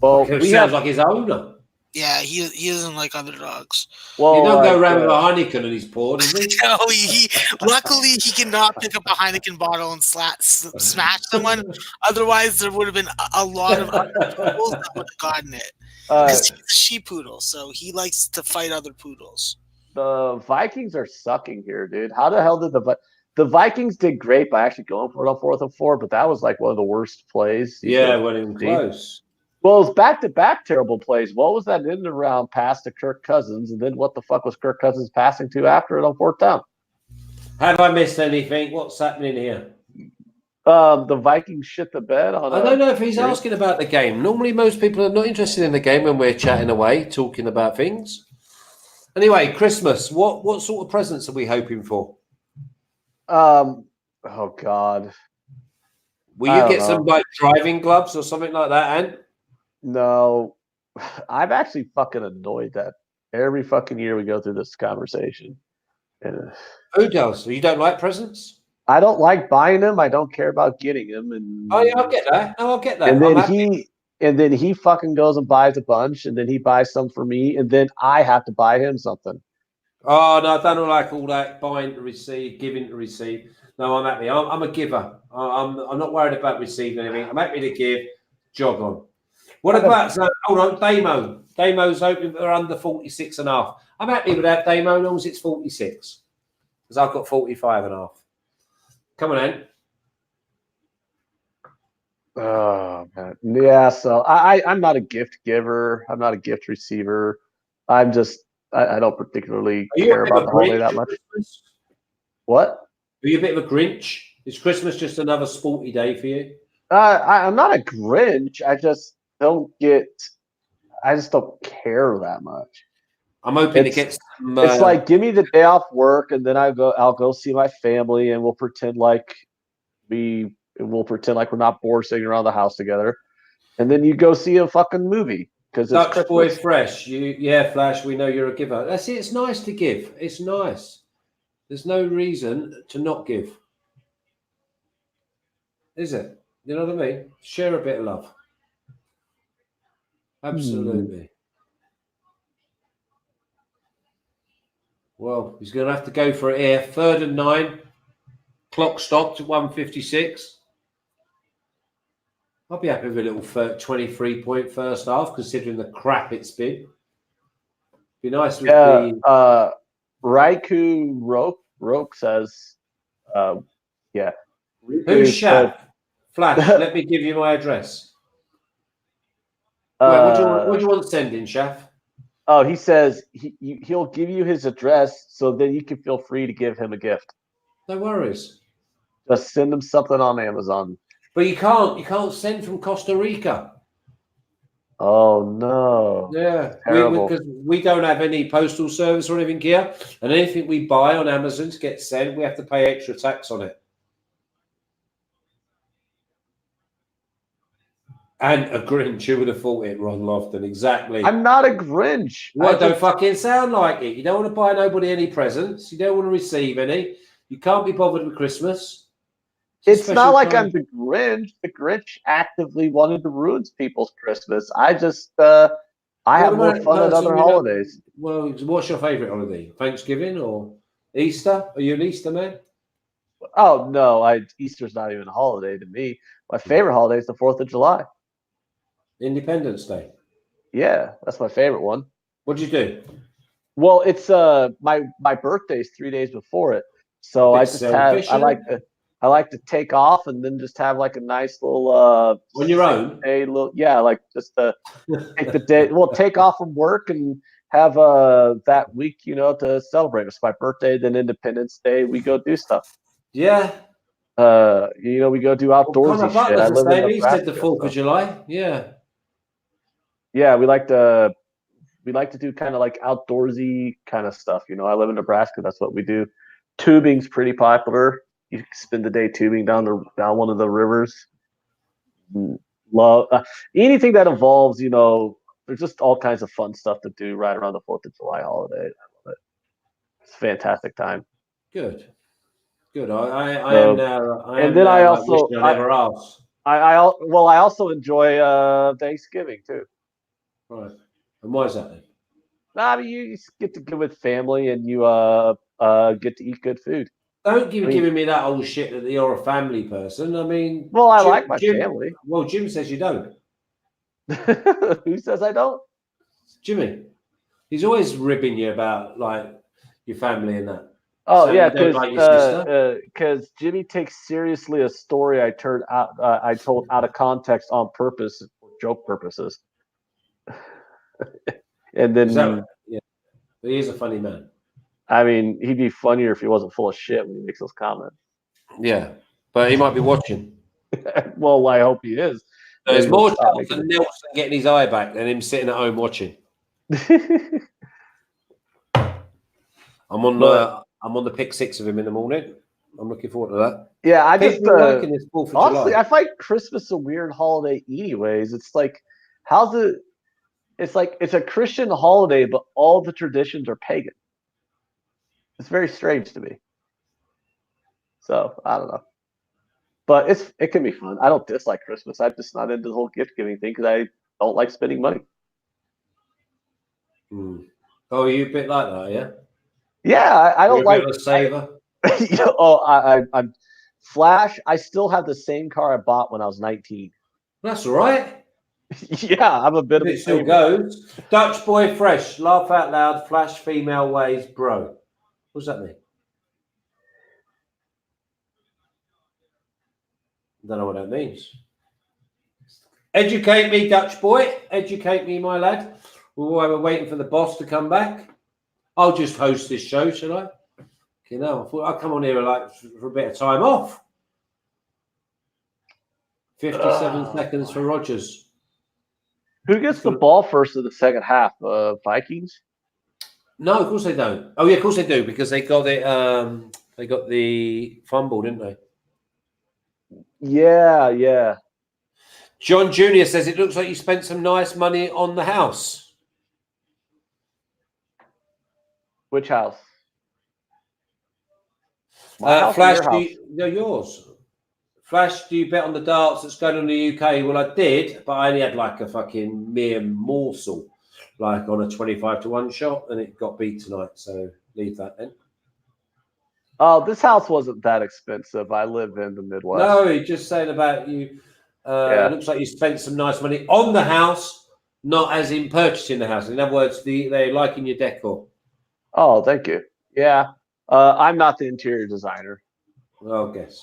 Well, It sounds like his owner. Yeah, he doesn't like other dogs. Well, He don't go like, around with a Heineken in his paw, does he? No, he luckily he cannot pick up a Heineken bottle and smash someone. Otherwise, there would have been a lot of other poodles that would have gotten it. Because he's a she poodle, so he likes to fight other poodles. The Vikings are sucking here, dude. How the hell did the Vikings did great by actually going for it on 4th and 4, but that was like one of the worst plays. Yeah, when in close. Well, it was back-to-back terrible plays. What was that end around pass to Kirk Cousins, and then what the fuck was Kirk Cousins passing to after it on 4th down? Have I missed anything? What's happening here? The Vikings shit the bed on. I don't know if he's asking about the game. Normally, most people are not interested in the game when we're chatting away, talking about things. Anyway, Christmas. What sort of presents are we hoping for? Oh God. Will you get some like driving gloves or something like that, Ant? No, I'm actually fucking annoyed that every fucking year we go through this conversation. And Who does? So you don't like presents? I don't like buying them. I don't care about getting them. And Oh yeah, I'll get that. No, I'll get that. And then he fucking goes and buys a bunch, and then he buys some for me, and then I have to buy him something. Oh no, I don't like all that buying to receive, giving to receive. No, I'm happy. I'm a giver. I'm not worried about receiving anything. I'm happy to give. Jog on. What about hold on, Damo? Damo's hoping they're under 46 and a half. I'm happy with that, Damo, as long as it's 46. Because I've got 45.5. Come on, Ant. Oh man, yeah. So I'm not a gift giver. I'm not a gift receiver. I'm just I don't particularly Are you care a bit of about a the holiday Grinch that at much. Christmas? What? Are you a bit of a Grinch? Is Christmas just another sporty day for you? I'm not a Grinch. I just don't care that much. I'm hoping to It's get some. it's like give me the day off work and then I'll go see my family and we'll pretend like we're not bored sitting around the house together. And then you go see a fucking movie because it's Dutch boy Christmas. fresh. Yeah, Flash, we know you're a giver. That's it. It's nice to give. It's nice. There's no reason to not give. Is it? You know what I mean? Share a bit of love. Absolutely. Well, he's going to have to go for it here. 3rd and 9. Clock stopped at 1:56. I'll be happy with a little 23-point first half, considering the crap it's been. Be nice with the Raiku Roke says, yeah. Who's Shaf? Flash, let me give you my address. Wait, what do you want sending, Shaf? Oh, he says he'll give you his address so then you can feel free to give him a gift. No worries. Just send him something on Amazon. But you can't send from Costa Rica. Oh no! Yeah, terrible. Because we don't have any postal service or anything here, and anything we buy on Amazon to get sent, we have to pay extra tax on it. And a Grinch, who would have thought it, Ron Lofton? Exactly. I'm not a Grinch. Well, don't fucking sound like it. You don't want to buy nobody any presents. You don't want to receive any. You can't be bothered with Christmas. It's not like I'm the Grinch. The Grinch actively wanted to ruin people's Christmas. I just I have more fun at other holidays. Well, what's your favorite holiday? Thanksgiving or Easter? Are you an Easter man? Oh no, Easter's not even a holiday to me. My favorite holiday is the 4th of July. Independence Day. Yeah, that's my favorite one. What'd you do? Well, it's my birthday's 3 days before it, so I just I like to take off and then just have like a nice little on your own day, like just take the day. Well, take off from work and have that week, to celebrate. It's my birthday, then Independence Day. We go do stuff. Yeah. We go do outdoorsy shit. I live in Nebraska. He said the 4th of July. Yeah. Yeah, we like to do kind of like outdoorsy kind of stuff. I live in Nebraska. That's what we do. Tubing's pretty popular. You spend the day tubing down one of the rivers. Love anything that involves, there's just all kinds of fun stuff to do right around the 4th of July holiday. I love it. It's a fantastic time. Good. I also enjoy Thanksgiving too. Right. And why is that then? I mean, you just get to go with family and you get to eat good food. Don't keep giving me that old shit that you're a family person. I mean, well, I like my family. Well, Jim says you don't. Who says I don't? Jimmy. He's always ribbing you about like your family and that. Oh so yeah, because Jimmy takes seriously a story I told out of context on purpose for joke purposes. And then yeah, but he is a funny man. I mean, he'd be funnier if he wasn't full of shit when he makes those comments. Yeah, but he might be watching. Well, I hope he is. There's more chance of Nelson getting his eye back than him sitting at home watching. I'm on the pick 6 of him in the morning. I'm looking forward to that. Yeah, I just working this 4th of honestly, July. I find Christmas a weird holiday anyways. It's like, it's a Christian holiday, but all the traditions are pagan. It's very strange to me. So I don't know, but it can be fun. I don't dislike Christmas. I'm just not into the whole gift giving thing because I don't like spending money. Oh, are you a bit like that? Yeah. Yeah, I don't like a saver. I'm Flash. I still have the same car I bought when I was 19. That's all right. Yeah, I'm a bit of a still goes. Dutch boy fresh, laugh out loud, Flash female ways, bro. What does that mean? Don't know what that means. Educate me, Dutch boy. Educate me, my lad. While we're waiting for the boss to come back, I'll just host this show, shall I? You know, I thought I'd come on here like for a bit of time off. 57 seconds for Rogers. Who gets the ball first in the second half? Vikings? No, of course they don't. Oh yeah, of course they do because they got it. They got the fumble, didn't they? Yeah. John Jr. says it looks like you spent some nice money on the house. Which house? My house Flash, or your house? yours. Flash, do you bet on the darts that's going on in the UK? Well, I did, but I only had like a fucking mere morsel, like on a 25-1 shot, and it got beat tonight. So leave that then. Oh, this house wasn't that expensive. I live in the Midwest. No, he's just saying about you. It looks like you spent some nice money on the house, not as in purchasing the house. In other words, they're liking your decor. Oh, thank you. Yeah. I'm not the interior designer. Well, guess.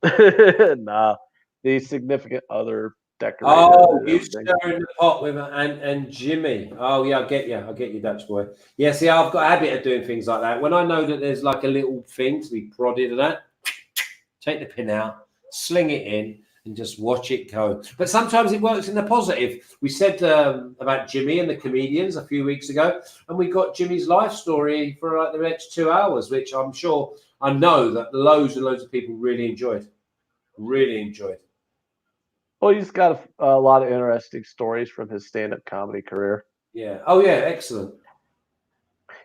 Nah. The significant other decorator. Oh, you stirring the pot with and Jimmy. Oh yeah, I get you, Dutch boy. Yeah, see, I've got a habit of doing things like that. When I know that there's like a little thing to be prodded and that, take the pin out, sling it in, and just watch it go. But sometimes it works in the positive. We said about Jimmy and the comedians a few weeks ago, and we got Jimmy's life story for like the next 2 hours, which I know that loads and loads of people really enjoyed. Really enjoyed. Well, he's got a lot of interesting stories from his stand-up comedy career. Yeah. Oh, yeah. Excellent.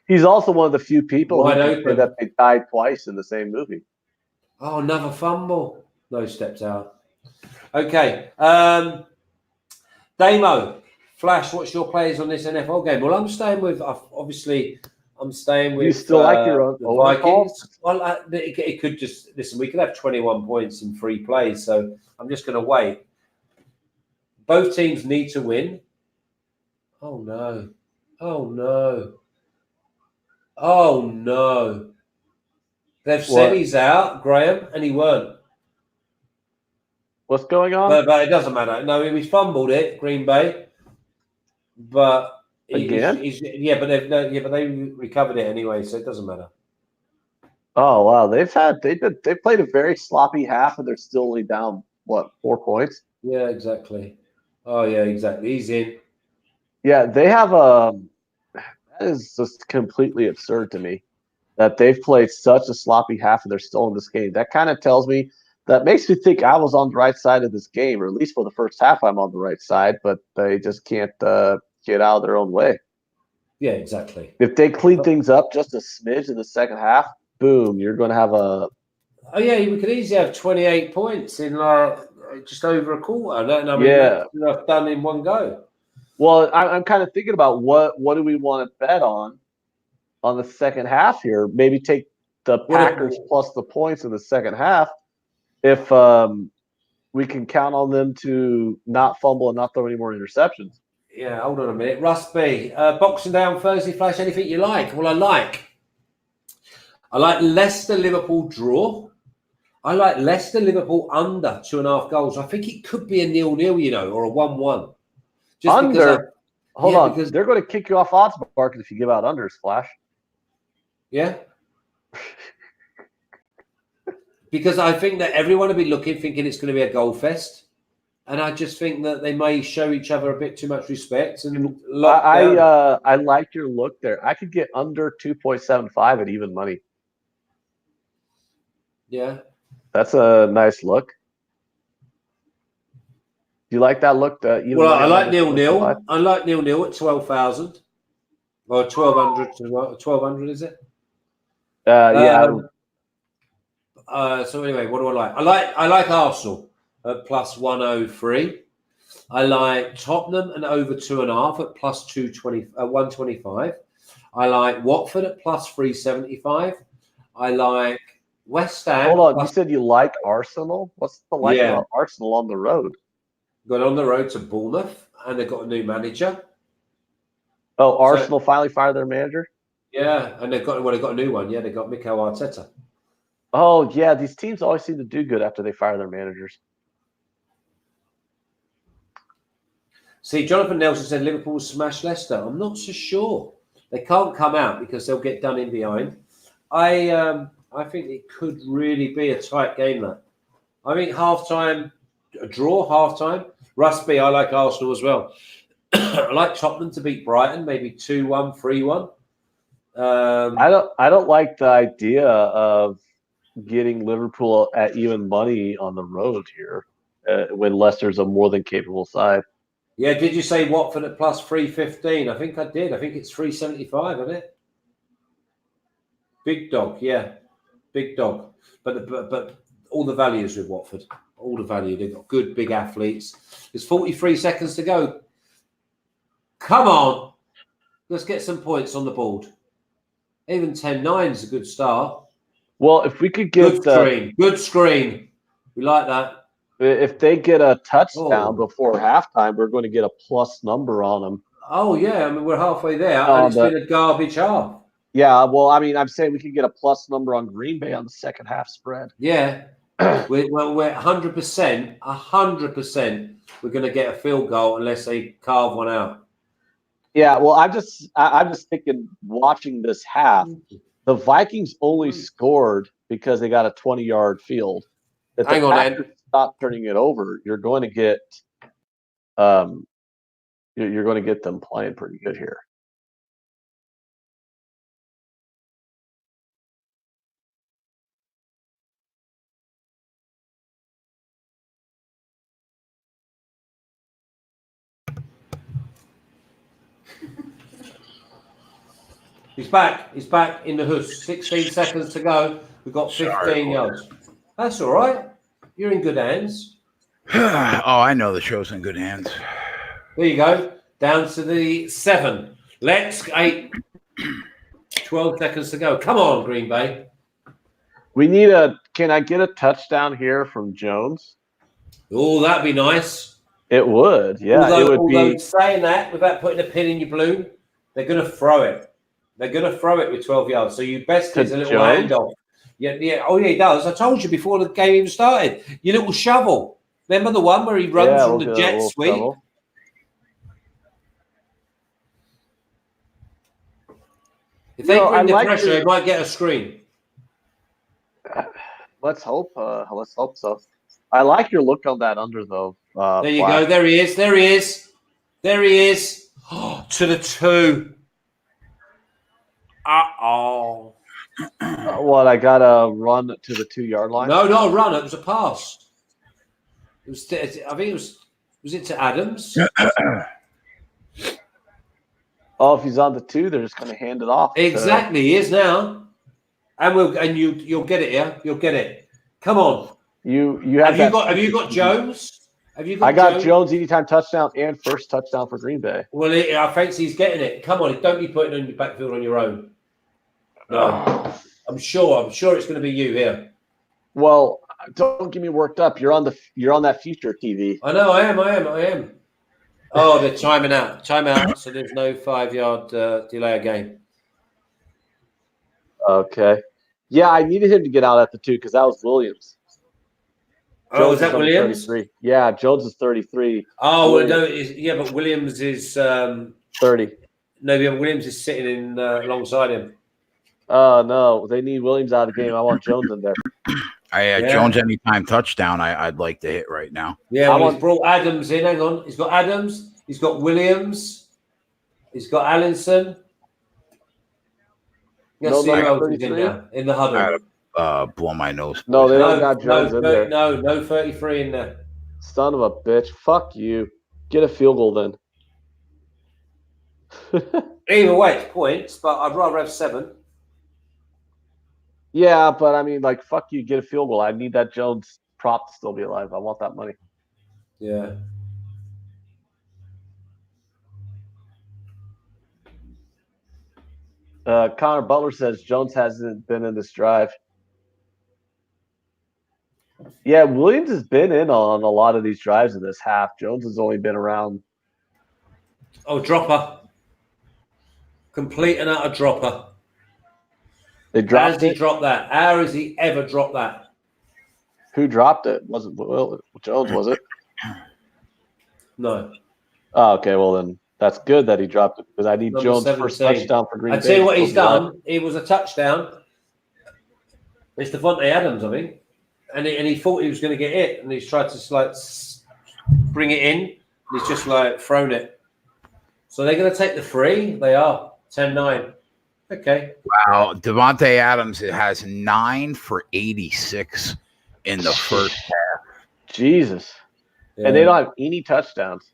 He's also one of the few people Wide who can open. say that they died twice in the same movie. Oh, another fumble. No steps out. Okay. Damo, Flash, what's your plays on this NFL game? Well, I'm staying with, obviously, You still like your own the Vikings? Well, it could just, listen, we could have 21 points in 3 plays, so I'm just going to wait. Both teams need to win. Oh, no. Oh, no. Oh, no. They've said he's out, Graham, and he weren't. What's going on? But it doesn't matter. No, he fumbled it, Green Bay. But again, but they recovered it anyway, so it doesn't matter. Oh wow, they played a very sloppy half, and they're still only down 4 points? Yeah, exactly. Oh yeah, exactly. He's in. Yeah, they have that is just completely absurd to me that they've played such a sloppy half and they're still in this game. That kind of tells me. That makes me think I was on the right side of this game, or at least for the first half, I'm on the right side. But they just can't get out of their own way. Yeah, exactly. If they clean things up just a smidge in the second half, boom, you're going to have a. Oh yeah, we could easily have 28 points in just over a quarter. That's done in one go. Well, I'm kind of thinking about what do we want to bet on the second half here? Maybe take the Packers plus the points in the second half. If we can count on them to not fumble and not throw any more interceptions. Yeah, hold on a minute. Russ B. Boxing Down Thursday, Flash, anything you like? Well, I like Leicester Liverpool draw. I like Leicester Liverpool under 2.5 goals. I think it could be a 0-0, or a 1-1. Under? Hold on. Because they're going to kick you off odds market if you give out unders, Flash. Yeah. Because I think that everyone will be thinking it's going to be a goal fest. And I just think that they may show each other a bit too much respect. And I like your look there. I could get under 2.75 at even money. Yeah. That's a nice look. Do you like that look? I like 0-0. I like 0-0 at 12,000. Or 1,200 to 1,200, is it? Yeah. So anyway, what do I like? I like Arsenal at plus 103. I like Tottenham and over 2.5 at plus 125. I like Watford at plus 375. I like West Ham. Hold on, you said you like Arsenal? What's the about Arsenal on the road? Going on the road to Bournemouth, and they've got a new manager. Oh, Arsenal finally fired their manager? Yeah, and they've got a new one. Yeah, they've got Mikel Arteta. Oh yeah, these teams always seem to do good after they fire their managers. See, Jonathan Nelson said Liverpool will smash Leicester. I'm not so sure. They can't come out because they'll get done in behind. I think it could really be a tight game, though. I think half-time, a draw, half-time. Russ B, I like Arsenal as well. I like Tottenham to beat Brighton, maybe 2-1, 3-1. I don't like the idea of getting Liverpool at even money on the road here when Leicester's a more than capable side. Yeah, did you say Watford at plus 315? I think I did. I think it's 375, isn't it? Big dog, yeah. Big dog. But all the values with Watford. All the value. They've got good, big athletes. There's 43 seconds to go. Come on. Let's get some points on the board. Even 10-9 is a good start. Well, if we could get good screen. We like that. If they get a touchdown before halftime, we're going to get a plus number on them. Oh, yeah. I mean, we're halfway there, and it's been a garbage half. Yeah, well, I mean, I'm saying we could get a plus number on Green Bay on the second half spread. Yeah. we're 100%, 100%. We're going to get a field goal unless they carve one out. Yeah, well, I'm just thinking, watching this half, the Vikings only scored because they got a 20-yard field. If the Packers stop turning it over, you're going to get, you're going to get them playing pretty good here. He's back. He's back in the house. 16 seconds to go. We've got 15 yards. That's all right. You're in good hands. Oh, I know the show's in good hands. There you go. Down to the 7. Let's 8. 12 seconds to go. Come on, Green Bay. We need can I get a touchdown here from Jones? Oh, that'd be nice. It would, yeah. Although saying that, without putting a pin in your balloon, they're going to throw it. They're going to throw it with 12 yards. So you best is a little handoff. Yeah. Oh, yeah, he does. I told you before the game even started. Your little shovel. Remember the one where he runs from the jet sweep? Shovel. If they bring the pressure, they might get a screen. Let's hope so. I like your look on that under, though. There you go. There he is. There he is. Oh, to the 2. Uh-oh. What, I got to run to the 2-yard line? No, not a run. It was a pass. It was. I think it was it to Adams? Oh, if he's on the 2, they're just going to hand it off. Exactly. He is now. And you'll get it here. You'll get it. Come on. You have you got Jones? I got Jones anytime touchdown and first touchdown for Green Bay. Well, I fancy he's getting it. Come on, don't be putting it in your backfield on your own. No, I'm sure it's going to be you here. Well, don't get me worked up. You're on that future TV. I know. I am. Oh, they're timing out. So there's no 5-yard delay of game. Okay. Yeah, I needed him to get out at the 2 because that was Williams. Jones is that Williams? 33. Yeah, Jones is 33. Oh, well, no, but Williams is 30. No, Williams is sitting in alongside him. Oh, no. They need Williams out of the game. I want Jones in there. Jones anytime touchdown I'd like to hit right now. Yeah, he's brought Adams in. Hang on. He's got Adams. He's got Williams. He's got Allinson. Let's see who else is in there in the huddle. Blow my nose. No, they don't got Jones in there. No 33 in there. Son of a bitch. Fuck you. Get a field goal then. Either way, it's points, but I'd rather have 7. Yeah, but I mean, like, fuck you, get a field goal. I need that Jones prop to still be alive. I want that money. Yeah. Connor Butler says Jones hasn't been in this drive. Yeah, Williams has been in on a lot of these drives in this half. Jones has only been around. Oh, dropper. Complete and utter dropper. They How dropped does he it. drop that? How has he ever dropped that? Who dropped it? Was it Will Jones? Was it? No. Oh, okay. Well, then that's good that he dropped it because I need Number Jones' first 17. touchdown for Green I Bay. tell you what to he's still be alive. done. It was a touchdown. It's Devontae Adams, I think, and he thought he was going to get it, and he's tried to like bring it in. And he's just like thrown it. So they're going to take the free. They are 10-9. Okay. Wow, Devontae Adams has 9 for 86 in the first half. Jesus. Yeah. And they don't have any touchdowns.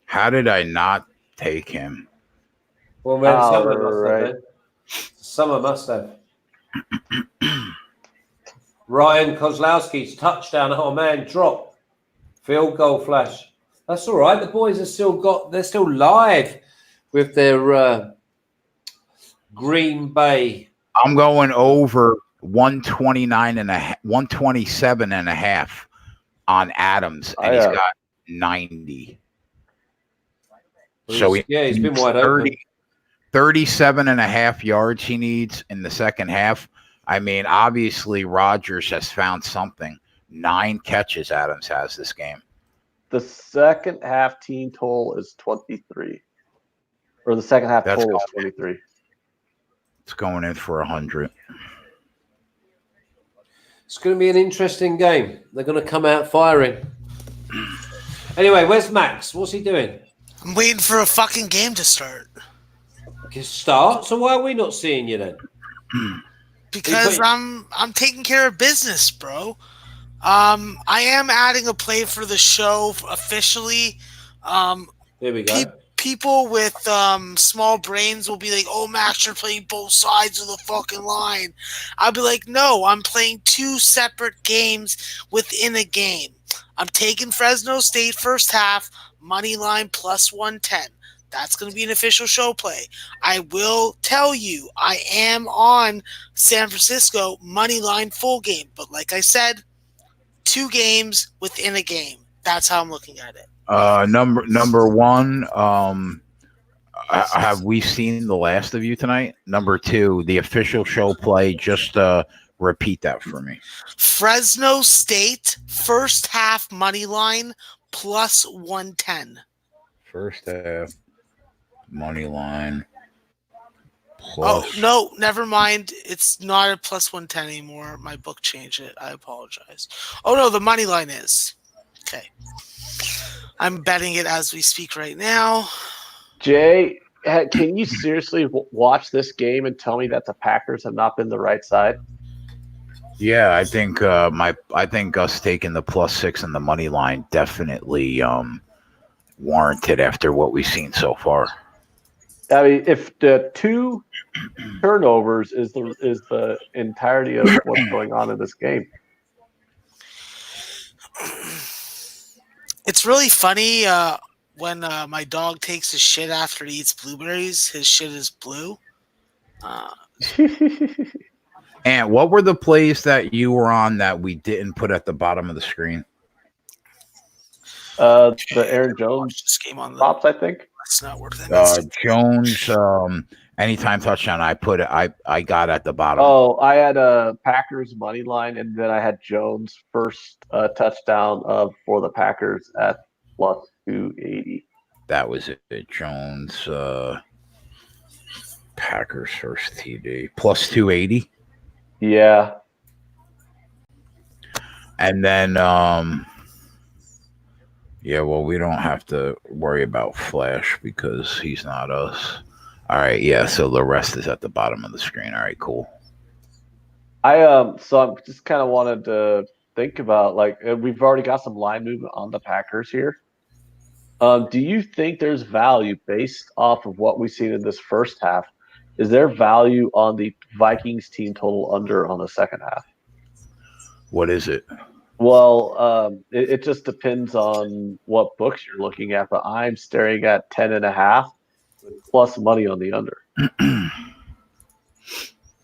How did I not take him? Well, man, someone must have. Right. Man. Someone must have. Ryan Kozlowski's touchdown. Oh man, drop. Field goal flash. That's all right. The boys are they're still live with their Green Bay. I'm going over 129 and a 127 and a half on Adams, and he's got 90. So he's been wide open. 37 and a half yards he needs in the second half. I mean, obviously Rodgers has found something. 9 catches Adams has this game. The second half team total is 23. Or the second half total is 23. It's going in for 100. It's going to be an interesting game. They're going to come out firing. Anyway, where's Max? What's he doing? I'm waiting for a fucking game to start. Start? So why are we not seeing you then? Because I'm taking care of business, bro. I am adding a play for the show officially. Here we go. People with small brains will be like, "Oh, Max, you're playing both sides of the fucking line." I'll be like, "No, I'm playing 2 separate games within a game. I'm taking Fresno State first half money line plus 110. That's going to be an official show play. I will tell you, I am on San Francisco money line full game, but like I said, 2 games within a game. That's how I'm looking at it. Number one, have we seen the last of you tonight? Number 2, the official show play. Just repeat that for me. Fresno State first half money line plus 110. First half money line. Oh, no, never mind. It's not a plus 110 anymore. My book changed it. I apologize. Oh, no, the money line is. Okay. I'm betting it as we speak right now. Jay, can you seriously watch this game and tell me that the Packers have not been the right side? Yeah, I think I think us taking the +6 and the money line definitely warranted after what we've seen so far. I mean, if the 2 turnovers is the entirety of what's going on in this game. It's really funny when my dog takes his shit after he eats blueberries. His shit is blue. And what were the plays that you were on that we didn't put at the bottom of the screen? The Aaron Jones This game on the props, I think. It's not worth it. Jones, anytime touchdown, I put it. I got at the bottom. Oh, I had a Packers money line, and then I had Jones first touchdown for the Packers at plus 280. That was it. Jones, Packers first TD plus 280. Yeah. And then, yeah, well, we don't have to worry about Flash because he's not us. All right, yeah, so the rest is at the bottom of the screen. All right, cool. So I'm just kind of wanted to think about, like, we've already got some line movement on the Packers here. Do you think there's value based off of what we've seen in this first half? Is there value on the Vikings team total under on the second half? What is it? Well, it just depends on what books you're looking at, but I'm staring at 10.5 plus money on the under.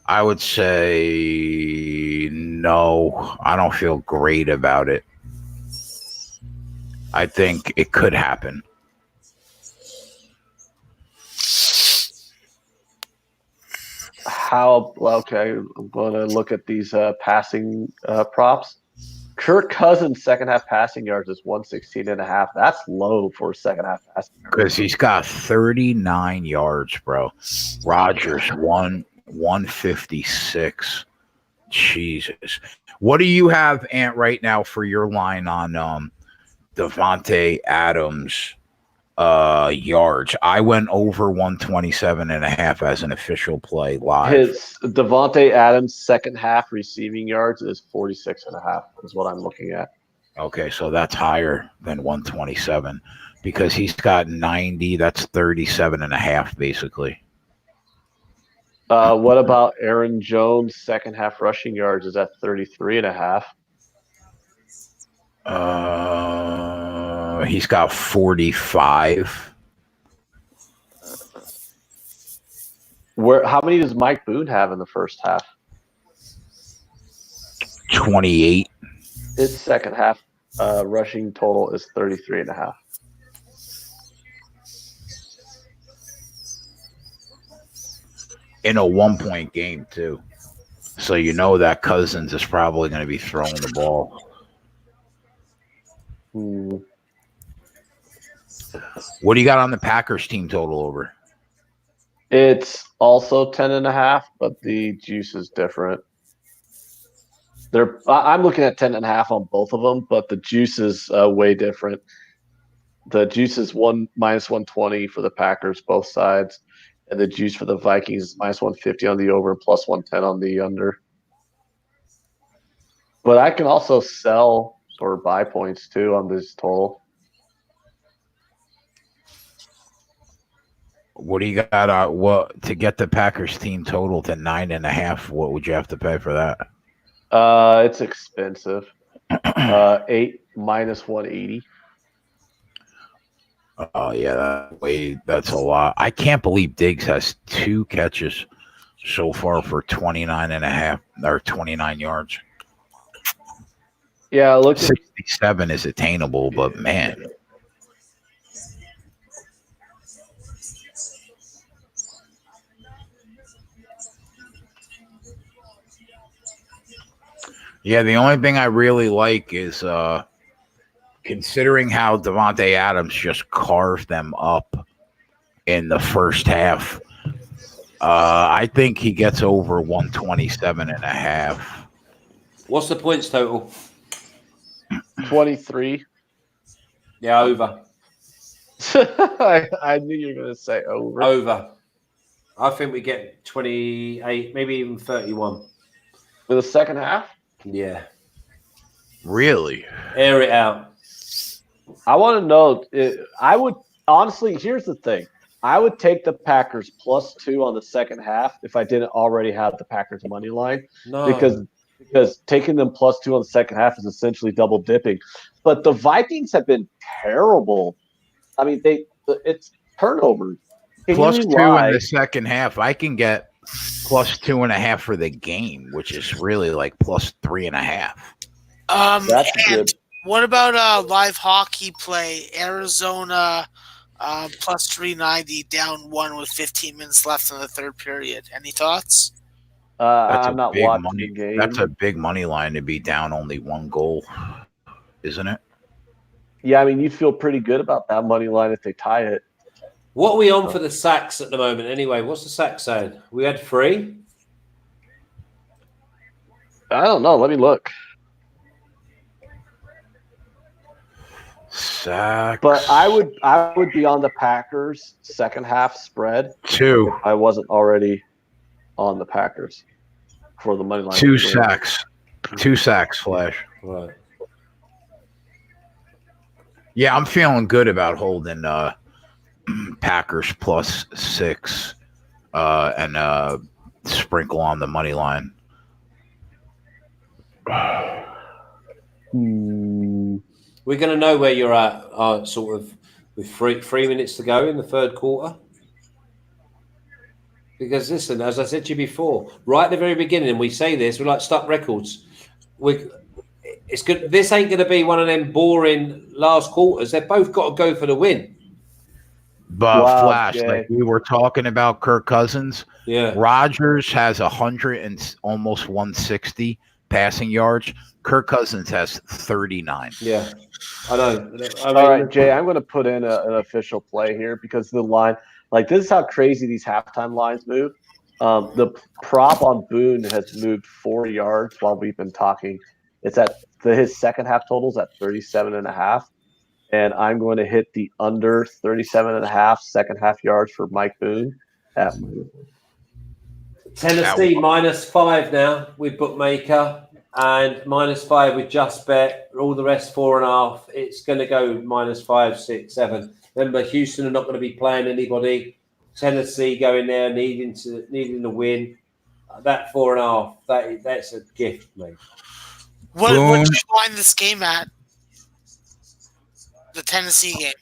I would say no. I don't feel great about it. I think it could happen. Okay, I'm going to look at these passing props. Kirk Cousins' second half passing yards is 116.5. That's low for a second half passing yards. Because he's got 39 yards, bro. Rodgers 156. Jesus. What do you have, Ant, right now for your line on Devontae Adams yards? I went over 127.5 as an official play live. His Devontae Adams' second half receiving yards is 46.5 is what I'm looking at. Okay, so that's higher than 127 because he's got 90. That's 37.5 basically. What about Aaron Jones' second half rushing yards is at 33.5? He's got 45. How many does Mike Boone have in the first half? 28. His second half rushing total is 33.5. In a 1-point game too. So you know that Cousins is probably going to be throwing the ball. What do you got on the Packers team total over? It's also 10.5, but the juice is different. I'm looking at 10.5 on both of them, but the juice is way different. The juice is minus 120 for the Packers, both sides, and the juice for the Vikings is minus 150 on the over and plus 110 on the under. But I can also sell or buy points too on this total. What do you got? What to get the Packers team total to 9.5? What would you have to pay for that? It's expensive. 8 minus 180. Oh yeah, that's a lot. I can't believe Diggs has 2 catches so far for 29.5 or 29 yards. Yeah, look, 67 is attainable, but man. Yeah, the only thing I really like is considering how Devontae Adams just carved them up in the first half. I think he gets over 127.5. What's the points total? 23. Yeah, over. I knew you were going to say over. Over. I think we get 28, maybe even 31. For the second half? Yeah. Really? Air it out. I want to know. I would honestly. Here's the thing. I would take the Packers +2 on the second half if I didn't already have the Packers money line. No. Because taking them +2 on the second half is essentially double dipping. But the Vikings have been terrible. I mean, it's turnover. +2 in the second half. I can get +2.5 for the game, which is really like +3.5. That's good. What about live hockey play? Arizona plus 390, down 1 with 15 minutes left in the third period. Any thoughts? I'm not watching the game. That's a big money line to be down only 1 goal, isn't it? Yeah, I mean, you'd feel pretty good about that money line if they tie it. What are we on for the sacks at the moment anyway? What's the sack saying? We had 3? I don't know. Let me look. Sacks. But I would be on the Packers second half spread 2. if I wasn't already on the Packers for the money line. 2 sacks. 2 sacks, Flash. Right. Yeah, I'm feeling good about holding Packers +6 and sprinkle on the money line. We're going to know where you're at sort of with 3 minutes to go in the third quarter. Because listen, as I said to you before, right at the very beginning, and we say this, we're like stuck records. It's good. This ain't going to be one of them boring last quarters. They've both got to go for the win. But Wow, Flash, Jay. like we were talking about Kirk Cousins, Yeah. Rodgers has 100 and almost 160 passing yards. Kirk Cousins has 39. Yeah. I know. I All mean, right, Jay, I'm going to put in an official play here because the line, like this is how crazy these halftime lines move. The prop on Boone has moved 4 yards while we've been talking. It's at his second half totals at 37.5. And I'm going to hit the under 37.5 second half yards for Mike Boone at Tennessee -5 now with Bookmaker and -5 with Just Bet. All the rest 4.5. It's going to go -5, 6, 7. Remember, Houston are not going to be playing anybody. Tennessee going there needing to win. That 4.5. That's a gift, mate. What Boone. did you line this game at? The Tennessee game.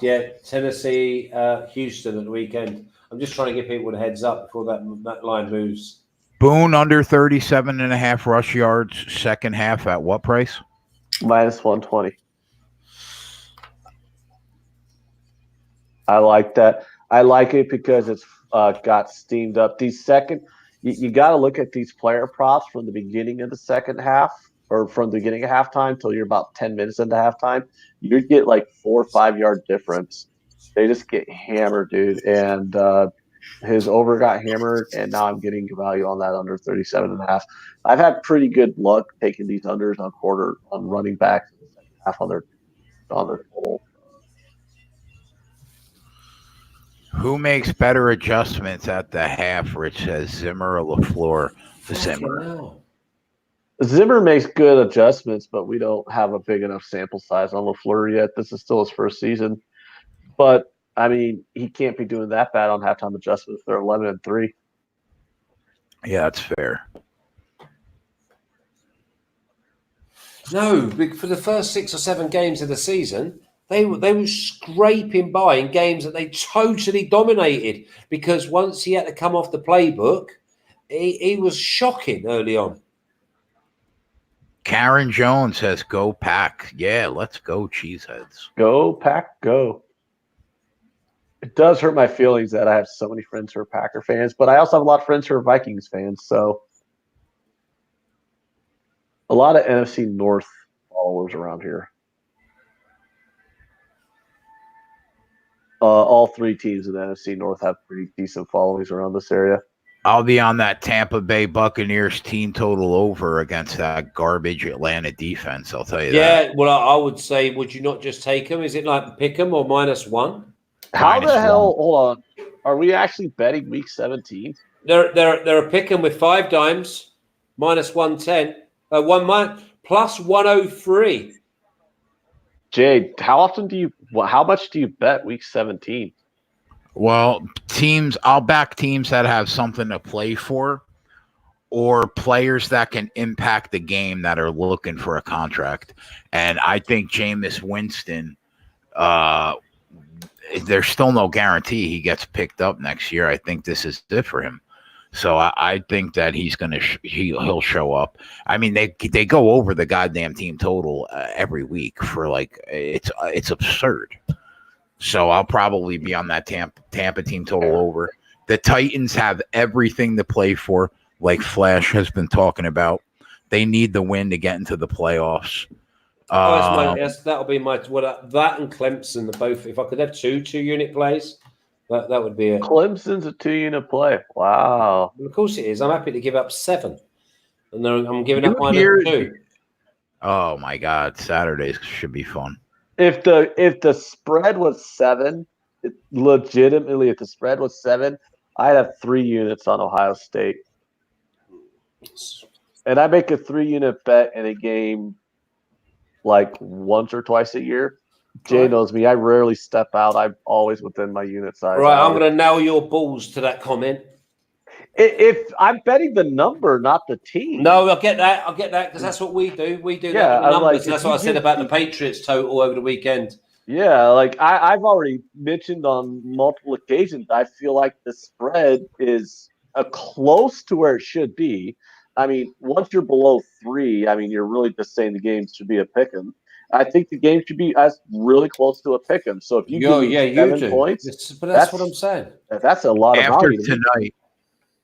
Yeah, Tennessee, Houston at the weekend. I'm just trying to give people a heads up before that line moves. Boone under 37.5 rush yards, second half at what price? -120. I like that. I like it because it's got steamed up. These you got to look at these player props from the beginning of the second half or from the beginning of halftime till you're about 10 minutes into halftime. You get like 4 or 5 yard difference. They just get hammered, dude. And his over got hammered, and now I'm getting value on that under 37.5. I've had pretty good luck taking these unders on running backs in the second half on their total. Who makes better adjustments at the half, Rich says, Zimmer or LaFleur? Zimmer. Zimmer makes good adjustments, but we don't have a big enough sample size on LaFleur yet. This is still his first season. But, I mean, he can't be doing that bad on halftime adjustments. They're 11-3. Yeah, that's fair. No, for the first 6 or 7 games of the season, they were scraping by in games that they totally dominated because once he had to come off the playbook, he was shocking early on. Karen Jones says, go Pack. Yeah, let's go, Cheeseheads. Go, Pack, go. It does hurt my feelings that I have so many friends who are Packer fans, but I also have a lot of friends who are Vikings fans, so a lot of NFC North followers around here. All 3 teams in the NFC North have pretty decent followings around this area. I'll be on that Tampa Bay Buccaneers team total over against that garbage Atlanta defense. I'll tell you that. Yeah, well, I would say, would you not just take them? Is it like pick them or -1? How the hell? Hold on. Are we actually betting week 17? They're a pick 'em with 5 dimes, -110, plus 103. Jade, how much do you bet week 17? Well, I'll back teams that have something to play for or players that can impact the game that are looking for a contract. And I think Jameis Winston, there's still no guarantee he gets picked up next year. I think this is it for him. So I think that he's gonna he'll show up. I mean, they go over the goddamn team total every week for like it's absurd. So I'll probably be on that Tampa team total over. The Titans have everything to play for, like Flash has been talking about. They need the win to get into the playoffs. That'll be my that and Clemson are both. If I could have 2 2-unit plays. That would be it. Clemson's a 2-unit play. Wow. Well, of course it is. I'm happy to give up 7. And I'm giving up -2. Oh my God. Saturdays should be fun. If the spread was 7, legitimately, if the spread was 7, I'd have 3 units on Ohio State. And I make a 3-unit bet in a game like once or twice a year. Jay knows me. I rarely step out. I'm always within my unit size. Right, I'm going to nail your balls to that comment. If I'm betting the number, not the team. No, I get that because that's what we do. We do that with the numbers. That's what I said about the Patriots total over the weekend. Yeah, like I've already mentioned on multiple occasions, I feel like the spread is close to where it should be. I mean, once you're below 3, I mean, you're really just saying the game should be a pick 'em. I think the game should be as really close to a pick 'em. So if you give me you 7 do. points, But that's what I'm saying. That's a lot of value to me.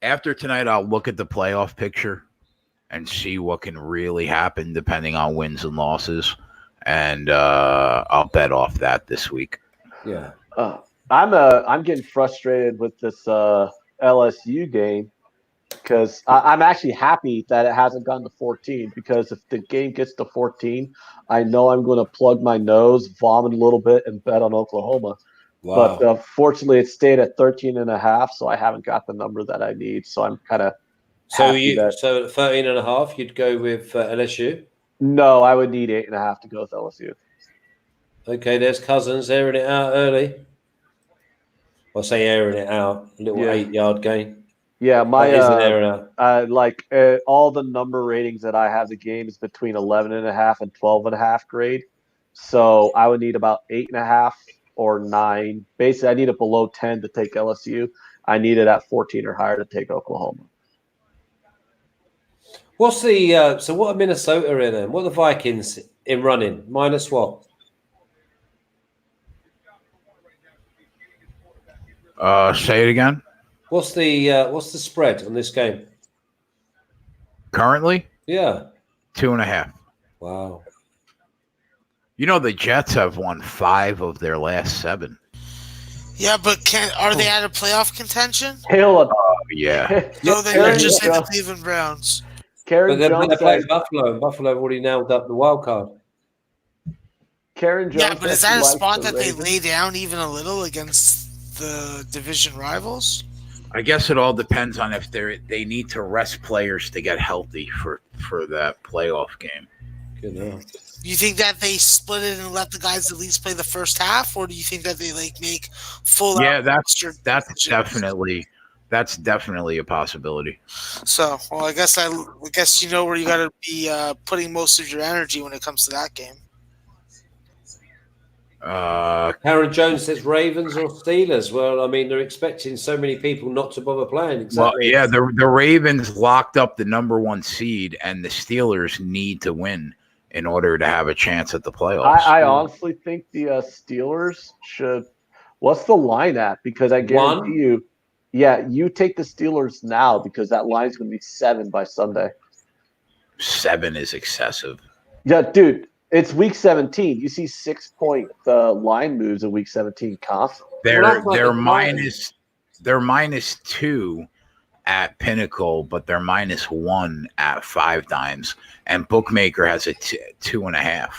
After tonight, I'll look at the playoff picture and see what can really happen depending on wins and losses, and I'll bet off that this week. Yeah. I'm getting frustrated with this LSU game because I'm actually happy that it hasn't gone to 14, because if the game gets to 14, I know I'm going to plug my nose, vomit a little bit, and bet on Oklahoma. Wow. But fortunately, it stayed at 13.5, so I haven't got the number that I need. So I'm kind of So that. at 13.5, you'd go with LSU? No, I would need 8.5 to go with LSU. Okay, there's Cousins airing it out early. I'll say airing it out, a little 8-yard gain. Yeah, my is an airing out. all the number ratings that I have the game is between 11.5 and 12.5 grade. So I would need about 8.5 or 9. Basically, I need it below 10 to take LSU. I need it at 14 or higher to take Oklahoma. What's the so what are Minnesota in then? What are the Vikings in running? Minus what? Say it again. What's the spread on this game? Currently, Yeah. 2.5. Wow. You know, the Jets have won 5 of their last 7. Yeah, but are they out of playoff contention? Hell, yeah. No, then you just say the Cleveland Browns. But they're playing Buffalo, and Buffalo have already nailed up the wild card. Karen Jones. Yeah, but is that a spot that they lay down even a little against the division rivals? I guess it all depends on if they need to rest players to get healthy for that playoff game. Good enough. You think that they split it and let the guys at least play the first half, or do you think that they make full? Yeah, that's definitely a possibility. So, well, I guess you know where you got to be putting most of your energy when it comes to that game. Karen Jones says Ravens or Steelers. Well, I mean, they're expecting so many people not to bother playing. Exactly. Well, yeah, the Ravens locked up the number 1 seed, and the Steelers need to win in order to have a chance at the playoffs. I honestly think the Steelers should. What's the line at? Because I guarantee you, you take the Steelers now, because that line's going to be 7 by Sunday. 7 is excessive. Yeah, dude. It's week 17. You see 6-point line moves in week 17 constantly. They're minus 2 at Pinnacle, but they're minus 1 at 5 times, and Bookmaker has a 2.5.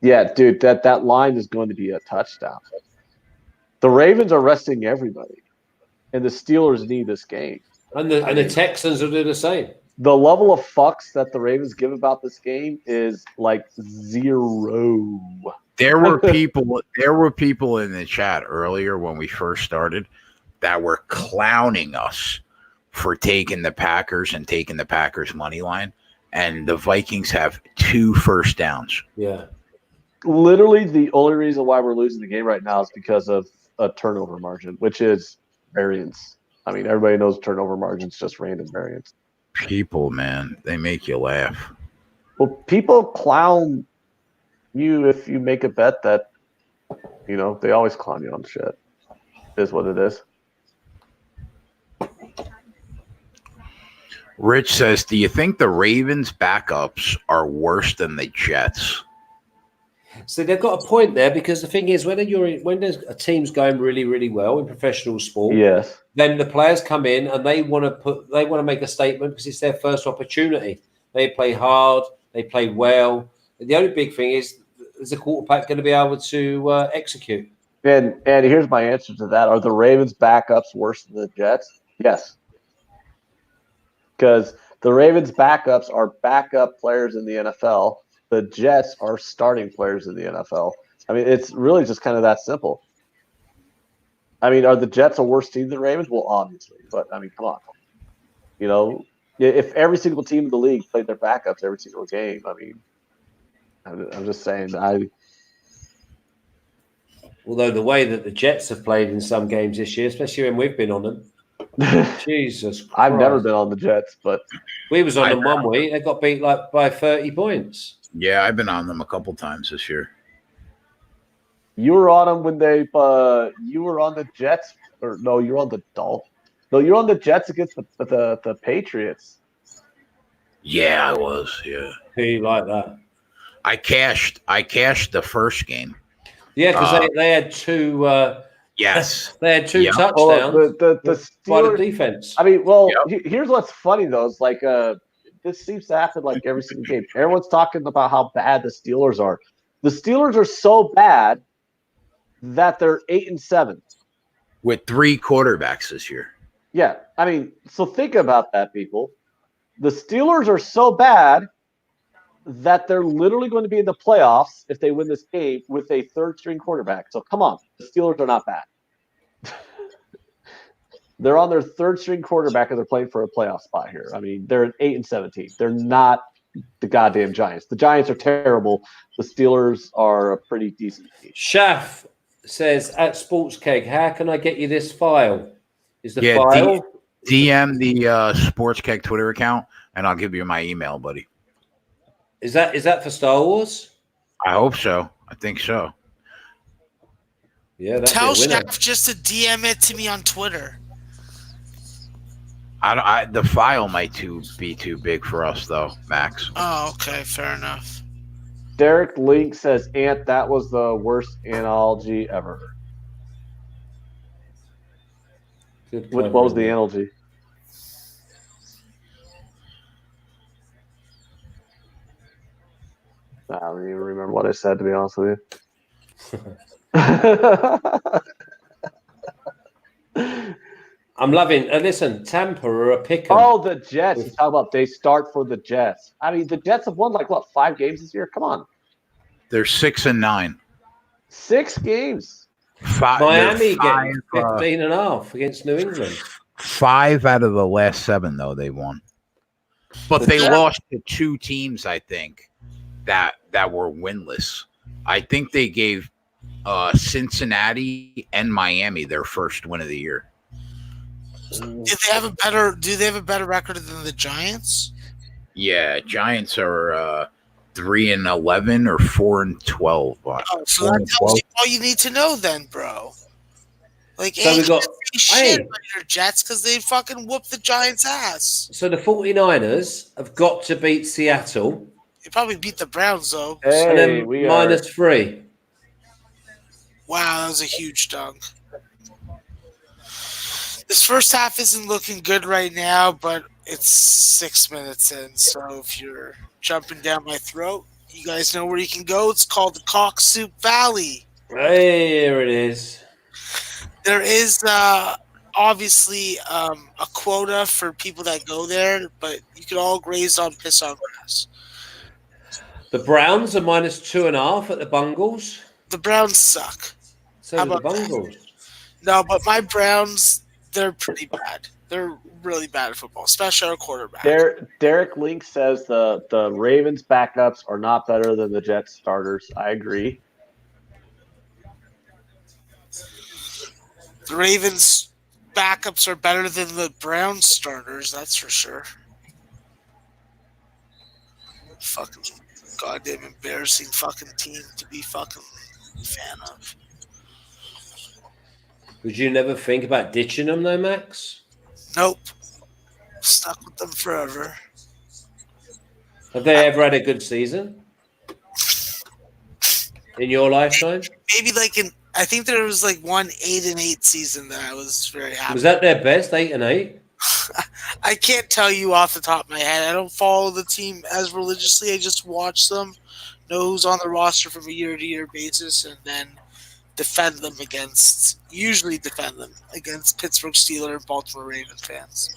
Yeah, dude, that line is going to be a touchdown. The Ravens are resting everybody, and the Steelers need this game. And the Texans will do the same. The level of fucks that the Ravens give about this game is like 0. There were people in the chat earlier when we first started that were clowning us for taking the Packers and taking the Packers money line, and the Vikings have 2 first downs. Yeah. Literally the only reason why we're losing the game right now is because of a turnover margin, which is variance. I mean, everybody knows turnover margin's just random variance. People, man, they make you laugh. Well, people clown you if you make a bet that, they always clown you on shit. Is what it is. Rich says, do you think the Ravens' backups are worse than the Jets? So they've got a point there, because the thing is, when there's a team's going really, really well in professional sport, yes, then the players come in and they want to make a statement because it's their first opportunity. They play hard, they play well. The only big thing is the quarterback going to be able to execute? And here's my answer to that: are the Ravens' backups worse than the Jets? Yes, because the Ravens' backups are backup players in the NFL. The Jets are starting players in the NFL. I mean, it's really just kind of that simple. I mean, are the Jets a worse team than the Ravens? Well, obviously. But, I mean, come on. If every single team in the league played their backups every single game, I mean, I'm just saying. Although the way that the Jets have played in some games this year, especially when we've been on them, Jesus Christ. I've never been on the Jets, but we was on them one week. They got beat by 30 points. Yeah, I've been on them a couple times this year. You were on them when you were on the Jets, or no, you're on the Dolphins. No, you're on the Jets against the Patriots. Yeah, I was. Yeah, Who you like that? I cashed the first game. Yeah, because they had two. Yes, They had two Yep. touchdowns The by the Steelers. defense. I mean, well, Yep. here's what's funny though. Is like this seems to happen like every single game. Everyone's talking about how bad the Steelers are. The Steelers are so bad that they're 8-7. with 3 quarterbacks this year. Yeah, I mean, so think about that, people. The Steelers are so bad that they're literally going to be in the playoffs if they win this game with a third-string quarterback. So come on, the Steelers are not bad. They're on their third-string quarterback and they're playing for a playoff spot here. I mean, they're an 8-17. They're not the goddamn Giants. The Giants are terrible. The Steelers are a pretty decent team. Shaf says at Sports Keg, how can I get you this file? Is the Yeah, file? DM the Sports Keg Twitter account, and I'll give you my email, buddy. Is that for Star Wars? I hope so. I think so. Yeah, that's Tell a winner. Chef just to DM it to me on Twitter. The file might be too big for us, though, Max. Oh, okay, fair enough. Derek Link says, Ant, that was the worst analogy ever. What was the analogy? I don't even remember what I said, to be honest with you. I'm loving. Listen, Tampa are a pick 'em. Oh, the Jets. You talk about they start for the Jets. I mean, the Jets have won 5 games this year? Come on. They're 6-9. 6 games. Miami getting 15.5 against New England. 5 out of the last 7, though, they won. But they lost to 2 teams, I think, that were winless. I think they gave Cincinnati and Miami their first win of the year. Do they have a better record than the Giants? Yeah, Giants are 3-11 or 4-12. Oh, so that tells you all you need to know, then, bro. Like, So we got shit on your Jets because they fucking whooped the Giants' ass. So the 49ers have got to beat Seattle. They probably beat the Browns though. Hey, and then -3. Wow, that was a huge dunk. This first half isn't looking good right now, but it's 6 minutes in. So if you're jumping down my throat, you guys know where you can go. It's called the Cock Soup Valley. Here it is. There is obviously a quota for people that go there, but you can all graze on piss on grass. The Browns are -2.5 at the Bungles. The Browns suck. So How do the about that? Bungles. No, but my Browns, they're pretty bad. They're really bad at football, especially our quarterback. Derek Link says the Ravens backups are not better than the Jets starters. I agree. The Ravens backups are better than the Browns starters, that's for sure. Fucking goddamn embarrassing fucking team to be fucking a fan of. Would you never think about ditching them, though, Max? Nope. Stuck with them forever. Have they ever had a good season in your lifetime? Maybe I think there was one 8-8 season that I was very happy. Was that their best, 8-8? I can't tell you off the top of my head. I don't follow the team as religiously. I just watch them, know who's on the roster from a year-to-year basis, and then usually defend them against Pittsburgh Steelers and Baltimore Ravens fans.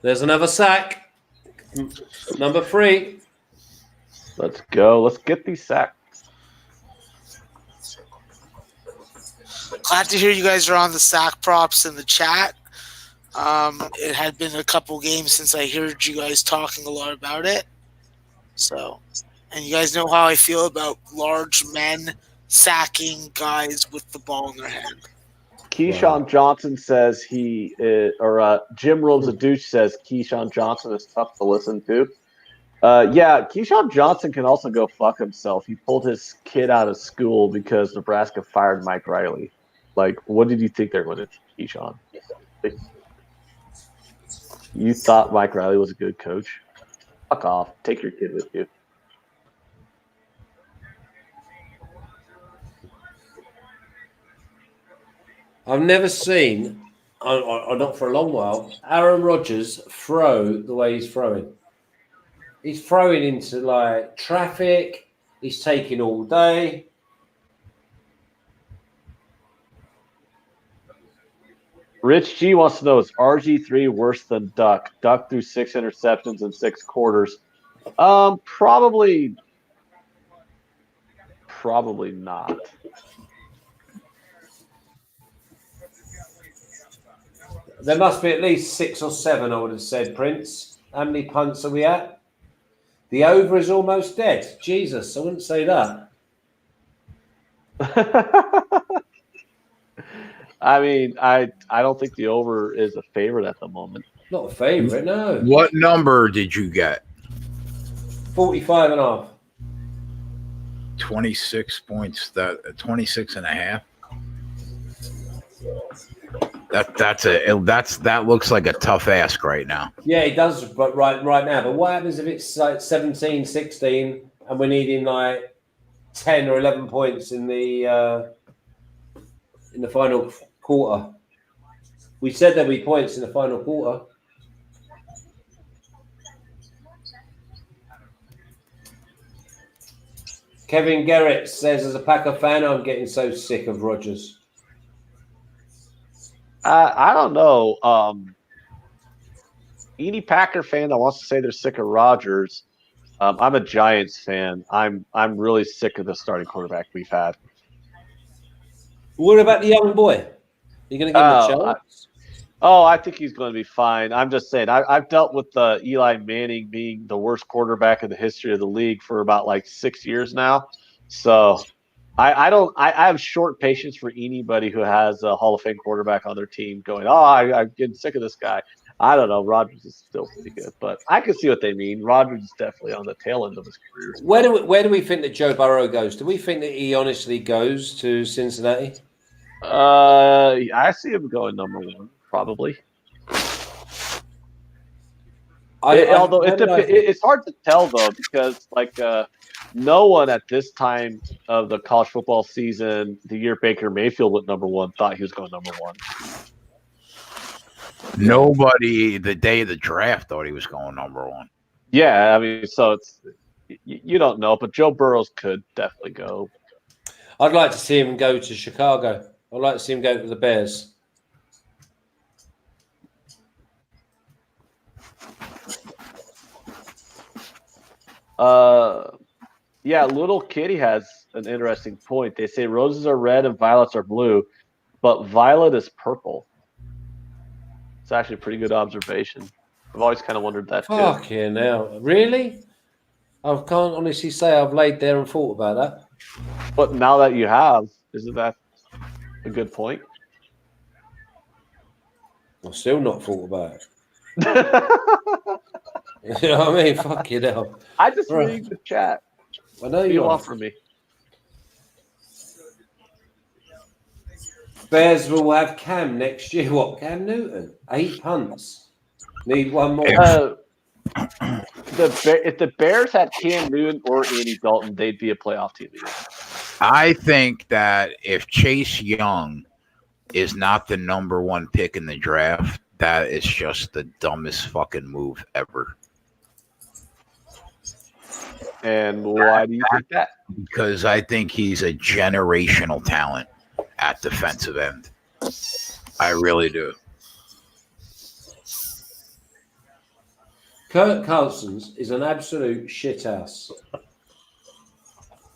There's another sack. Number 3. Let's go. Let's get these sacks. Glad to hear you guys are on the sack props in the chat. It had been a couple games since I heard you guys talking a lot about it. So, and you guys know how I feel about large men sacking guys with the ball in their hand. Keyshawn Johnson says Jim Rose a douche says Keyshawn Johnson is tough to listen to. Yeah, Keyshawn Johnson can also go fuck himself. He pulled his kid out of school because Nebraska fired Mike Riley. Like, what did you think they were going to do, Keyshawn? You thought Mike Riley was a good coach? Fuck off. Take your kid with you. I've never seen, or not for a long while, Aaron Rodgers throw the way he's throwing. He's throwing into like traffic. He's taking all day. Rich G wants to know, is RG3 worse than Duck? Duck threw 6 interceptions in 6 quarters. Probably not. There must be at least 6 or 7, I would have said, Prince. How many punts are we at? The over is almost dead. Jesus, I wouldn't say that. I mean, I don't think the over is a favorite at the moment. Not a favorite, no. What number did you get? 45.5. 26 points. 26 and a half. That looks like a tough ask right now. Yeah, it does, but right now. But what happens if it's like 17, 16, and we're needing like 10 or 11 points in the final quarter? We said there'd be points in the final quarter. Kevin Garrett says, as a Packer fan, I'm getting so sick of Rodgers. I don't know. Any Packer fan that wants to say they're sick of Rodgers, I'm a Giants fan. I'm really sick of the starting quarterback we've had. What about the young boy? You going to give him a chance? I think he's going to be fine. I'm just saying. I've dealt with Eli Manning being the worst quarterback in the history of the league for about like 6 years now. So I have short patience for anybody who has a Hall of Fame quarterback on their team going, I'm getting sick of this guy. I don't know. Rodgers is still pretty good, but I can see what they mean. Rodgers is definitely on the tail end of his career. Where do we think that Joe Burrow goes? Do we think that he honestly goes to Cincinnati? I see him going number 1, probably. Although it's hard to tell though, because like no one at this time of the college football season, the year Baker Mayfield went number 1, thought he was going number 1. Nobody the day of the draft thought he was going number 1. Yeah, I mean, so it's you don't know, but Joe Burrows could definitely go. I'd like to see him go to Chicago. I'd like to see him go to the Bears. Yeah, Little Kitty has an interesting point. They say roses are red and violets are blue, but violet is purple. It's actually a pretty good observation. I've always kind of wondered that too. Fucking hell. Really? I can't honestly say I've laid there and thought about that. But now that you have, isn't that a good point? I've still not thought about it. You know what I mean? Fucking hell. I just read the chat. I know you offer me. Bears will have Cam next year. What? Cam Newton? 8 punts. Need one more. If the Bears had Cam Newton or Andy Dalton, they'd be a playoff team. I think that if Chase Young is not the number 1 pick in the draft, that is just the dumbest fucking move ever. And why do you think that? Because I think he's a generational talent at defensive end. I really do. Kirk Cousins is an absolute shithouse.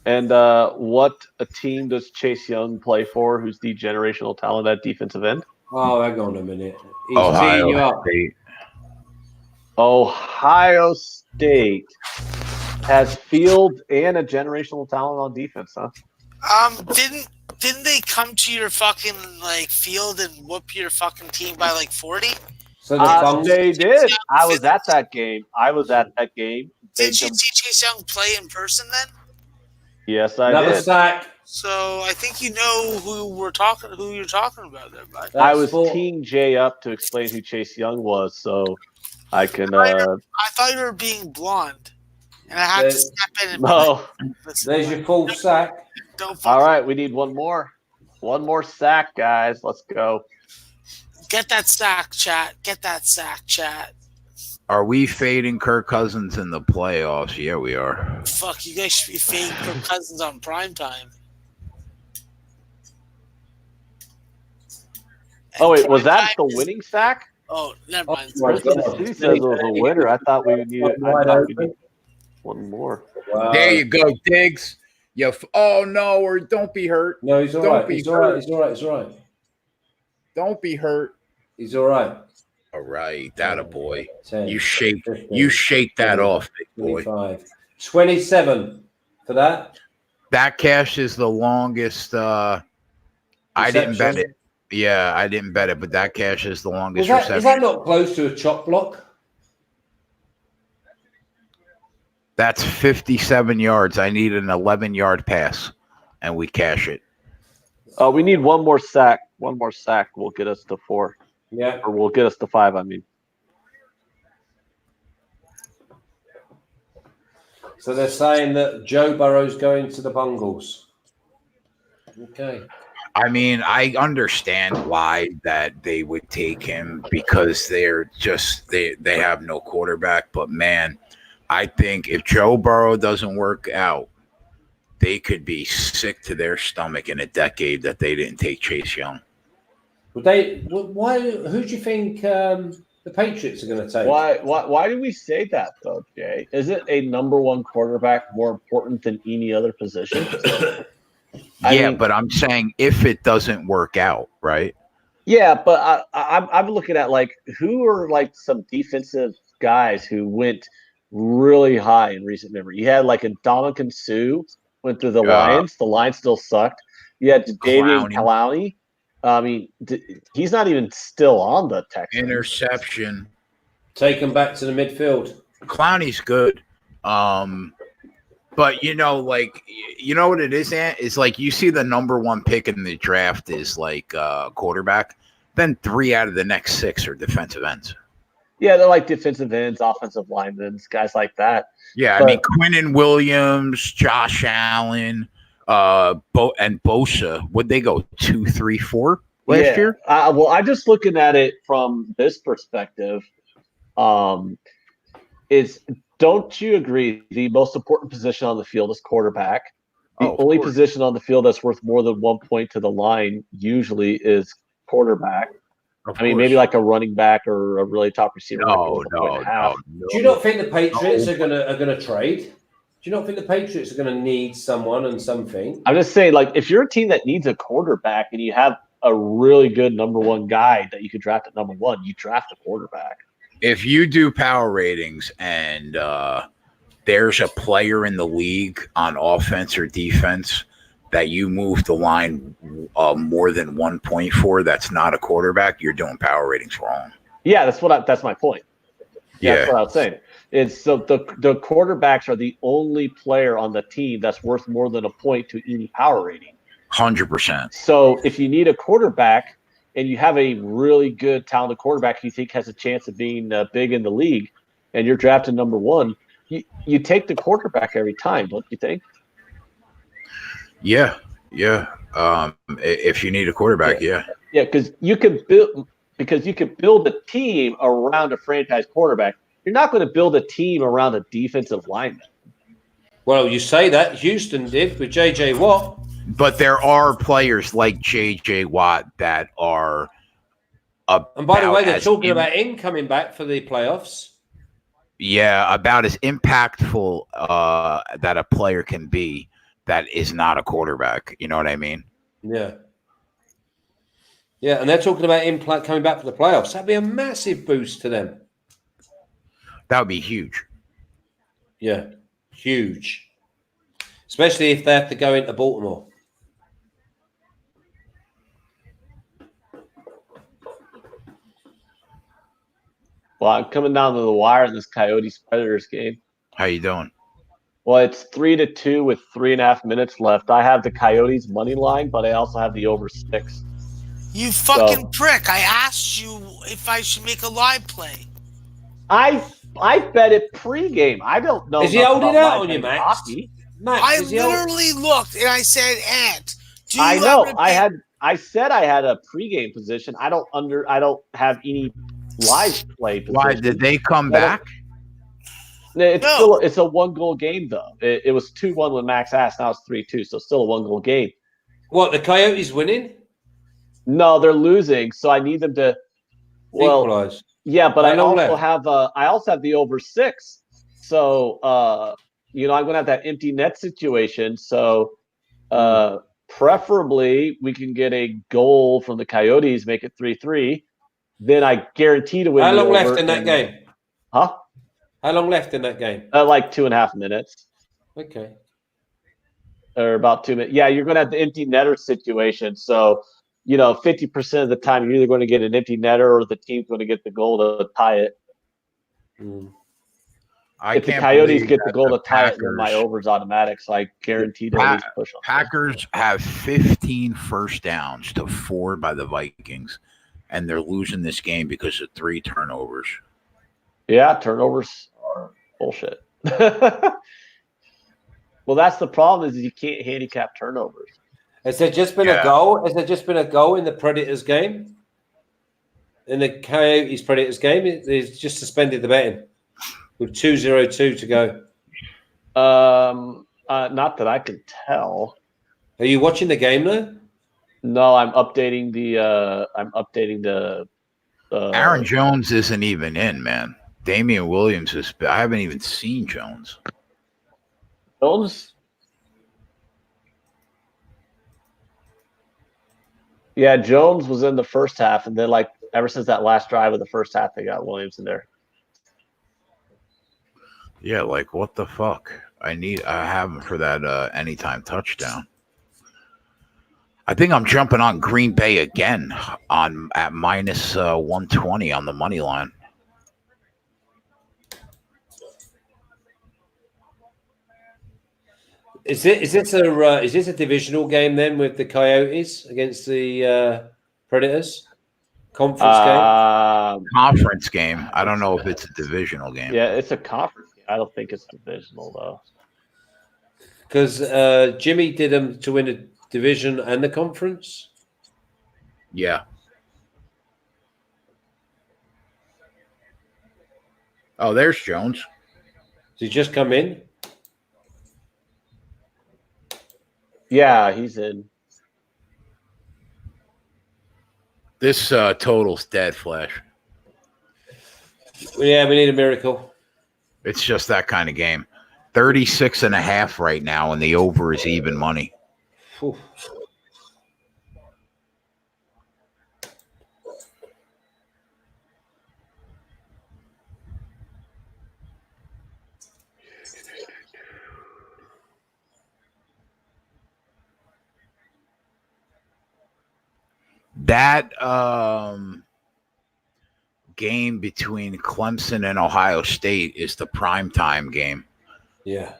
And what a team does Chase Young play for, who's the generational talent at defensive end? Oh, hang on a minute. He's teeing you up. Ohio State has Field and a generational talent on defense, huh? Didn't they come to your fucking field and whoop your fucking team by 40? So they did. I was at that game. Did you see Chase Young play in person then? Yes, I Another did. sack. So I think you know who you're talking about there, bud. I was That's teeing Jay up to explain who Chase Young was, so I can. I thought you were being blonde, and I had to step in and be No. like, listen, There's your full sack. don't All fuck right, we need one more. One more sack, guys. Let's go. Get that sack, chat. Get that sack, chat. Are we fading Kirk Cousins in the playoffs? Yeah, we are. Fuck, you guys should be fading Kirk Cousins on prime time. Oh wait, And was prime that time the is- winning sack? Oh, never mind. my Christmas God. City says it was a winner. I thought we needed. One more. Wow. There you go, Diggs. Oh no, or don't be hurt. No, he's all Don't right. be He's all right. hurt. He's all right. He's all right. Don't be hurt. He's all right. All right, that a boy. 10, You shake 15, that 20, off, big boy. 25. 27 for that. That cash is the longest. I didn't bet it. Yeah, I didn't bet it, but that cash is the longest reception. Is that not close to a chop block? That's 57 yards. I need an 11-yard pass, and we cash it. We need one more sack. One more sack will get us to 4. Yeah. Or will get us to 5, I mean. So they're saying that Joe Burrow's going to the Bungles. Okay. I mean, I understand why that they would take him because they're just they have no quarterback. But man, I think if Joe Burrow doesn't work out, they could be sick to their stomach in a decade that they didn't take Chase Young. Would they? Why? Who do you think the Patriots are going to take? Why do we say that though, Jay? Isn't a number one quarterback more important than any other position? But I'm saying if it doesn't work out, right? Yeah, but I'm looking at like who are like some defensive guys who went really high in recent memory. You had like a Dominican Sue went through the Lions. The Lions still sucked. You had Davian Clowney. I mean, he's not even still on the Texans. Interception. Take him back to the midfield. Clowney's good. But you know what it is, Ant? It's like you see the number one pick in the draft is like quarterback. Then 3 out of the next 6 are defensive ends. Yeah, they're like defensive ends, offensive linemen, guys like that. Yeah, I mean Quinnen Williams, Josh Allen, and Bosa. Would they go 2, 3, 4 last year? Well, I'm just looking at it from this perspective. Don't you agree the most important position on the field is quarterback? The only position on the field that's worth more than 1 point to the line usually is quarterback. I mean, maybe like a running back or a really top receiver. No. Do you not think the Patriots are gonna trade? Do you not think the Patriots are going to need someone and something? I'm just saying, like, if you're a team that needs a quarterback and you have a really good number one guy that you could draft at number 1, you draft a quarterback. If you do power ratings and there's a player in the league on offense or defense that you move the line more than 1 point for, that's not a quarterback, you're doing power ratings wrong. Yeah, that's my point. That's what I was saying. It's so the quarterbacks are the only player on the team that's worth more than a point to any power rating. 100%. So if you need a quarterback and you have a really good, talented quarterback you think has a chance of being big in the league, and you're drafted number 1, you take the quarterback every time, don't you think? Yeah. If you need a quarterback, yeah, because you can build a team around a franchise quarterback. You're not going to build a team around a defensive lineman. Well, you say that Houston did with J.J. Watt, but there are players like J.J. Watt that are. And by the way, they're talking about him coming back for the playoffs. Yeah, about as impactful that a player can be. That is not a quarterback. You know what I mean? Yeah. Yeah, and they're talking about him coming back for the playoffs. That'd be a massive boost to them. That would be huge. Yeah, huge. Especially if they have to go into Baltimore. Well, I'm coming down to the wire in this Coyotes Predators game. How you doing? Well, it's 3-2 with 3.5 minutes left. I have the Coyotes money line, but I also have the over 6. You fucking prick! I asked you if I should make a live play. I bet it pregame. I don't know Is he enough holding about out live on you, betting Max? hockey. Max, I is he hold- literally looked and I said, "Ant, do you I have know. a I said I had a pregame position. I don't have any live play position. Why did they come back? It's it's a 1-goal game though. It was 2-1 when Max asked. Now it's 3-2, so still a 1-goal game. What, the Coyotes winning? No, they're losing, so I need them to Equalise. Yeah, but How I long also left? have the over 6. So I'm gonna have that empty net situation. So preferably we can get a goal from the Coyotes, make it 3-3. Then I guarantee to win How the long over. left in that game? Huh? How long left in that game? Like 2.5 minutes. Okay. Or about 2 minutes. Yeah, you're gonna have the empty netter situation. So 50% of the time you're either going to get an empty netter or the team's going to get the goal to tie it. If the Coyotes get the goal to tie it, then my over's automatic. So I guarantee to at least push on. Packers have 15 first downs to 4 by the Vikings, and they're losing this game because of 3 turnovers. Yeah, turnovers are bullshit. Well, that's the problem is you can't handicap turnovers. Has there just been a goal? Has there just been a goal in the Predators game? In the Coyotes Predators game? They've just suspended the betting with 2:02 to go. Not that I can tell. Are you watching the game though? No, I'm updating the Aaron Jones isn't even in, man. Damian Williams is. I haven't even seen Jones. Jones. Yeah, Jones was in the first half, and then ever since that last drive of the first half, they got Williams in there. Yeah, what the fuck? I have him for that anytime touchdown. I think I'm jumping on Green Bay again at minus 120 on the money line. Is this a divisional game then with the Coyotes against the Predators? Conference game? Conference game. I don't know if it's a divisional game. Yeah, it's a conference game. I don't think it's divisional though. Because Jimmy did them to win a division and the conference. Yeah. Oh, there's Jones. Did he just come in? Yeah, he's in. This total's dead, Flash. Yeah, we need a miracle. It's just that kind of game. 36.5 right now, and the over is even money. Whew. That game between Clemson and Ohio State is the primetime game. Yeah.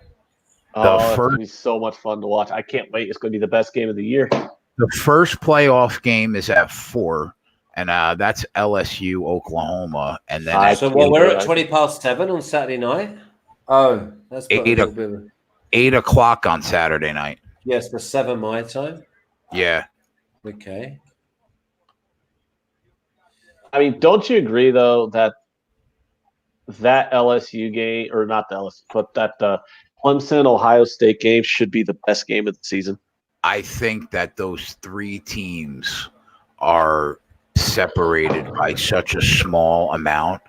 It's going to be so much fun to watch. I can't wait. It's going to be the best game of the year. The first playoff game is at 4, and that's LSU, Oklahoma. And then we're at 7:20 on Saturday night? Oh, that's 8 o'clock on Saturday night. Yes, the 7 my time. Yeah. Okay. I mean, don't you agree though that LSU game, or not the LSU, but that Clemson Ohio State game should be the best game of the season? I think that those 3 teams are separated by such a small amount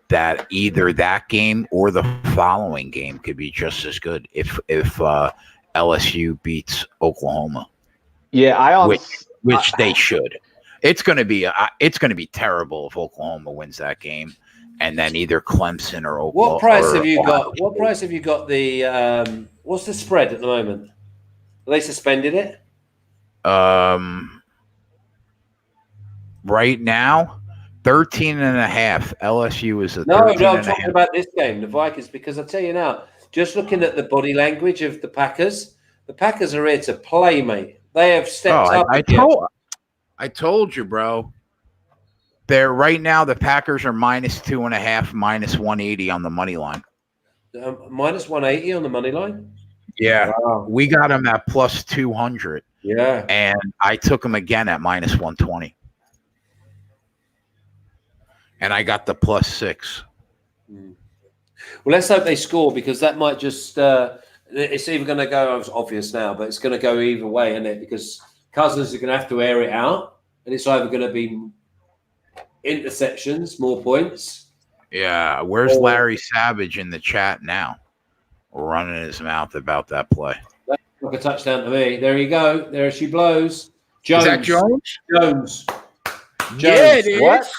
that either that game or the following game could be just as good if LSU beats Oklahoma. Yeah, which they should. It's going to be terrible if Oklahoma wins that game, and then either Clemson or Oklahoma. What price have you got? What price have you got? The what's the spread at the moment? Have they suspended it? Right now, 13.5. LSU is a no. 13.5. I'm talking about this game, the Vikings, because I tell you now, just looking at the body language of the Packers are here to play, mate. They have stepped up. I told you, bro. They're right now. The Packers are -2.5, -180 on the money line. -180 on the money line. Yeah, wow. We got them at +200. Yeah, and I took them again at -120, and I got the +6. Well, let's hope they score because that might just. It's either going to go. It's obvious now, but it's going to go either way, isn't it? Because Cousins are going to have to air it out, and it's either going to be interceptions, more points. Yeah, where's Larry Savage in the chat now? Running his mouth about that play. That's like a touchdown to me. There you go. There she blows. Jones. Is that Jones? Jones. Yeah, it is. What?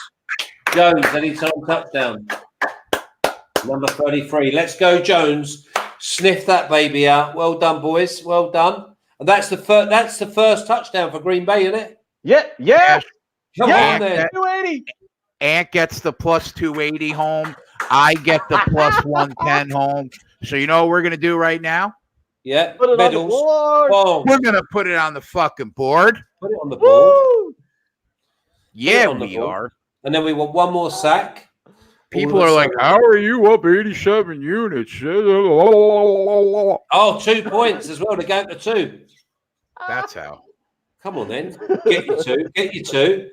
Jones, anytime touchdown. Number 33. Let's go, Jones. Sniff that baby out. Well done, boys. Well done. And that's the first touchdown for Green Bay, isn't it? Yeah. Come on, then. 280. Ant gets the +280 home. I get the +110 home. So you know what we're gonna do right now? Yeah. Put it on the board. Boom. We're gonna put it on the fucking board. Put it on the board. Woo! Yeah, on the we board. are. And then we want one more sack. People are like, "How are you up 87 units?" Oh, 2 points as well to go to 2. That's how. Come on, then. Get your 2. Get your 2.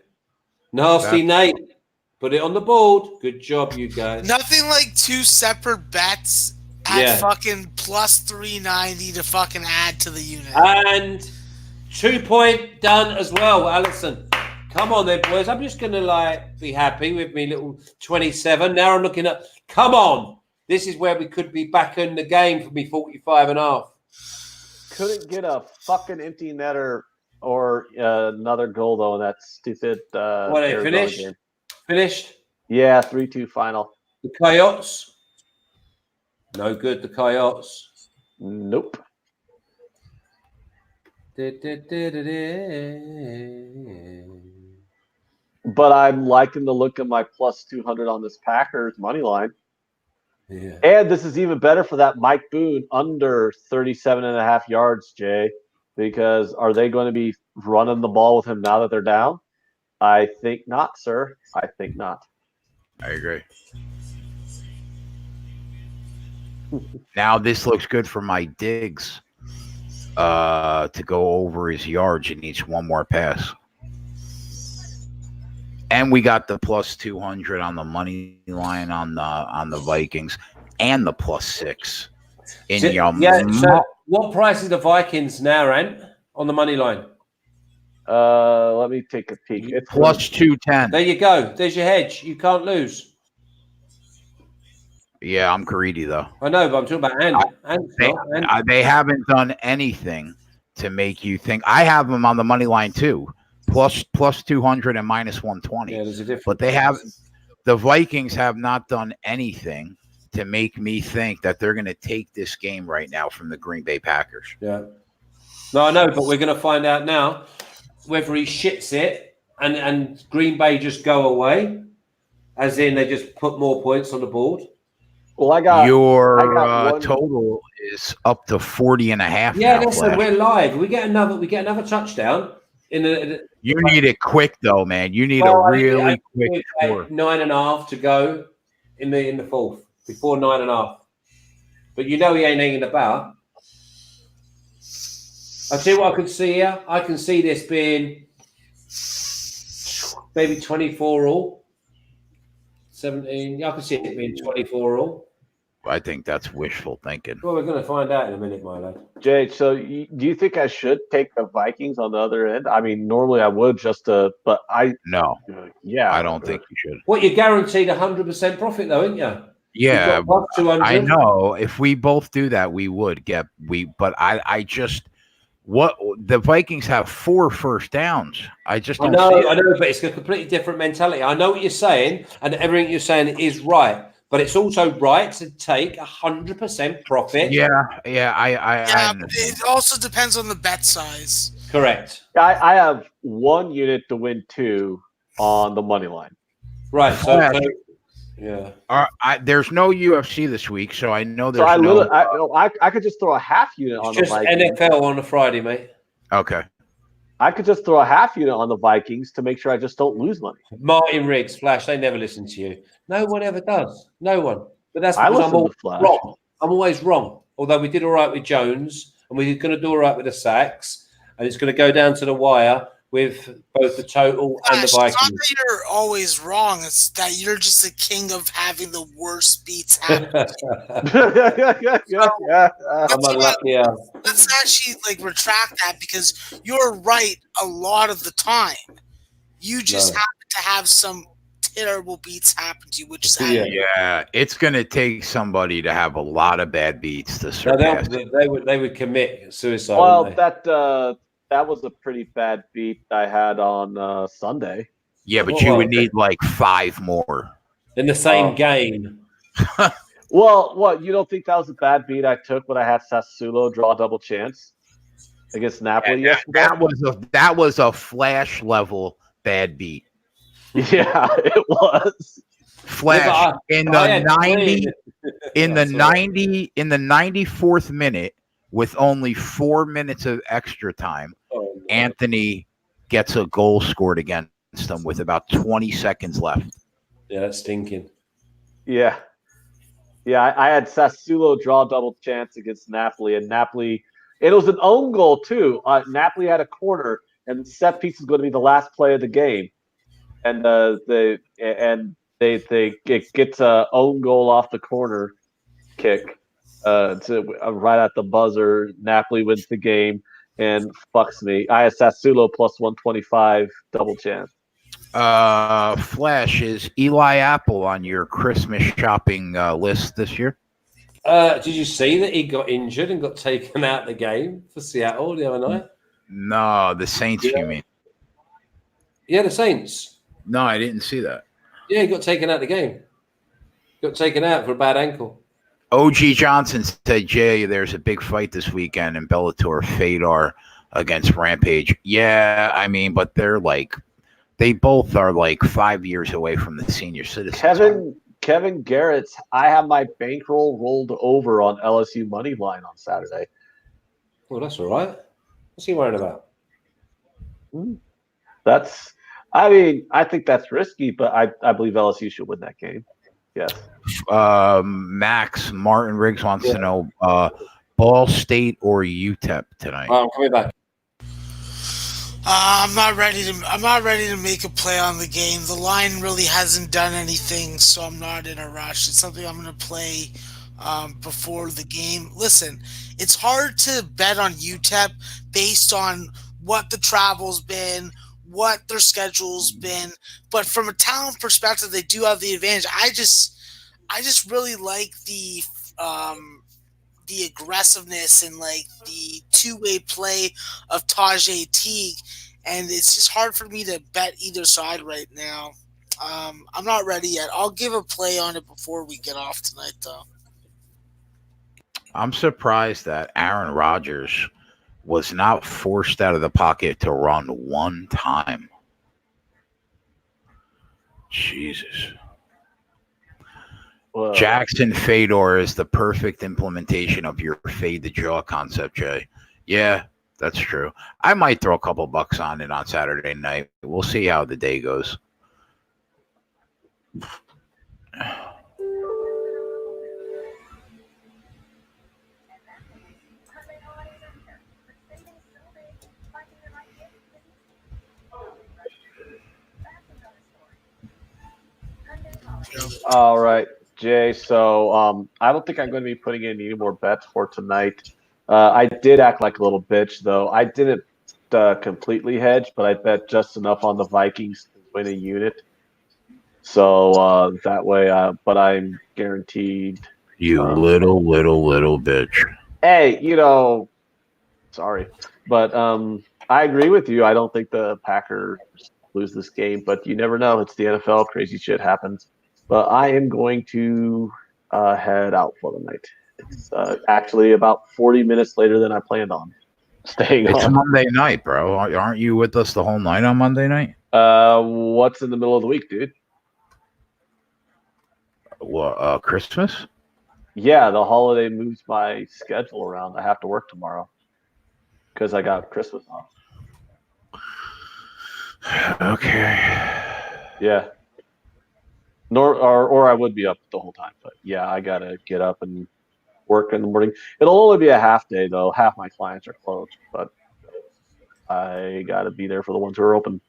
Nasty Nate. Put it on the board. Good job, you guys. Nothing like 2 separate bets at fucking +390 to fucking add to the unit. And 2 point done as well, Allison. Come on then, boys. I'm just going to be happy with me little 27. Now I'm looking at, come on. This is where we could be back in the game for me 45.5. Couldn't get a fucking empty netter or another goal, though, in that stupid What, they finished? game. Finished? Yeah, 3-2 final. The Coyotes? No good, the Coyotes. Nope. But I'm liking the look of my +200 on this Packers money line. Yeah. And this is even better for that Mike Boone under 37.5 yards, Jay, because are they going to be running the ball with him now that they're down? I think not, sir. I think not. I agree. Now this looks good for my Diggs to go over his yards. He needs one more pass. And we got the +200 on the money line on the Vikings and the +6 in So what price is the Vikings now, Ant, on the money line? Let me take a peek. It's +210. There you go. There's your hedge. You can't lose. Yeah, I'm greedy though. I know, but I'm talking about Ant. They haven't done anything to make you think. I have them on the money line too. +200 and -120. Yeah, there's a difference. But the Vikings have not done anything to make me think that they're going to take this game right now from the Green Bay Packers. Yeah. No, I know, but we're going to find out now whether he shits it and Green Bay just go away, as in they just put more points on the board. Well, I got your total is up to 40.5. Yeah, now, listen, we're live. We get another touchdown. You need it quick though, man. You need a really quick score. 9.5 to go in the fourth before 9.5. But you know he ain't hanging about. I'll tell you what I could see here. I can see this being maybe 24 all. 17. Yeah, I can see it being 24 all. I think that's wishful thinking. Well, we're going to find out in a minute, my lad. Jay, so do you think I should take the Vikings on the other end? I mean, normally I would but I... No. Yeah. I don't think you should. What, you're guaranteed 100% profit though, aren't you? Yeah, I know. If we both do that, we would get but I just the Vikings have 4 first downs. I just don't see it. I know, but it's a completely different mentality. I know what you're saying, and everything you're saying is right. But it's also right to take 100% profit. Yeah. It also depends on the bet size. Correct. I have 1 unit to win 2 on the money line. Right. So Yeah. There's no UFC this week, so I know So there's I could just throw a half unit It's on the just Vikings. NFL on a Friday, mate. Okay. I could just throw a half unit on the Vikings to make sure I just don't lose money. Martin Riggs, Flash, they never listen to you. No one ever does. No one. But that's I because I'm listen to always Flash. wrong. I'm always wrong. Although we did all right with Jones, and we're going to do all right with the sacks, and it's going to go down to the wire with both the total and the Flash, it's not Vikings. that you're always wrong. It's that you're just the king of having the worst beats happen. I'm unlucky. Let's actually retract that, because you're right a lot of the time. You just happen to have some terrible beats happen to you, which is Yeah, it's going to take somebody to have a lot of bad beats to No, surpass. they would commit suicide. Well, wouldn't they? that was a pretty bad beat I had on Sunday. Yeah, but you would need like 5 more. In the same game. Well, what, you don't think that was a bad beat I took when I had Sassuolo draw a double chance against Napoli yesterday? That was a Flash level bad beat. Yeah, it was. Flash in the 94th minute with only 4 minutes of extra time. Anthony gets a goal scored against them with about 20 seconds left. Yeah, that's stinking. Yeah. Yeah, I had Sassuolo draw a double chance against Napoli, and Napoli, it was an own goal too. Napoli had a corner, and set piece is going to be the last play of the game, and they gets a own goal off the corner kick right at the buzzer. Napoli wins the game and fucks me. I had Sassuolo plus 125 double chance. Flash, is Eli Apple on your Christmas shopping list this year? Did you see that he got injured and got taken out of the game for Seattle the other night? No, the Saints, you mean? Yeah, the Saints. No, I didn't see that. Yeah, he got taken out of the game. Got taken out for a bad ankle. OG Johnson said, Jay, there's a big fight this weekend in Bellator, Fedor against Rampage. Yeah, I mean, but they both are 5 years away from the senior citizen. Kevin Garrett's, I have my bankroll rolled over on LSU money line on Saturday. Well, that's all right. What's he worried about? I think that's risky, but I believe LSU should win that game. Yes. Max Martin Riggs wants to know Ball State or UTEP tonight. I'm coming back. I'm not ready to make a play on the game. The line really hasn't done anything, so I'm not in a rush. It's something I'm going to play before the game. Listen, it's hard to bet on UTEP based on what the travel's been, what their schedule's been, but from a talent perspective, they do have the advantage. I just really like the aggressiveness and the two-way play of Tajay Teague, and it's just hard for me to bet either side right now. I'm not ready yet. I'll give a play on it before we get off tonight, though. I'm surprised that Aaron Rodgers was not forced out of the pocket to run one time. Jesus. Well, Jackson Fedor is the perfect implementation of your fade the jaw concept, Jay. Yeah, that's true. I might throw a couple bucks on it on Saturday night. We'll see how the day goes. All right, Jay. So I don't think I'm going to be putting in any more bets for tonight. I did act like a little bitch, though. I didn't completely hedge, but I bet just enough on the Vikings to win a unit. So that way, but I'm guaranteed. You little bitch. Hey, sorry, but I agree with you. I don't think the Packers lose this game, but you never know. It's the NFL. Crazy shit happens. But I am going to head out for the night. It's actually about 40 minutes later than I planned on staying It's on. Monday night, bro. Aren't you with us the whole night on Monday night? What's in the middle of the week, dude? Christmas? Yeah, the holiday moves my schedule around. I have to work tomorrow because I got Christmas off. Okay. Yeah. Or I would be up the whole time, but yeah, I gotta get up and work in the morning. It'll only be a half day though. Half my clients are closed, but I gotta be there for the ones who are open.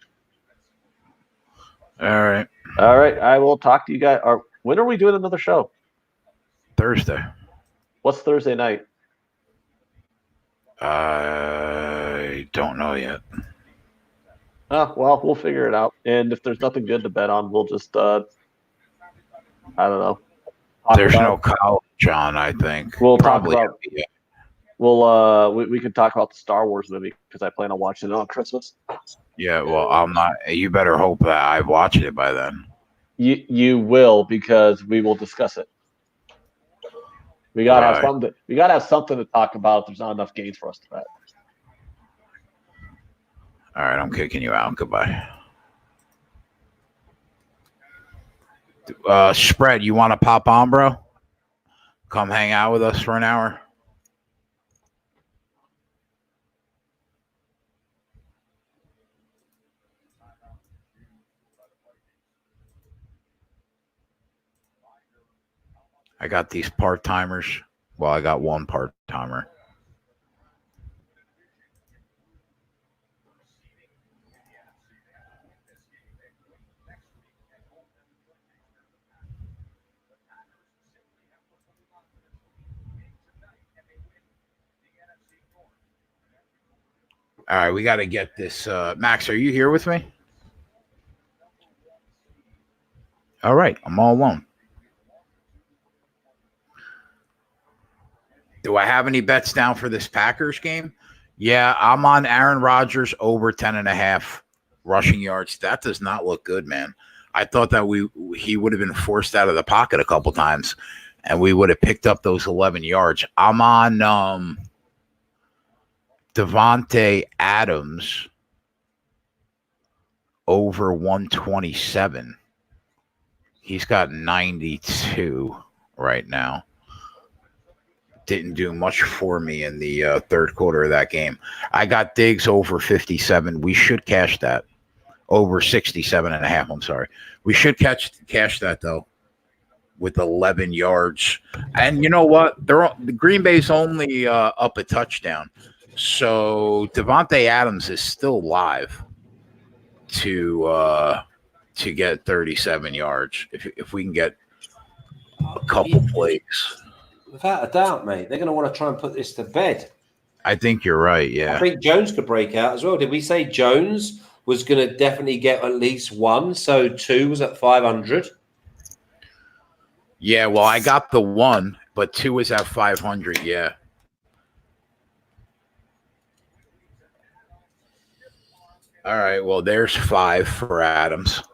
All right. All right, I will talk to you guys. When are we doing another show? Thursday. What's Thursday night? I don't know yet. Oh, well, we'll figure it out. And if there's nothing good to bet on, we'll just I don't know. There's no college on, I think. We'll Probably talk about. NBA. We can talk about the Star Wars movie because I plan on watching it on Christmas. Yeah, well, I'm not. You better hope that I've watched it by then. You will because we will discuss it. We gotta have something. We gotta have something to talk about. If there's not enough games for us to bet. All right, I'm kicking you out. Goodbye. Spread, you want to pop on, bro? Come hang out with us for an hour. I got these part-timers. Well, I got one part-timer. All right, we got to get this. Max, are you here with me? All right, I'm all alone. Do I have any bets down for this Packers game? Yeah, I'm on Aaron Rodgers over 10.5 rushing yards. That does not look good, man. I thought that he would have been forced out of the pocket a couple times, and we would have picked up those 11 yards. I'm on Devontae Adams over 127. He's got 92 right now. Didn't do much for me in the third quarter of that game. I got Diggs over 57. We should cash that. Over 67.5. I'm sorry. We should cash that though with 11 yards. And you know what? The Green Bay's only up a touchdown. So Devontae Adams is still live to get 37 yards if we can get a couple plays. Without a doubt, mate. They're going to want to try and put this to bed. I think you're right, yeah. I think Jones could break out as well. Did we say Jones was going to definitely get at least one? So 2 was at 500. Yeah, well, I got the 1, but 2 is at 500, yeah. All right, well, there's 5 for Adams.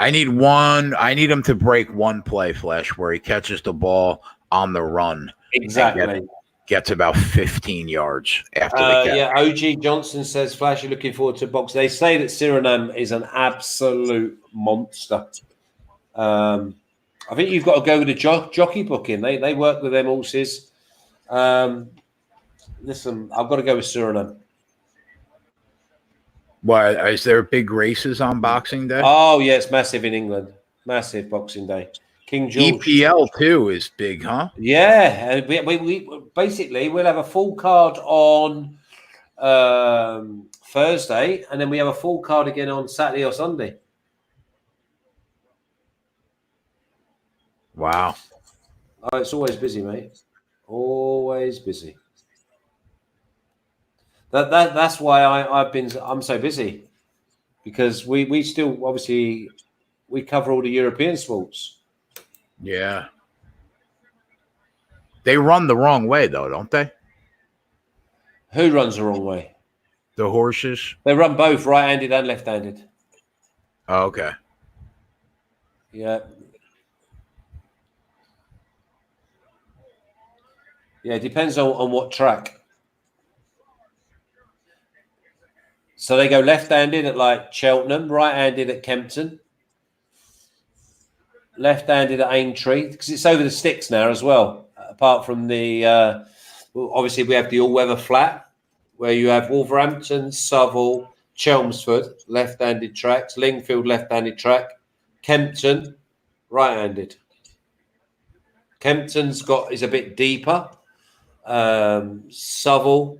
I need him to break one play, Flash, where he catches the ball on the run. Exactly. Gets about 15 yards after the catch. Yeah, OG Johnson says, Flash, you're looking forward to box. They say that Suriname is an absolute monster. I think you've got to go with the jockey booking. They work with them horses. Listen, I've got to go with Suriname. Why is there big races on Boxing Day? Oh, yeah, it's massive in England. Massive Boxing Day. King George. EPL too is big, huh? Yeah, we basically we'll have a full card on Thursday, and then we have a full card again on Saturday or Sunday. Wow. Oh, it's always busy, mate. Always busy. That's why I'm so busy, because we still obviously we cover all the European sports. Yeah. They run the wrong way though, don't they? Who runs the wrong way? The horses. They run both right-handed and left-handed. Oh, okay. Yeah. Yeah, it depends on what track. So they go left-handed at like Cheltenham, right-handed at Kempton, left-handed at Aintree, because it's over the sticks now as well. Apart from the, obviously we have the all-weather flat, where you have Wolverhampton, Southall, Chelmsford, left-handed tracks, Lingfield, left-handed track, Kempton, right-handed. Kempton's is a bit deeper. Southall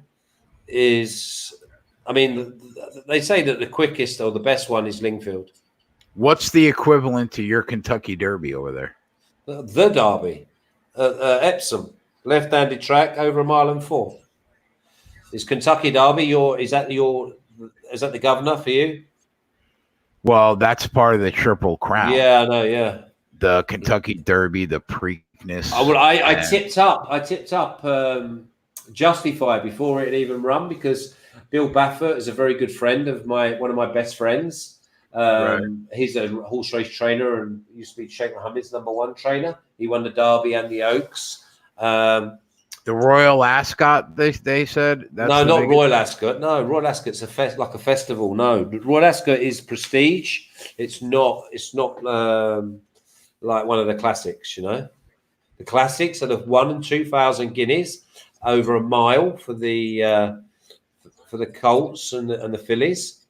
is, I mean, they say that the quickest or the best one is Lingfield. What's the equivalent to your Kentucky Derby over there? The Derby, Epsom, left-handed track over 1.4 miles. Is Kentucky Derby is that the governor for you? Well, that's part of the Triple Crown. Yeah, I know. Yeah, the Kentucky Derby, the Preakness. I tipped up Justified before it even run, because Bill Baffert is a very good friend of one of my best friends. Right. He's a horse race trainer and used to be Sheikh Mohammed's #1 trainer. He won the Derby and the Oaks. The Royal Ascot, they said. That's no, not Royal Ascot. No, Royal Ascot's like a festival. No, Royal Ascot is prestige. It's not. Like one of the classics. The classics are the 1,000 and 2,000 guineas over a mile for the colts and the fillies.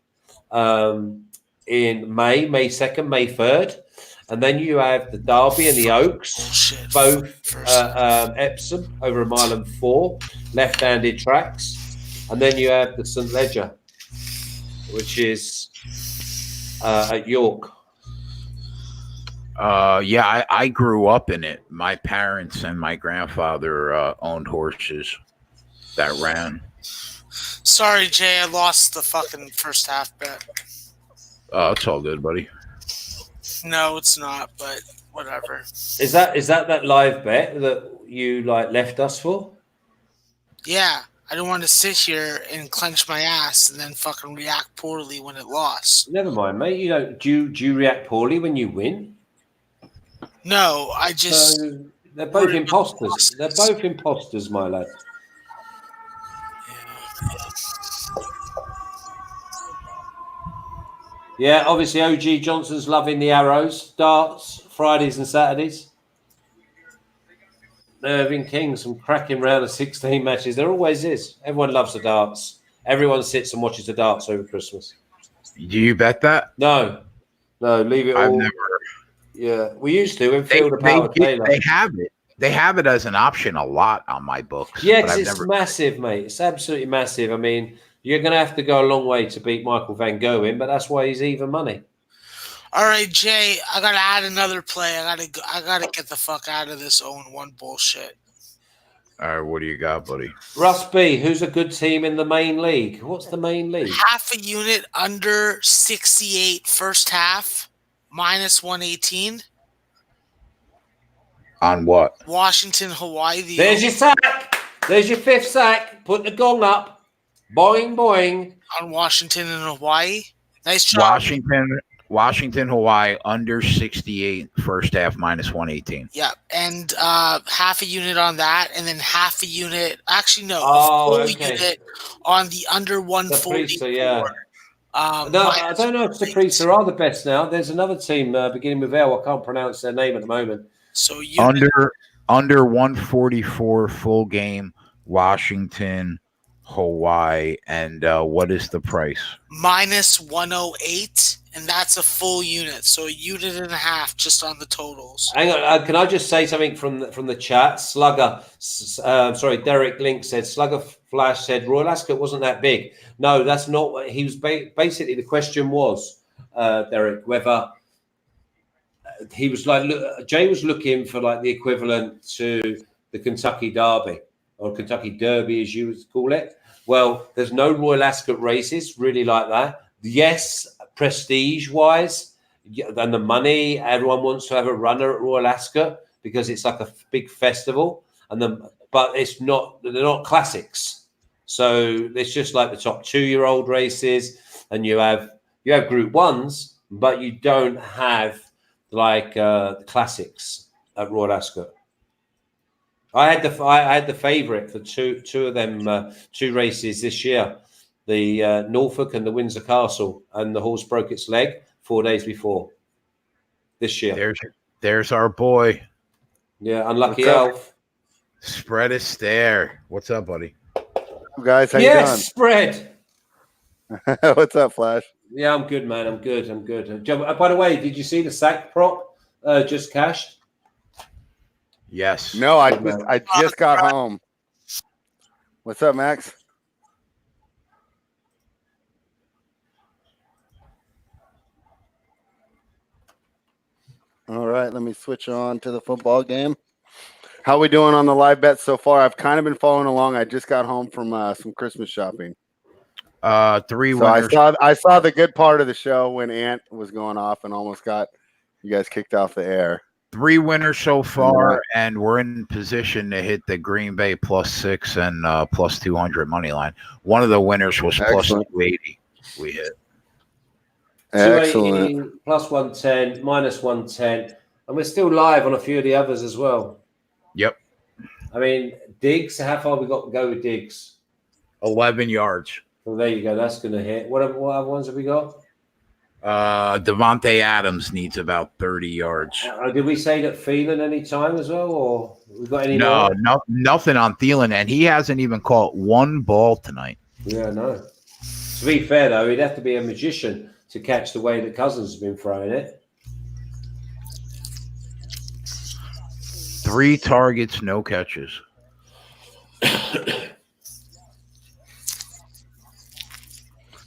In May 2nd, May 3rd. And then you have the Derby and the Oaks, both Epsom, over 1.4 miles, left-handed tracks. And then you have the St. Leger, which is at York. Yeah, I grew up in it. My parents and my grandfather owned horses that ran. Sorry, Jay, I lost the fucking first half bet. Oh, it's all good, buddy. No, it's not, but whatever. Is that live bet that you left us for? Yeah, I don't want to sit here and clench my ass and then fucking react poorly when it lost. Never mind, mate. You don't. Do you react poorly when you win? No, I just. They're both imposters. They're both imposters, my lad. Yeah, obviously OG Johnson's loving the arrows, darts, Fridays and Saturdays. Irving King, some cracking round of 16 matches. There always is. Everyone loves the darts. Everyone sits and watches the darts over Christmas. Do you bet that? No, leave it all. I've never. Yeah, we used to in Field of Power Taylor. They have it. They have it as an option a lot on my books. Yeah, because it's massive, mate. It's absolutely massive. I mean, you're going to have to go a long way to beat Michael Van Gogh, but that's why he's even money. All right, Jay, I got to add another play. I got to get the fuck out of this 0-1 bullshit. All right, what do you got, buddy? Russ B, who's a good team in the main league? What's the main league? Half a unit under 68 first half, minus 118. On what? Washington, Hawaii. There's your sack. There's your fifth sack. Put the gong up. Boing, boing. On Washington and Hawaii. Nice job. Washington, Hawaii, under 68, first half, minus 118. Yeah, and half a unit on that, and then half a unit. Actually, no, a full unit on the under 140. Yeah. No, I don't know if the Priests are the best now. There's another team beginning with L. I can't pronounce their name at the moment. So under 144 full game, Washington, Hawaii, and what is the price? Minus 108, and that's a full unit. So a unit and a half just on the totals. Hang on, can I just say something from the chat? Slugger, Derek Link said, Slugger Flash said, Royal Ascot wasn't that big. No, that's not what he was. Basically, the question was, Derek, whether he was Jay was looking for the equivalent to the Kentucky Derby or Kentucky Derby, as you would call it. Well, there's no Royal Ascot races really like that. Yes, prestige-wise, and the money, everyone wants to have a runner at Royal Ascot because it's like a big festival, but it's not. They're not classics. So it's just like the top 2-year-old races, and you have Group 1s, but you don't have the classics at Royal Ascot. I had the favourite for two of them 2 races this year, the Norfolk and the Windsor Castle, and the horse broke its leg 4 days before this year. There's our boy. Yeah, unlucky What's up? elf. Spread a stare. What's up, buddy? Guys, how Yes, spread. you doing? What's up, Flash? Yeah, I'm good, man. I'm good. By the way, did you see the sack prop just cashed? Yes. No, I just got home. What's up, Max? All right, let me switch on to the football game. How we doing on the live bets so far? I've kind of been following along. I just got home from some Christmas shopping. 3 So winners. I saw the good part of the show when Ant was going off and almost got you guys kicked off the air. 3 winners so far, and we're in position to hit the Green Bay +6 and plus 200 money line. One of the winners was Excellent. plus 280. We hit. Excellent. 280 plus 110, minus 110. And we're still live on a few of the others as well. Yep. I mean, Diggs, how far we got to go with Diggs? 11 yards. Well, there you go. That's going to hit. What other ones have we got? Devontae Adams needs about 30 yards. Did we say that Thielen any time as well? Or we got any No, more? nothing on Thielen, and he hasn't even caught one ball tonight. Yeah, no. To be fair, though, he'd have to be a magician to catch the way that Cousins has been throwing it. 3 targets, no catches.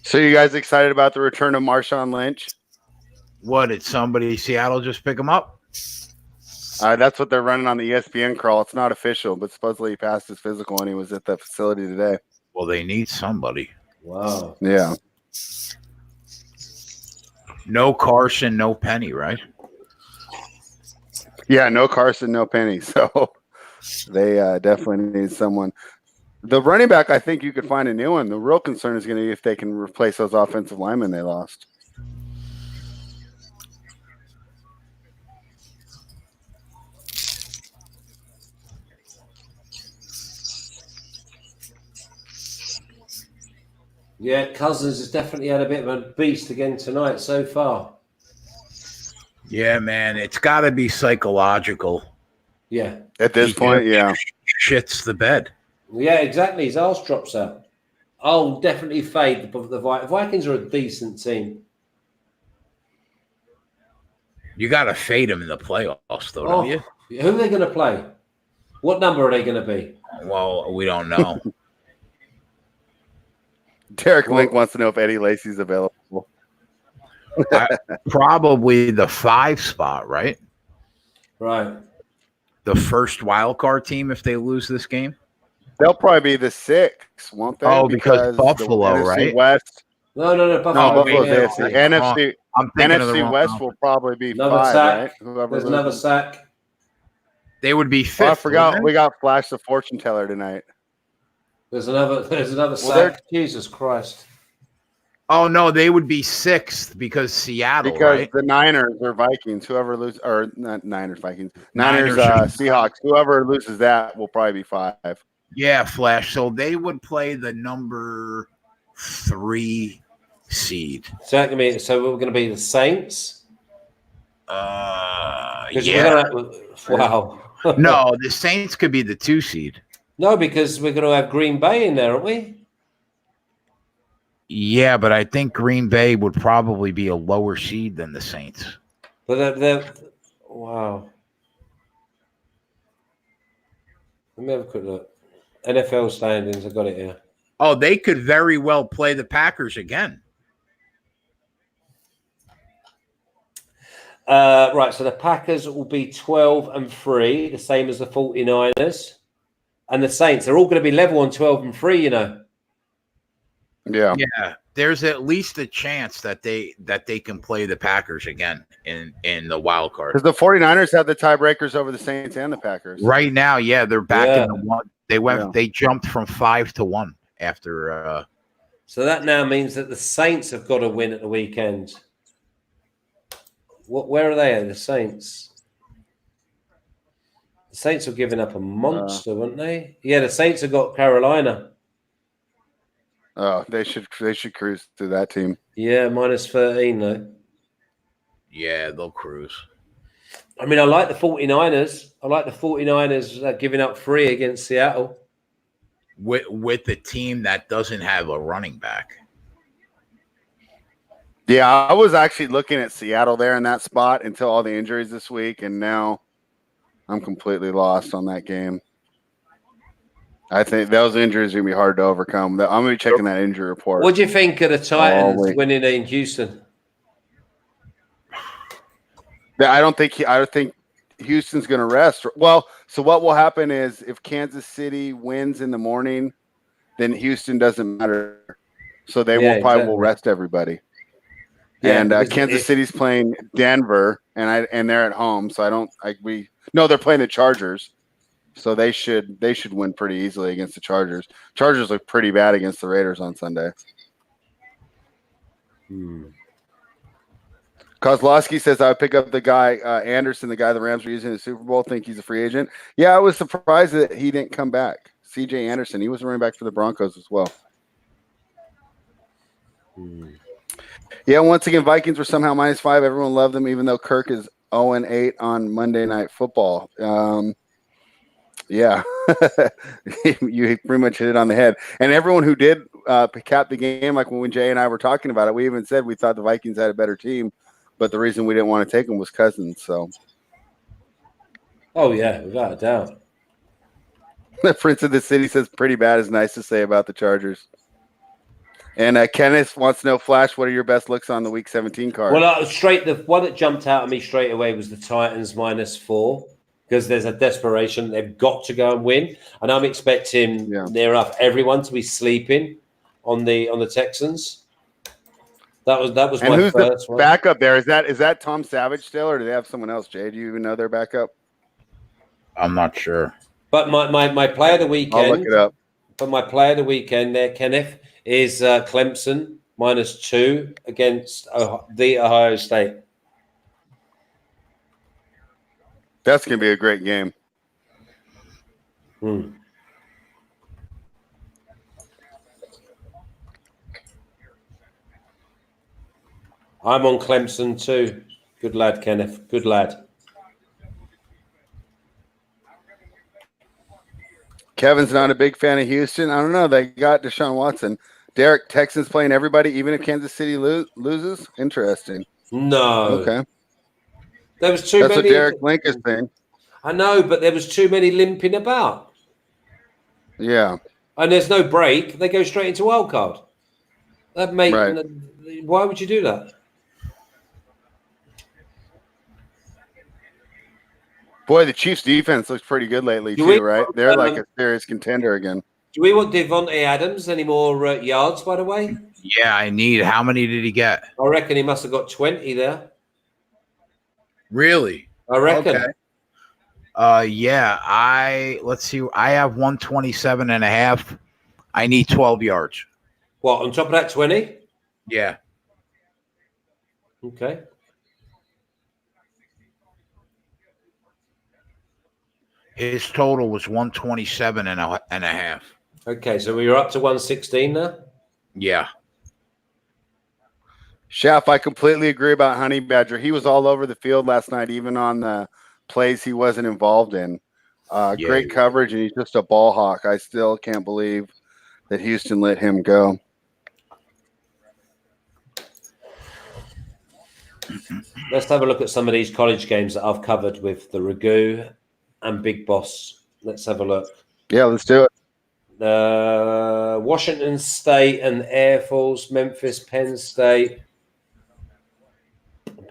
So you guys excited about the return of Marshawn Lynch? What, did somebody Seattle just pick him up? That's what they're running on the ESPN crawl. It's not official, but supposedly he passed his physical and he was at the facility today. Well, they need somebody. Wow. Yeah. No Carson, no Penny, right? Yeah, no Carson, no Penny. So they definitely need someone. The running back, I think you could find a new one. The real concern is going to be if they can replace those offensive linemen they lost. Yeah, Cousins has definitely had a bit of a beast again tonight so far. Yeah, man, it's got to be psychological. Yeah. At this point, yeah. Shits the bed. Yeah, exactly. His arse drops out. I'll definitely fade the Vikings are a decent team. You got to fade them in the playoffs, though, don't you? Who are they going to play? What number are they going to be? Well, we don't know. Derek Link wants to know if Eddie Lacy's available. Probably the 5 spot, right? Right. The first wild card team if they lose this game. They'll probably be the 6, won't they? Oh, because Buffalo, NFC right? West. No. Buffalo. No, Buffalo's Yeah, AFC. right. NFC, I'm thinking of the NFC wrong West number. will probably be Another 5, sack. right? Whoever There's another loses. sack. They would be 5th. Oh, I forgot we got Flash the fortune teller tonight. There's another Well, sack. Jesus Christ. Oh, no, they would be 6th because Seattle, Because right? the Niners or Vikings, whoever loses, or not Niners, Vikings, Niners, Niners Seahawks, whoever loses that will probably be 5. Yeah, Flash. So they would play the number 3 seed. So we're going to be the Saints. Yeah. Wow. No, the Saints could be the 2 seed. No, because we're going to have Green Bay in there, aren't we? Yeah, but I think Green Bay would probably be a lower seed than the Saints. But they're wow. Let me have a quick look. NFL standings. I got it here. Oh, they could very well play the Packers again. Right, so the Packers will be 12-3, the same as the 49ers. And the Saints, they're all going to be level on 12-3, you know. Yeah. Yeah, there's at least a chance that they can play the Packers again in the wild card. Because the 49ers have the tiebreakers over the Saints and the Packers. Right now, yeah, they're back Yeah. in the one. They jumped from 5 to 1 after. So that now means that the Saints have got to win at the weekend. Where are they at, the Saints? The Saints have given up a monster, weren't they? Yeah, the Saints have got Carolina. Oh, they should cruise through that team. Yeah, minus 13 though. Yeah, they'll cruise. I mean, I like the 49ers. I like the 49ers giving up 3 against Seattle. With the team that doesn't have a running back. Yeah, I was actually looking at Seattle there in that spot until all the injuries this week, and now I'm completely lost on that game. I think those injuries are going to be hard to overcome. I'm going to be checking that injury report. What do you think of the Titans winning in Houston? I don't think Houston's going to rest. Well, so what will happen is if Kansas City wins in the morning, then Houston doesn't matter. So they will rest everybody. Yeah, and Kansas City's playing Denver, and they're at home. So they're playing the Chargers. So they should win pretty easily against the Chargers. Chargers look pretty bad against the Raiders on Sunday. Kozlowski says I would pick up the guy Anderson, the guy the Rams were using in the Super Bowl. Think he's a free agent. Yeah, I was surprised that he didn't come back. C.J. Anderson, he was running back for the Broncos as well. Yeah, once again, Vikings were somehow -5. Everyone loved them, even though Kirk is 0-8 on Monday Night Football. Yeah, you pretty much hit it on the head. And everyone who did cap the game, like when Jay and I were talking about it, we even said we thought the Vikings had a better team, but the reason we didn't want to take them was Cousins. So, oh yeah, without a doubt. The Prince of the City says pretty bad is nice to say about the Chargers. And Kenneth wants to know, Flash, what are your best looks on the Week 17 card? Well, the one that jumped out at me straight away was the Titans -4. Because there's a desperation, they've got to go and win, and I'm expecting near enough everyone to be sleeping on the Texans. That was my who's first the one. Backup there? Is that Tom Savage still, or do they have someone else? Jay, do you even know their backup? I'm not sure. But my player of the weekend. I'll look it up. But my player of the weekend there, Kenneth, is Clemson -2 against the Ohio State. That's going to be a great game. I'm on Clemson too. Good lad, Kenneth. Good lad. Kevin's not a big fan of Houston. I don't know. They got Deshaun Watson. Derek, Texans playing everybody, even if Kansas City loses? Interesting. No. Okay. There was too That's many. what Derek Link is saying. I know, but there was too many limping about. Yeah. And there's no break. They go straight into wild card. Right. Why would you do that? Boy, the Chiefs' defense looks pretty good lately too, right? They're like a serious contender again. Do we want Devontae Adams any more yards, by the way? Yeah, I need. How many did he get? I reckon he must have got 20 there. Really? I reckon. Okay. Yeah, let's see. I have 127.5. I need 12 yards. What, on top of that 20? Yeah. Okay. His total was 127.5. Okay, so we were up to 116 now? Yeah. Chef, I completely agree about Honey Badger. He was all over the field last night, even on the plays he wasn't involved in. Great coverage, and he's just a ball hawk. I still can't believe that Houston let him go. Let's have a look at some of these college games that I've covered with the Ragu and Big Boss. Let's have a look. Yeah, let's do it. Washington State and Air Force, Memphis, Penn State.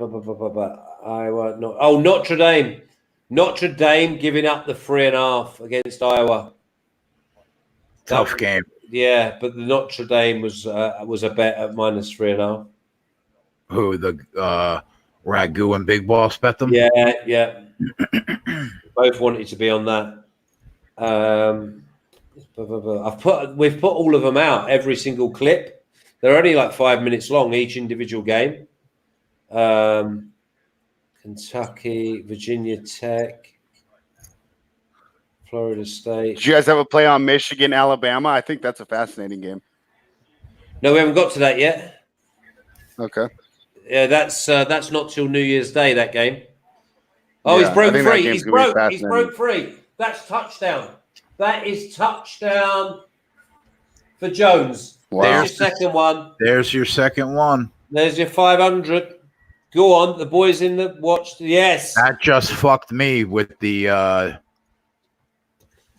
Iowa. Notre Dame. Notre Dame giving up the 3.5 against Iowa. Tough game. Yeah, but the Notre Dame was a bet at -3.5. Who, the Ragu and Big Boss bet them? Yeah. Both wanted to be on that. We've put all of them out, every single clip. They're only like 5 minutes long, each individual game. Kentucky, Virginia Tech, Florida State. Did you guys have a play on Michigan, Alabama? I think that's a fascinating game. No, we haven't got to that yet. Okay. Yeah, that's not till New Year's Day, that game. Oh, Yeah, he's broke I think that free. game's He's gonna be broke. He's fascinating. broke free. That's touchdown. That is touchdown for Jones. Wow. There's your second one. There's your second one. There's your 500. Go on. The boys in the watch. Yes. That just fucked me with the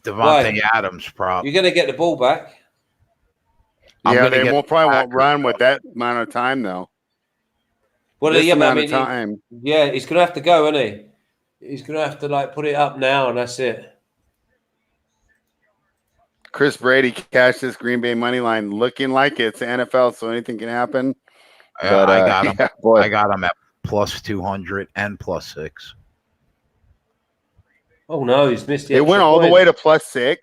Devontae Adams prop. You're going to get the ball back. Yeah, they probably won't run with that amount of time, though. Well, this yeah, amount I mean, of time. Yeah, he's going to have to go, isn't he? He's going to have to put it up now, and that's it. Chris Brady cashed this Green Bay money line, looking like it's the NFL, so anything can happen. But I got him. Yeah, boy. I got him at plus 200 and plus 6. Oh no, he's missed the. It went all the way to plus 6.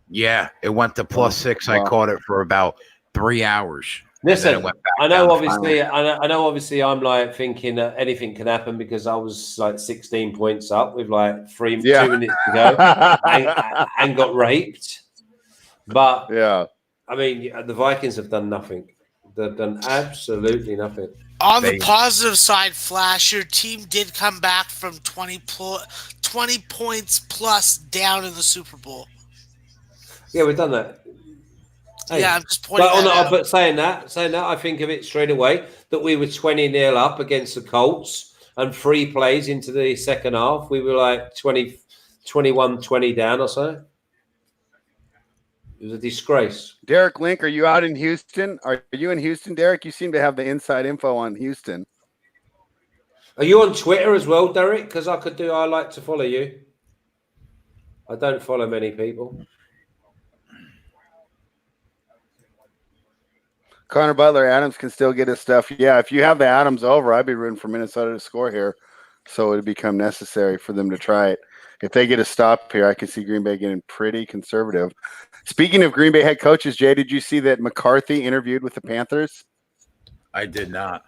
Yeah, it went to plus 6. Wow. I caught it for about 3 hours. Listen, I know obviously I'm like thinking that anything can happen because I was like 16 points up with like 2 minutes to go and got raped. But yeah, I mean, the Vikings have done nothing. They've done absolutely nothing. On the positive side, Flash, your team did come back from 20 points plus down in the Super Bowl. Yeah, we've done that. Hey, yeah, I'm just pointing out. But saying that, I think of it straight away that we were 20-0 up against the Colts and 3 plays into the second half. We were like 21-20 down or so. It was a disgrace. Derek Link, are you out in Houston? Are you in Houston, Derek? You seem to have the inside info on Houston. Are you on Twitter as well, Derek? Because I like to follow you. I don't follow many people. Connor Butler, Adams can still get his stuff. Yeah, if you have the Adams over, I'd be rooting for Minnesota to score here. So it would become necessary for them to try it. If they get a stop here, I can see Green Bay getting pretty conservative. Speaking of Green Bay head coaches, Jay, did you see that McCarthy interviewed with the Panthers? I did not.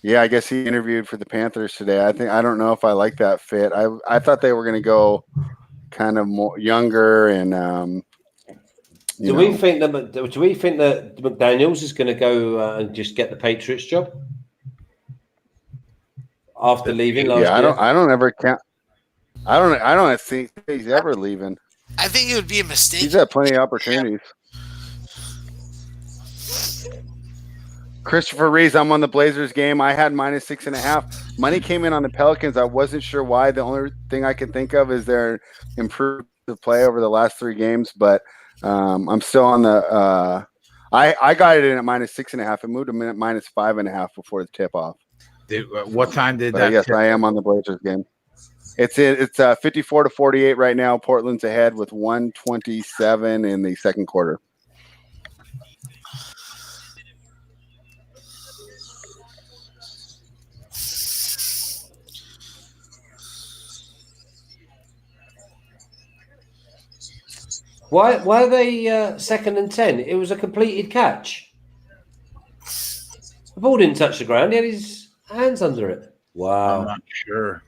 Yeah, I guess he interviewed for the Panthers today. I don't know if I like that fit. I thought they were going to go kind of more younger and do we think that McDaniels is going to go and just get the Patriots job after leaving last year? I don't ever count. I don't think he's ever leaving. I think it would be a mistake. He's had plenty of opportunities. Christopher Reeves, I'm on the Blazers game. I had minus 6.5. Money came in on the Pelicans. I wasn't sure why. The only thing I could think of is their improved play over the last 3 games, but I'm still on the I got it in at minus 6.5. It moved to minus 5.5 before the tip off. What time did that? Yes, I am on the Blazers game. It's 54-48 right now. Portland's ahead with 1:27 in the second quarter. Why are they 2nd and 10? It was a completed catch. The ball didn't touch the ground. He had his hands under it. Wow. I'm not sure.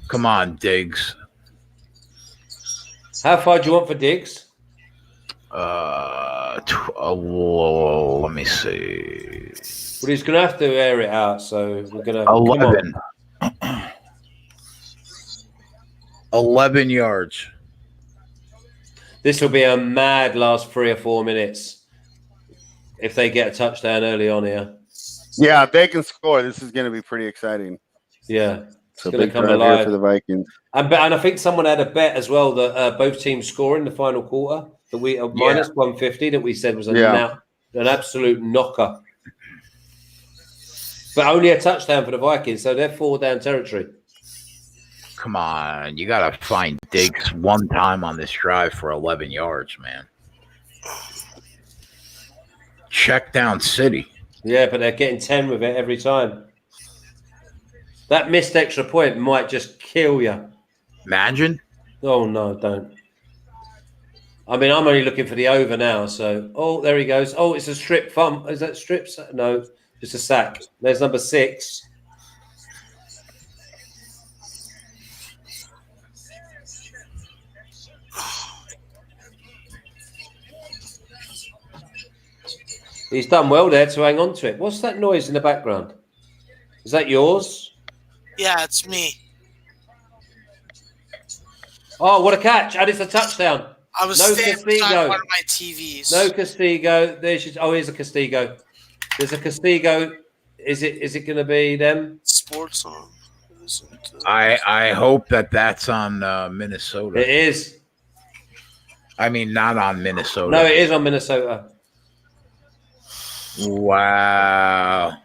Come on, Diggs. How far do you want for Diggs? Let me see. Well, he's going to have to air it out, so we're going to 11. 11 yards. This will be a mad last 3 or 4 minutes if they get a touchdown early on here. Yeah, if they can score, this is going to be pretty exciting. Yeah. So big come alive for the Vikings. And I think someone had a bet as well that both teams score in the final quarter. That we minus 150 that we said was an absolute knocker. But only a touchdown for the Vikings, so they're 4 down territory. Come on, you got to find Diggs one time on this drive for 11 yards, man. Check down City. Yeah, but they're getting 10 with it every time. That missed extra point might just kill you. Imagine. Oh, no, don't. I mean, I'm only looking for the over now. So, there he goes. Oh, it's a strip thump. Is that strips? No, just a sack. There's number 6. He's done well there to hang on to it. What's that noise in the background? Is that yours? Yeah, it's me. Oh, what a catch. And it's a touchdown. I was No standing beside Castigo. one of my TVs. No Castigo. Here's a Castigo. There's a Castigo. Is it going to be them? Sports on. I hope that's on Minnesota. It is. I mean, not on Minnesota. No, it is on Minnesota. Wow.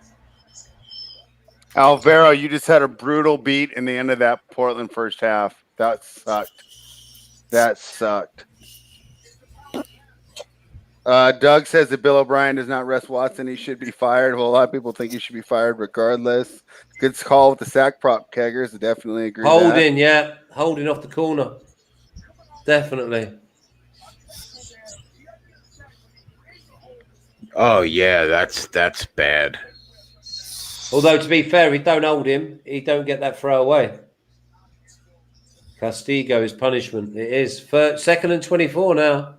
Alvaro, you just had a brutal beat in the end of that Portland first half. That sucked. Doug says that Bill O'Brien does not rest Watson. He should be fired. Well, a lot of people think he should be fired regardless. Good call with the sack prop, Keggers. I definitely agree. Holding, yeah. Holding off the corner. Definitely. Oh, yeah, that's bad. Although, to be fair, if you don't hold him, he don't get that throw away. Castigo is punishment. It is. Second and 24 now.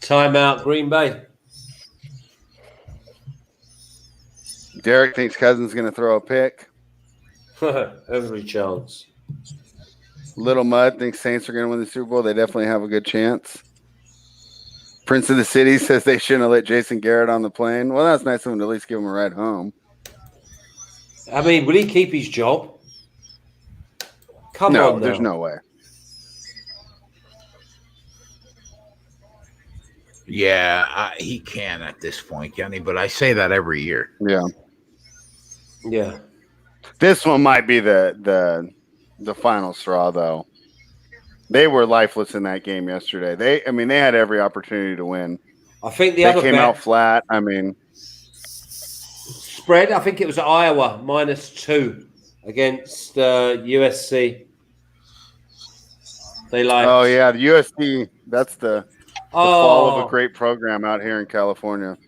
Timeout, Green Bay. Derek thinks Cousins going to throw a pick. Every chance. Little Mud thinks Saints are going to win the Super Bowl. They definitely have a good chance. Prince of the City says they shouldn't have let Jason Garrett on the plane. Well, that's nice of him to at least give him a ride home. I mean, will he keep his job? Come on, No, now. there's no way. Yeah, he can at this point, Kenny, but I say that every year. Yeah. Yeah. This one might be the final straw, though. They were lifeless in that game yesterday. They had every opportunity to win. I think they came out flat. I mean, spread. I think it was Iowa -2 against USC. They like. Oh yeah, the USC. That's the fall of a great program out here in California.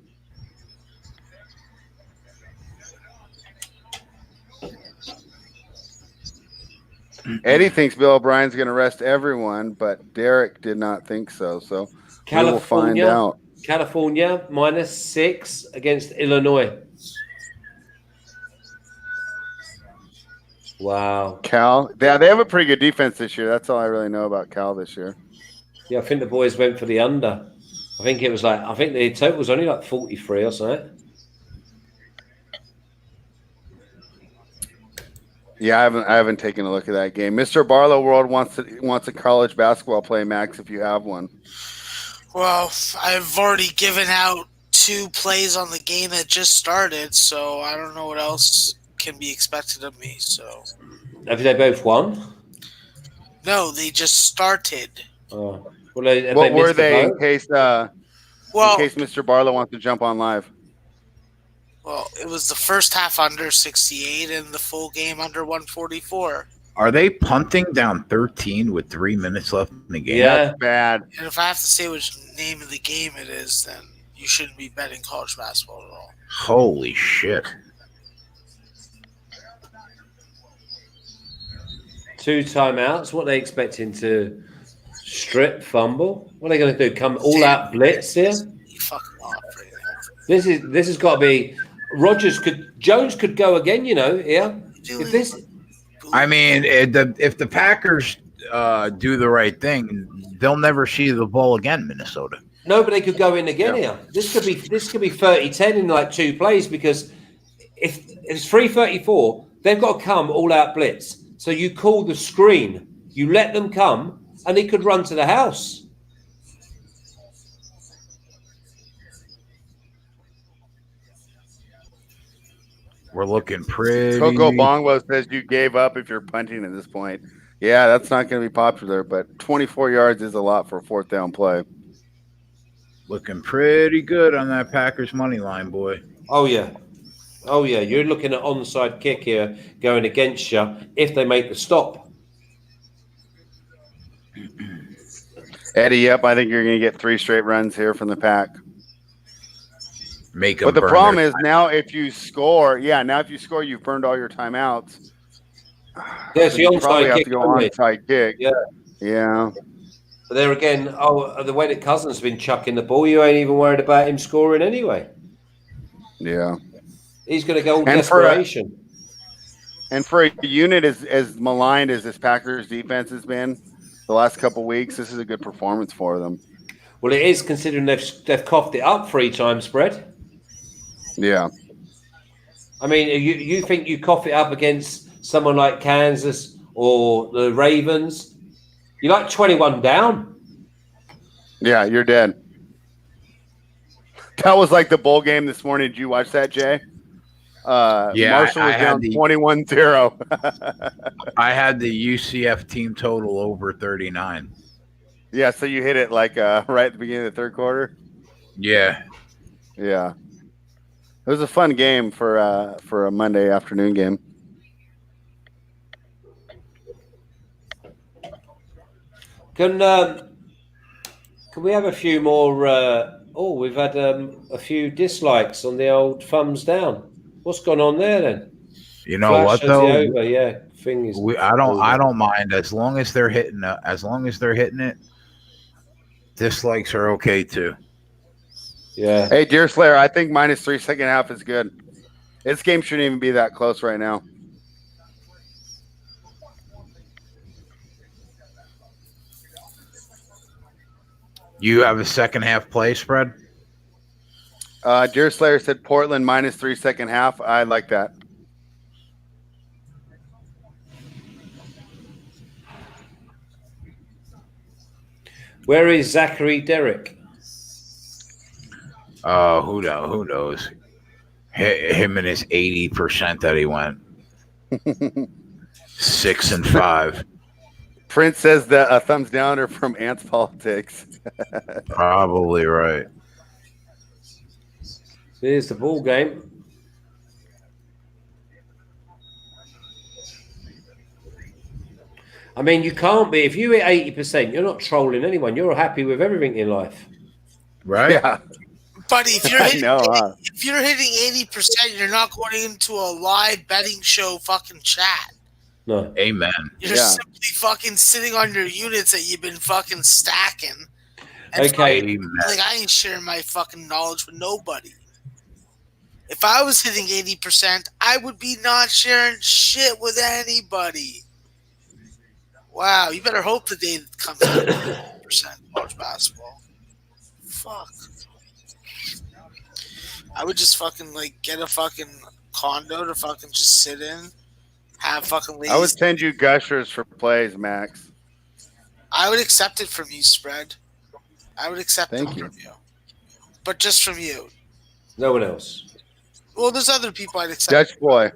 Eddie thinks Bill O'Brien's going to rest everyone, but Derek did not think so. So we will find out. California -6 against Illinois. Wow. Cal, they have a pretty good defense this year. That's all I really know about Cal this year. Yeah, I think the boys went for the under. I think the total was only like 43 or something. Yeah, I haven't taken a look at that game. Mr. Barlow World wants a college basketball play, Max, if you have one. Well, I've already given out 2 plays on the game that just started, so I don't know what else can be expected of me. So Have they both won? No, they just started. Oh. Well, what were they in case Mr. Barlow wants to jump on live? Well, it was the first half under 68 and the full game under 144. Are they punting down 13 with 3 minutes left in the game? Yeah. That's bad. And if I have to say which name of the game it is, then you shouldn't be betting college basketball at all. Holy shit. 2 timeouts. What are they expecting to strip, fumble? What are they going to do? Come all out blitz here? You fucking off right now. This has got to be. Jones could go again. Yeah. If this. I mean, if the Packers do the right thing, they'll never see the ball again, Minnesota. No, but they could go in again here. This could be 30-10 in like 2 plays, because if it's 3:34, they've got to come all out blitz. So you call the screen, you let them come, and he could run to the house. We're looking pretty. Coco Bongo says you gave up if you're punting at this point. Yeah, that's not going to be popular, but 24 yards is a lot for a 4th down play. Looking pretty good on that Packers money line, boy. Oh, yeah. You're looking at onside kick here going against you if they make the stop. Eddie, yep, I think you're going to get 3 straight runs here from the Pack. But the problem is now if you score, you've burned all your timeouts. Yes, so the you probably onside have kick. to go onside kick. Yeah. But there again, the way that Cousins has been chucking the ball, you ain't even worried about him scoring anyway. Yeah. He's going to go all And desperation. For a unit as maligned as this Packers defense has been the last couple of weeks, this is a good performance for them. Well, it is, considering they've coughed it up 3 times, Fred. Yeah. I mean, you think you cough it up against someone like Kansas or the Ravens? You're like 21 down. Yeah, you're dead. That was like the bowl game this morning. Did you watch that, Jay? Marshall was down 21-0. I had the UCF team total over 39. Yeah, so you hit it like right at the beginning of the third quarter. Yeah. Yeah. It was a fun game for a Monday afternoon game. Can we have a few more? We've had a few dislikes on the old thumbs down. What's gone on there then? You know Flash what says though? it over. Yeah, thing is. I don't mind as long as they're hitting it. Dislikes are okay too. Yeah. Hey, Deer Slayer, I think -3 second half is good. This game shouldn't even be that close right now. You have a second half play spread? Deer Slayer said Portland -3 second half. I like that. Where is Zachary Derrick? Who knows? Him and his 80% that he went 6 and 5. Prince says that a thumbs down are from Ants Politics. Probably right. Here's the ball game. I mean, you can't be, if you hit 80%, you're not trolling anyone. You're happy with everything in life. Right? Yeah. Buddy, if you're hitting, If you're hitting 80%, you're not going into a live betting show fucking chat. No. Amen. You're simply fucking sitting on your units that you've been fucking stacking. And Okay. like, I ain't sharing my fucking knowledge with nobody. If I was hitting 80%, I would be not sharing shit with anybody. Wow, you better hope the day comes out 80% college basketball. Fuck. I would just fucking like get a fucking condo to fucking just sit in, have fucking ladies. I would send you gushers for plays, Max. I would accept it from you, Spread. I would accept it from you. But just from you. No one else. Well, there's other people I'd accept. Dutch Boy.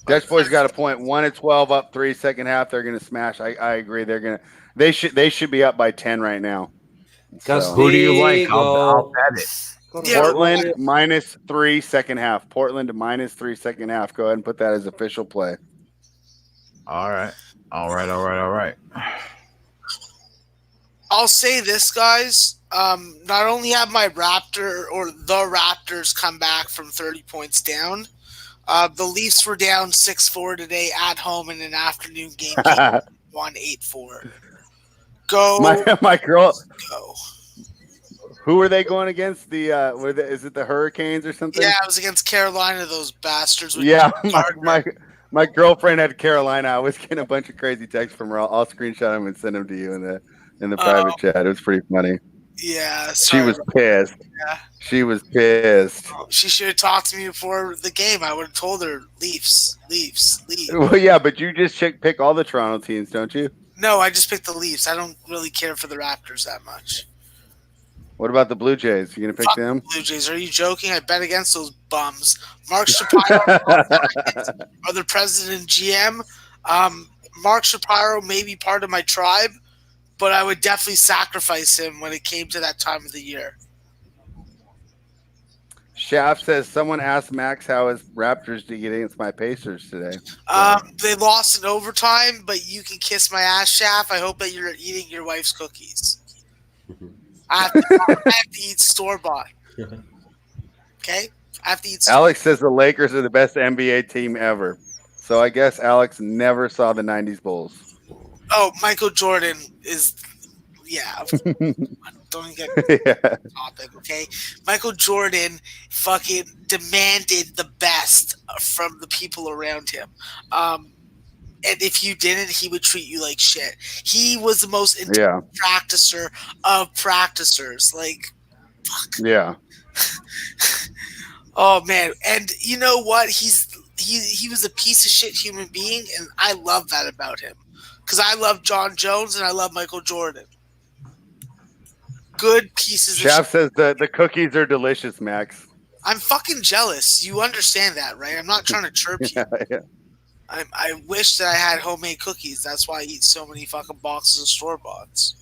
Dutch Boy's got a point. 1-12 up 3 second half. They're gonna smash. I agree. They should be up by 10 right now. So. Who do you like? I'll bet it. Portland -3 second half. Portland to -3 second half. Go ahead and put that as official play. All right. I'll say this, guys. Not only have my the Raptors come back from 30 points down, the Leafs were down 6-4 today at home in an afternoon game. 1-8-4. Go. My girl. Go. Who were they going against? Is it the Hurricanes or something? Yeah, it was against Carolina, those bastards. Yeah, my girlfriend had Carolina. I was getting a bunch of crazy texts from her. I'll screenshot them and send them to you in the private chat. It was pretty funny. Yeah, she was pissed. Yeah. She was pissed. She should have talked to me before the game. I would have told her Leafs. Well, yeah, but you just pick all the Toronto teams, don't you? No, I just picked the Leafs. I don't really care for the Raptors that much. What about the Blue Jays? You gonna pick them? Blue Jays? Are you joking? I bet against those bums. Mark Shapiro, other president and GM. Mark Shapiro may be part of my tribe, but I would definitely sacrifice him when it came to that time of the year. Shaft says someone asked Max how his Raptors did get against my Pacers today. They lost in overtime, but you can kiss my ass, Shaft. I hope that you're eating your wife's cookies. I have to eat store-bought. Okay? I have to eat store-bought. Alex says the Lakers are the best NBA team ever. So I guess Alex never saw the 90s Bulls. Oh, Michael Jordan is, yeah. Don't even get Yeah. topic, okay? Michael Jordan fucking demanded the best from the people around him. And if you didn't, he would treat you like shit. He was the most intense Yeah. practicer of practicers. Like, Yeah. oh man. And you know what? He was a piece of shit human being, and I love that about him. Because I love John Jones and I love Michael Jordan. Good pieces of Shav shit. says the cookies are delicious, Max. I'm fucking jealous. You understand that, right? I'm not trying to chirp you. Yeah. I wish that I had homemade cookies. That's why I eat so many fucking boxes of store-boughts.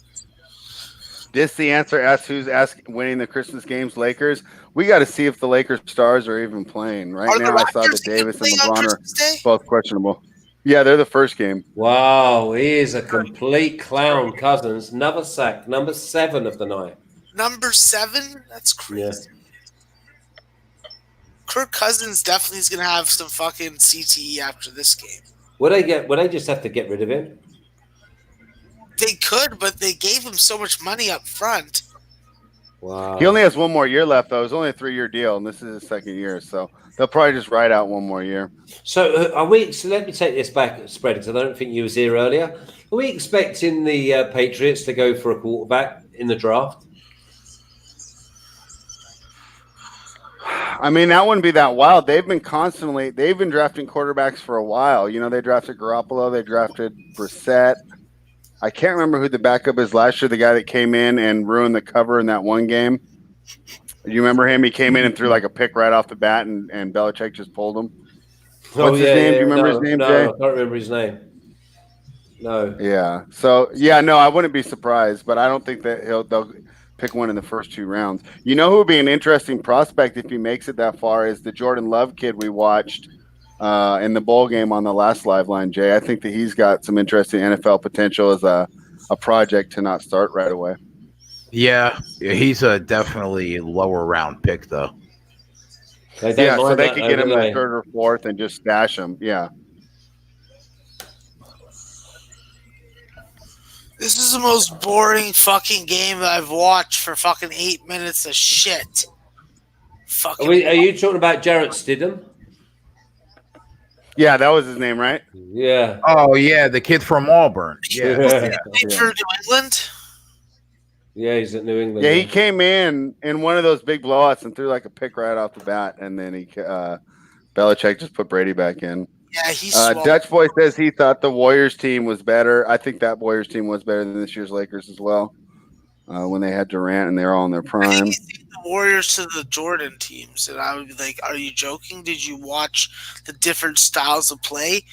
This the answer asks who's winning the Christmas games, Lakers. We got to see if the Lakers stars are even playing. Right Are the now, I saw Raptors that Davis and playing on LeBron are Christmas Day? both questionable. Yeah, they're the first game. Wow, he is a complete clown, Cousins. Another sack, number 7 of the night. Number 7? That's crazy. Kirk Cousins definitely is going to have some fucking CTE after this game. Would they just have to get rid of him? They could, but they gave him so much money up front. Wow. He only has one more year left, though. It's only a 3-year deal, and this is his second year, so they'll probably just ride out one more year. So are we? So let me take this back, spread, because I don't think you was here earlier. Are we expecting the Patriots to go for a quarterback in the draft? I mean, that wouldn't be that wild. They've been drafting quarterbacks for a while. You know, they drafted Garoppolo, they drafted Brissett. I can't remember who the backup is last year, the guy that came in and ruined the cover in that one game. You remember him? He came in and threw like a pick right off the bat, and Belichick just pulled him. What's his name? Do you remember his name, no, Jay? I can't remember his name. No. Yeah. So, yeah, no, I wouldn't be surprised, but I don't think that they'll pick one in the first 2 rounds. You know who would be an interesting prospect if he makes it that far is the Jordan Love kid we watched in the bowl game on the last live line, Jay. I think that he's got some interesting NFL potential as a project to not start right away. Yeah, he's a definitely lower round pick, though. So they could get him in the 3rd or 4th and just stash him. Yeah. This is the most boring fucking game that I've watched for fucking 8 minutes of shit. Fucking. Are you talking about Jarrett Stidham? Yeah, that was his name, right? Yeah. Oh, yeah, the kid from Auburn. Yeah. For New England? Yeah, he's at New England. Yeah, he came in one of those big blowouts and threw like a pick right off the bat, and then Belichick just put Brady back in. Yeah, he's Dutch Boy says he thought the Warriors team was better. I think that Warriors team was better than this year's Lakers as well. When they had Durant and they're all in their prime. I think the Warriors to the Jordan teams, and I would be like, "Are you joking? Did you watch the different styles of play?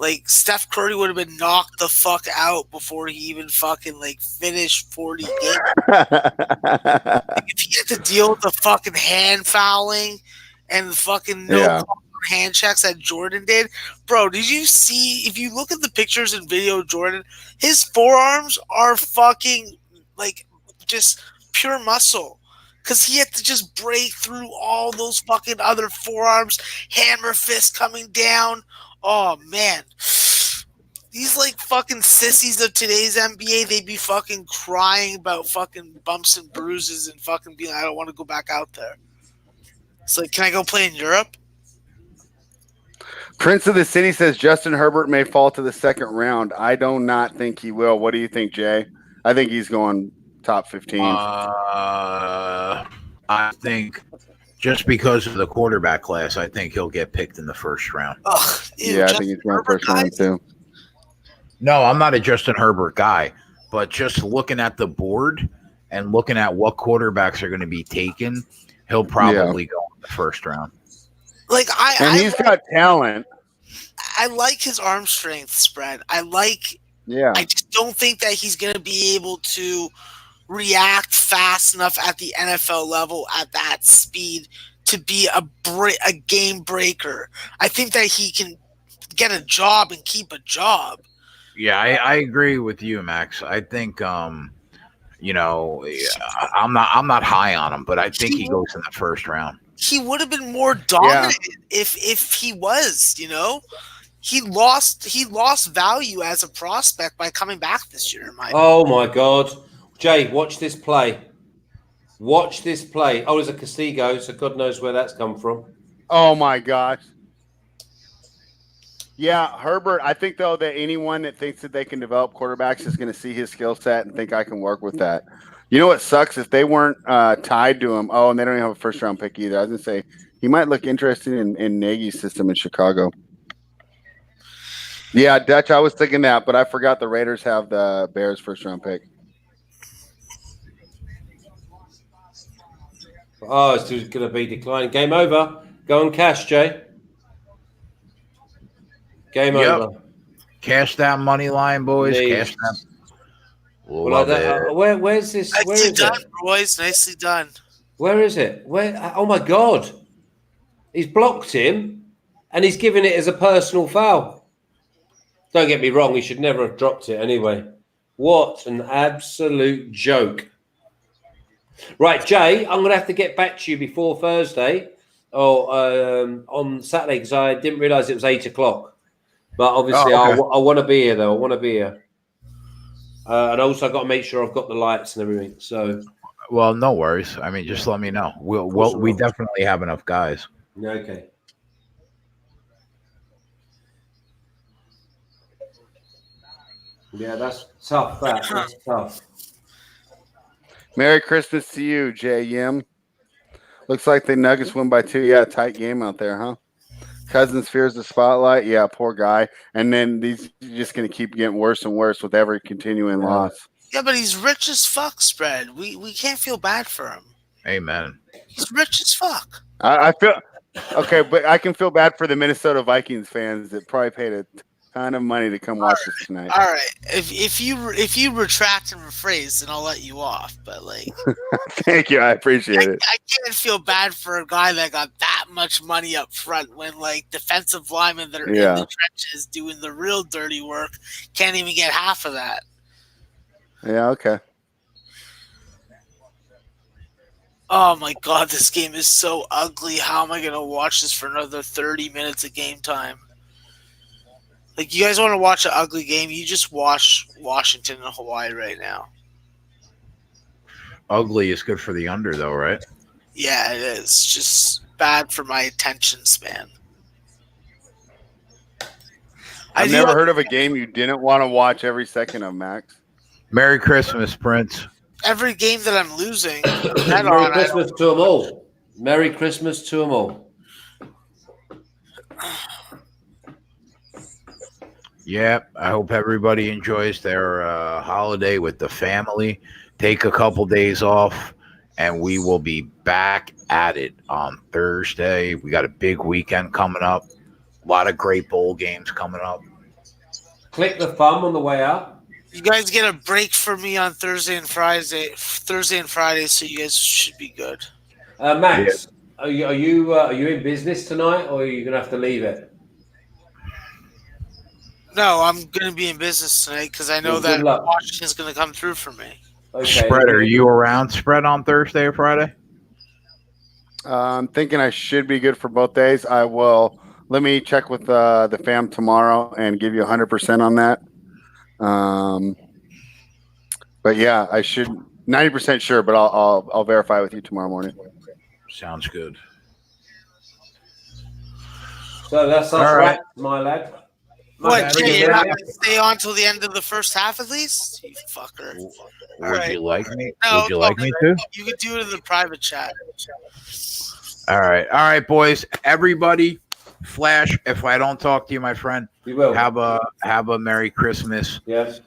Like Steph Curry would have been knocked the fuck out before he even fucking like finished 40 games. If he had to deal with the fucking hand fouling and the fucking hand checks that Jordan did, bro, did you see? If you look at the pictures and video of Jordan, his forearms are fucking like just pure muscle. Because he had to just break through all those fucking other forearms, hammer fist coming down. Oh, man. These, like, fucking sissies of today's NBA, they'd be fucking crying about fucking bumps and bruises and fucking being, I don't want to go back out there. It's like, can I go play in Europe? Prince of the City says Justin Herbert may fall to the 2nd round. I do not think he will. What do you think, Jay? I think he's going top 15. I think just because of the quarterback class, I think he'll get picked in the 1st round. Ugh, I think he's going first round too. No, I'm not a Justin Herbert guy, but just looking at the board and looking at what quarterbacks are going to be taken, he'll probably go in the 1st round. Like he's got talent. I like his arm strength spread. I just don't think that he's going to be able to react fast enough at the NFL level at that speed to be a game breaker. I think that he can get a job and keep a job. Yeah, I agree with you, Max. I think I'm not high on him, but I think he goes in the 1st round. He would have been more dominant if he was, He lost value as a prospect by coming back this year. Oh my God. Jay, watch this play. Watch this play. Oh, there's a Castigo, so God knows where that's come from. Oh my gosh. Yeah, Herbert. I think though that anyone that thinks that they can develop quarterbacks is going to see his skill set and think I can work with that. You know what sucks if they weren't tied to him. Oh, and they don't even have a first round pick either. I was going to say he might look interested in Nagy's system in Chicago. Yeah, Dutch. I was thinking that, but I forgot the Raiders have the Bears first round pick. Oh, it's going to be declining. Game over. Go on cash, Jay. Game over. Cash that money line, boys. Please. Cash that. Love it. Where's this? Where Nicely is done, it? boys. Nicely done. Where is it? Where? Oh my God! He's blocked him, and he's given it as a personal foul. Don't get me wrong; he should never have dropped it anyway. What an absolute joke! Right, Jay, I'm going to have to get back to you before Thursday or on Saturday because I didn't realise it was 8 o'clock. But obviously, I want to be here, though. I want to be here. And also, I've got to make sure I've got the lights and everything. So, well, no worries. I mean, just let me know. We definitely have enough guys. Okay. Yeah, that's tough. That's tough. Merry Christmas to you, Jay Yim. Looks like the Nuggets win by 2. Yeah, tight game out there, huh? Cousins fears the spotlight. Yeah, poor guy. And then these just going to keep getting worse and worse with every continuing loss. Yeah, but he's rich as fuck, Spread. We can't feel bad for him. Amen. He's rich as fuck. I feel okay, but I can feel bad for the Minnesota Vikings fans that probably paid a ton of money to come watch this tonight. All right, if you retract and rephrase, then I'll let you off. But like, thank you, I appreciate it. I can't feel bad for a guy that got that much money up front when like defensive linemen that are in the trenches doing the real dirty work can't even get half of that. Yeah. Okay. Oh my God, this game is so ugly. How am I going to watch this for another 30 minutes of game time? Like, you guys want to watch an ugly game? You just watch Washington and Hawaii right now. Ugly is good for the under, though, right? Yeah, it is. Just bad for my attention span. I've never heard of a game you didn't want to watch every second of, Max. Merry Christmas, Prince. Every game that I'm losing. Merry Christmas to them all. Merry Christmas to them all. Yeah, I hope everybody enjoys their holiday with the family. Take a couple days off, and we will be back at it on Thursday. We got a big weekend coming up. A lot of great bowl games coming up. Click the thumb on the way out. You guys get a break for me on Thursday and Friday, so you guys should be good. Max, are you in business tonight, or are you gonna have to leave it? No, I'm gonna be in business tonight because I know that Washington's gonna come through for me. Okay. Spread, are you around, Spread, on Thursday or Friday? I'm thinking I should be good for both days. I will. Let me check with the fam tomorrow and give you 100% on that. But yeah, I should 90% sure, but I'll verify with you tomorrow morning. Sounds good. So that's us, right, my lad. What, Jay, you're not going to stay on till the end of the first half at least? You fucker. Would you like me? No, would you like me to? You could do it in the private chat. All right, boys. Everybody, Flash. If I don't talk to you, my friend, we will have a Merry Christmas. Yes.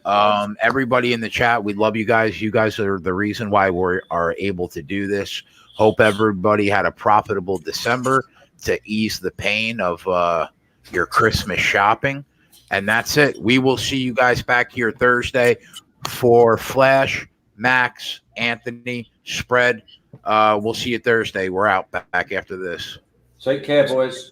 Everybody in the chat, we love you guys. You guys are the reason why we are able to do this. Hope everybody had a profitable December to ease the pain of your Christmas shopping. And that's it. We will see you guys back here Thursday for Flash, Max, Anthony, Spread. We'll see you Thursday. We're out back after this. Take care, boys.